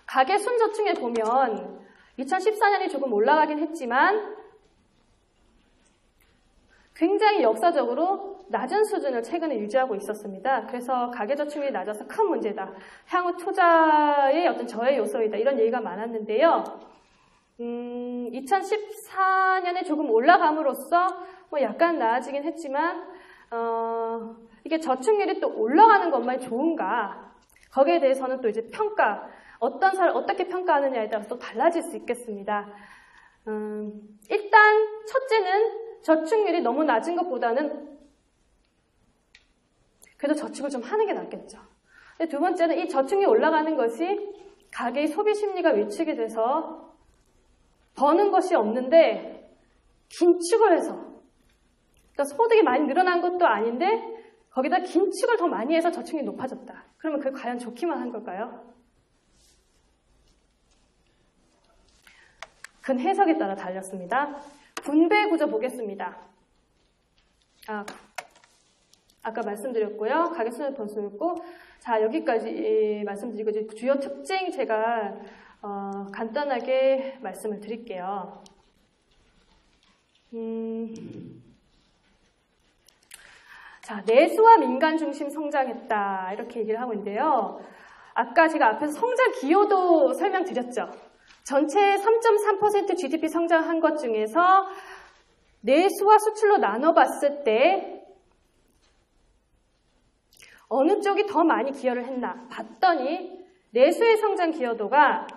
가계 순저축률 보면 2014년이 조금 올라가긴 했지만 굉장히 역사적으로 낮은 수준을 최근에 유지하고 있었습니다. 그래서 가계저축률이 낮아서 큰 문제다. 향후 투자의 어떤 저해 요소이다. 이런 얘기가 많았는데요. 2014년에 조금 올라감으로써 약간 나아지긴 했지만 이게 저축률이 또 올라가는 것만 좋은가? 거기에 대해서는 또 이제 평가, 어떤 사람 어떻게 평가하느냐에 따라서 또 달라질 수 있겠습니다. 일단 첫째는 저축률이 너무 낮은 것보다는 그래도 저축을 좀 하는 게 낫겠죠. 두 번째는 이 저축률이 올라가는 것이 가계의 소비 심리가 위축이 돼서 버는 것이 없는데 긴축을 해서 그러니까 소득이 많이 늘어난 것도 아닌데 거기다 긴축을 더 많이 해서 저축률이 높아졌다. 그러면 그게 과연 좋기만 한 걸까요? 근 해석에 따라 달렸습니다. 분배 구조 보겠습니다. 아까 말씀드렸고요. 가계순환 번수였고, 자 여기까지 말씀드리고 이제 주요 특징 제가 간단하게 말씀을 드릴게요. 자, 내수와 민간 중심 성장했다 이렇게 얘기를 하고 있는데요. 아까 제가 앞에서 성장 기여도 설명드렸죠. 전체 3.3% GDP 성장한 것 중에서 내수와 수출로 나눠봤을 때 어느 쪽이 더 많이 기여를 했나 봤더니 내수의 성장 기여도가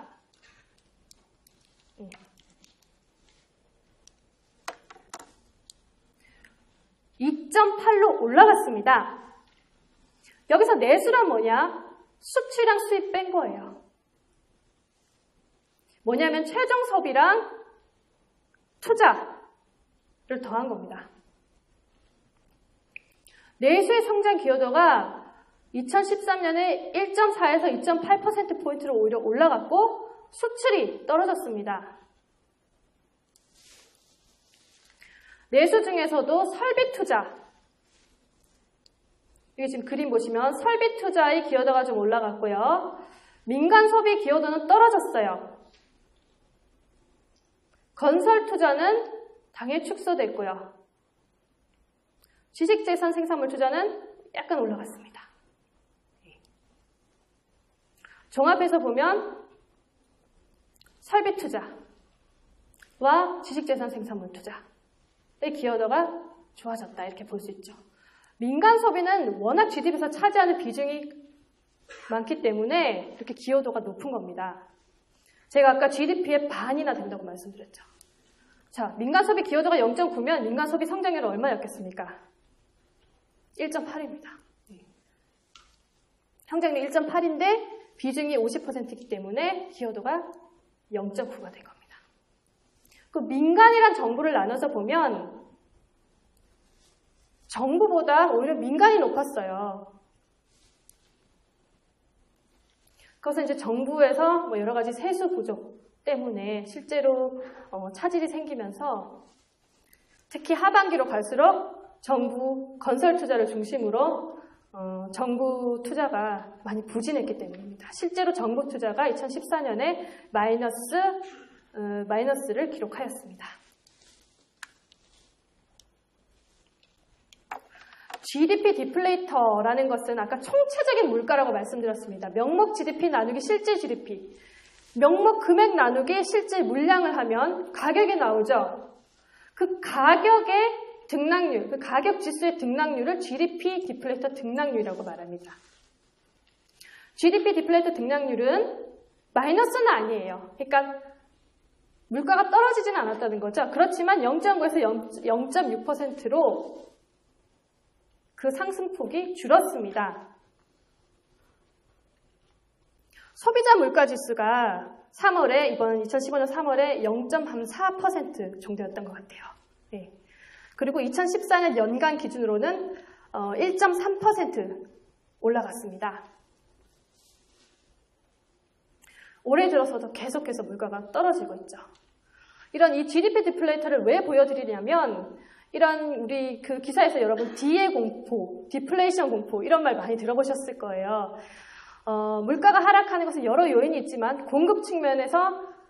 2.8로 올라갔습니다. 여기서 내수란 뭐냐? 수출이랑 수입 뺀 거예요. 뭐냐면 최종 소비랑 투자를 더한 겁니다. 내수의 성장 기여도가 2013년에 1.4에서 2.8%포인트로 오히려 올라갔고 수출이 떨어졌습니다. 내수 중에서도 설비 투자, 여기 지금 그림 보시면 설비 투자의 기여도가 좀 올라갔고요. 민간 소비 기여도는 떨어졌어요. 건설 투자는 당연히 축소됐고요. 지식재산 생산물 투자는 약간 올라갔습니다. 종합해서 보면 설비 투자와 지식재산 생산물 투자의 기여도가 좋아졌다 이렇게 볼 수 있죠. 민간 소비는 워낙 GDP에서 차지하는 비중이 많기 때문에 이렇게 기여도가 높은 겁니다. 제가 아까 GDP의 반이나 된다고 말씀드렸죠. 자, 민간 소비 기여도가 0.9면 민간 소비 성장률은 얼마였겠습니까? 1.8입니다. 성장률 1.8인데 비중이 50%이기 때문에 기여도가 0.9가 된 겁니다. 그 민간이란 정부를 나눠서 보면 정부보다 오히려 민간이 높았어요. 그것은 이제 정부에서 여러 가지 세수 부족 때문에 실제로 차질이 생기면서 특히 하반기로 갈수록 정부 건설 투자를 중심으로 정부 투자가 많이 부진했기 때문입니다. 실제로 정부 투자가 2014년에 마이너스를 기록하였습니다. GDP 디플레이터라는 것은 아까 총체적인 물가라고 말씀드렸습니다. 명목 GDP 나누기 실질 GDP. 명목 금액 나누기 실질 물량을 하면 가격이 나오죠. 그 가격의 등락률, 그 가격 지수의 등락률을 GDP 디플레이터 등락률이라고 말합니다. GDP 디플레이터 등락률은 마이너스는 아니에요. 그러니까 물가가 떨어지지는 않았다는 거죠. 그렇지만 0.9에서 0.6%로 그 상승폭이 줄었습니다. 소비자 물가지수가 3월에 이번 2015년 3월에 0.34% 정도였던 것 같아요. 네. 그리고 2014년 연간 기준으로는 1.3% 올라갔습니다. 올해 들어서도 계속해서 물가가 떨어지고 있죠. 이런 이 GDP 디플레이터를 왜 보여드리냐면 이런 우리 그 기사에서 여러분 D의 공포, 디플레이션 공포 이런 말 많이 들어보셨을 거예요. 물가가 하락하는 것은 여러 요인이 있지만 공급 측면에서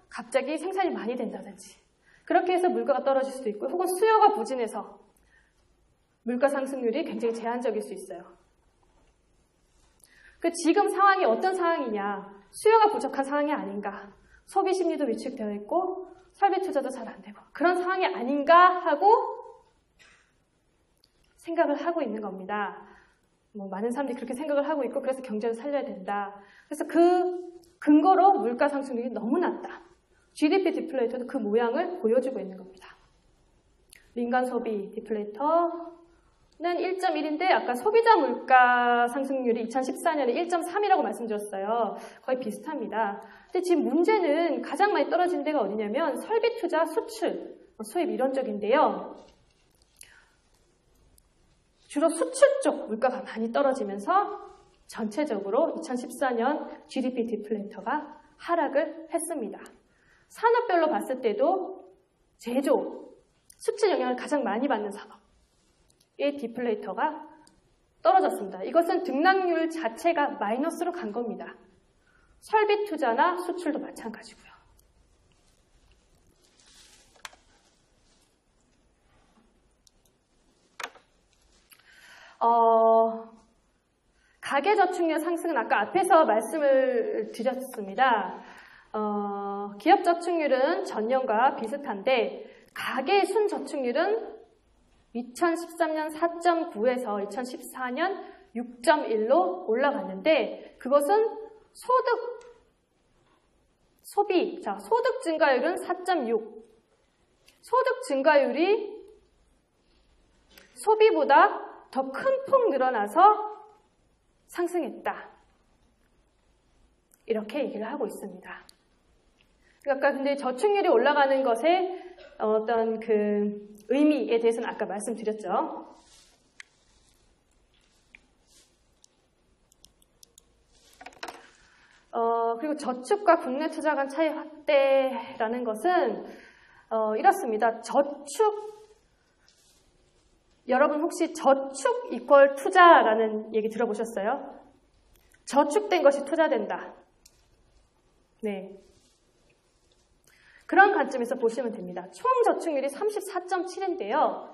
갑자기 생산이 많이 된다든지 그렇게 해서 물가가 떨어질 수도 있고 혹은 수요가 부진해서 물가 상승률이 굉장히 제한적일 수 있어요. 그 지금 상황이 어떤 상황이냐, 수요가 부족한 상황이 아닌가, 소비 심리도 위축되어 있고 설비 투자도 잘 안 되고 그런 상황이 아닌가 하고 생각을 하고 있는 겁니다. 많은 사람들이 그렇게 생각을 하고 있고 그래서 경제를 살려야 된다. 그래서 그 근거로 물가 상승률이 너무 낮다. GDP 디플레이터도 그 모양을 보여주고 있는 겁니다. 민간 소비 디플레이터는 1.1인데 아까 소비자 물가 상승률이 2014년에 1.3이라고 말씀드렸어요. 거의 비슷합니다. 근데 지금 문제는 가장 많이 떨어진 데가 어디냐면 설비 투자, 수출, 수입 이런 쪽인데요. 주로 수출 쪽 물가가 많이 떨어지면서 전체적으로 2014년 GDP 디플레이터가 하락을 했습니다. 산업별로 봤을 때도 제조, 수출 영향을 가장 많이 받는 산업의 디플레이터가 떨어졌습니다. 이것은 등락률 자체가 마이너스로 간 겁니다. 설비 투자나 수출도 마찬가지고요. 가계저축률 상승은 아까 앞에서 말씀을 드렸습니다. 기업저축률은 전년과 비슷한데 가계 순저축률은 2013년 4.9에서 2014년 6.1로 올라갔는데 그것은 소비, 자, 소득 증가율은 4.6. 소득 증가율이 소비보다 더 큰 폭 늘어나서 상승했다. 이렇게 얘기를 하고 있습니다. 그러니까 근데 저축률이 올라가는 것의 어떤 그 의미에 대해서는 아까 말씀드렸죠. 그리고 저축과 국내 투자 간 차이 확대라는 것은 이렇습니다. 여러분 혹시 저축 이퀄 투자라는 얘기 들어보셨어요? 저축된 것이 투자된다. 네. 그런 관점에서 보시면 됩니다. 총 저축률이 34.7인데요.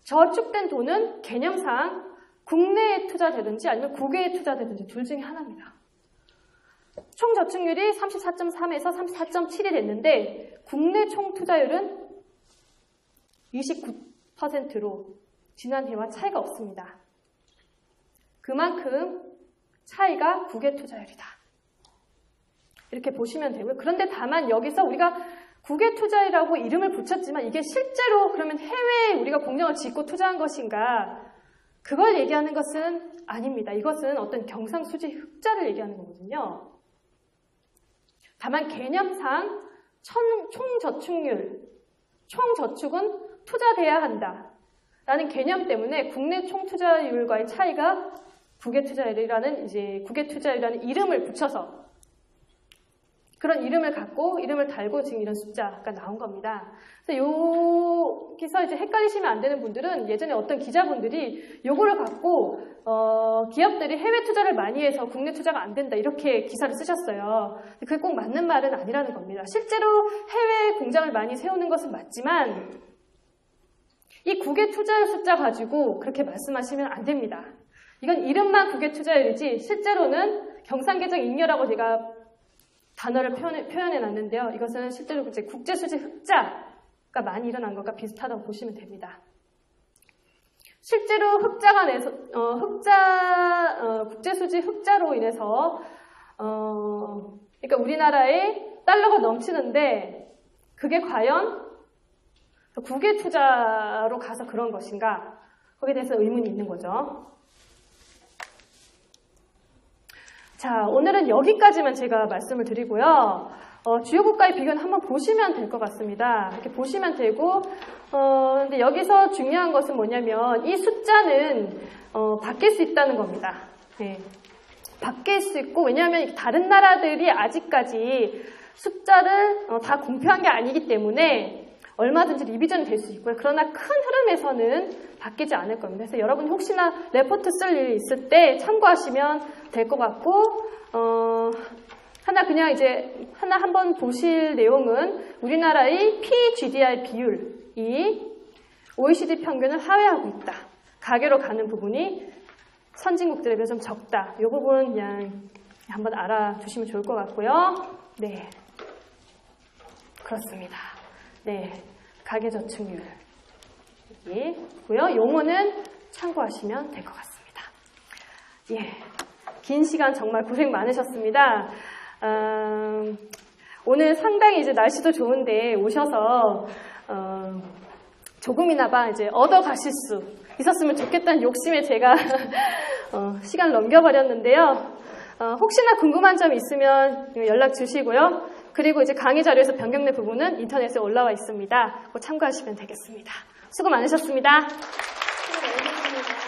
저축된 돈은 개념상 국내에 투자되든지 아니면 국외에 투자되든지 둘 중에 하나입니다. 총 저축률이 34.3에서 34.7이 됐는데 국내 총 투자율은 29%로 지난해와 차이가 없습니다. 그만큼 차이가 국외 투자율이다. 이렇게 보시면 되고요. 그런데 다만 여기서 우리가 국외 투자율이라고 이름을 붙였지만 이게 실제로 그러면 해외에 우리가 공장을 짓고 투자한 것인가? 그걸 얘기하는 것은 아닙니다. 이것은 어떤 경상수지 흑자를 얘기하는 거거든요. 다만 개념상 총저축은 투자돼야 한다라는 개념 때문에 국내 총투자율과의 차이가 국외 투자율이라는 이름을 붙여서 그런 이름을 갖고 이름을 달고 지금 이런 숫자가 나온 겁니다. 그래서 여기서 이제 헷갈리시면 안 되는 분들은 예전에 어떤 기자분들이 요거를 갖고 기업들이 해외 투자를 많이 해서 국내 투자가 안 된다 이렇게 기사를 쓰셨어요. 그게 꼭 맞는 말은 아니라는 겁니다. 실제로 해외 공장을 많이 세우는 것은 맞지만 이 국외 투자율 숫자 가지고 그렇게 말씀하시면 안 됩니다. 이건 이름만 국외 투자율이지 실제로는 경상계정 잉여라고 제가 단어를 표현해 놨는데요. 이것은 실제로 이제 국제수지 흑자가 많이 일어난 것과 비슷하다고 보시면 됩니다. 실제로 국제수지 흑자로 인해서 그러니까 우리나라에 달러가 넘치는데 그게 과연 국외 투자로 가서 그런 것인가? 거기에 대해서 의문이 있는 거죠. 자, 오늘은 여기까지만 제가 말씀을 드리고요. 주요 국가의 비교는 한번 보시면 될 것 같습니다. 이렇게 보시면 되고, 근데 여기서 중요한 것은 뭐냐면 이 숫자는 바뀔 수 있다는 겁니다. 네. 바뀔 수 있고, 왜냐하면 다른 나라들이 아직까지 숫자를 다 공표한 게 아니기 때문에 얼마든지 리비전이 될 수 있고요. 그러나 큰 흐름에서는 바뀌지 않을 겁니다. 그래서 여러분이 혹시나 레포트 쓸 일이 있을 때 참고하시면 될 것 같고, 한번 보실 내용은 우리나라의 PGDR 비율이 OECD 평균을 하회하고 있다. 가계로 가는 부분이 선진국들에 비해 좀 적다. 이 부분 그냥 한번 알아두시면 좋을 것 같고요. 네. 그렇습니다. 네. 가계저축률. 고요. 용어는 참고하시면 될 것 같습니다. 예. 긴 시간 정말 고생 많으셨습니다. 오늘 상당히 이제 날씨도 좋은데 오셔서, 조금이나마 이제 얻어 가실 수 있었으면 좋겠다는 욕심에 제가, 시간을 넘겨버렸는데요. 혹시나 궁금한 점 있으면 연락 주시고요. 그리고 이제 강의 자료에서 변경된 부분은 인터넷에 올라와 있습니다. 그거 참고하시면 되겠습니다. 수고 많으셨습니다. 수고 많으셨습니다.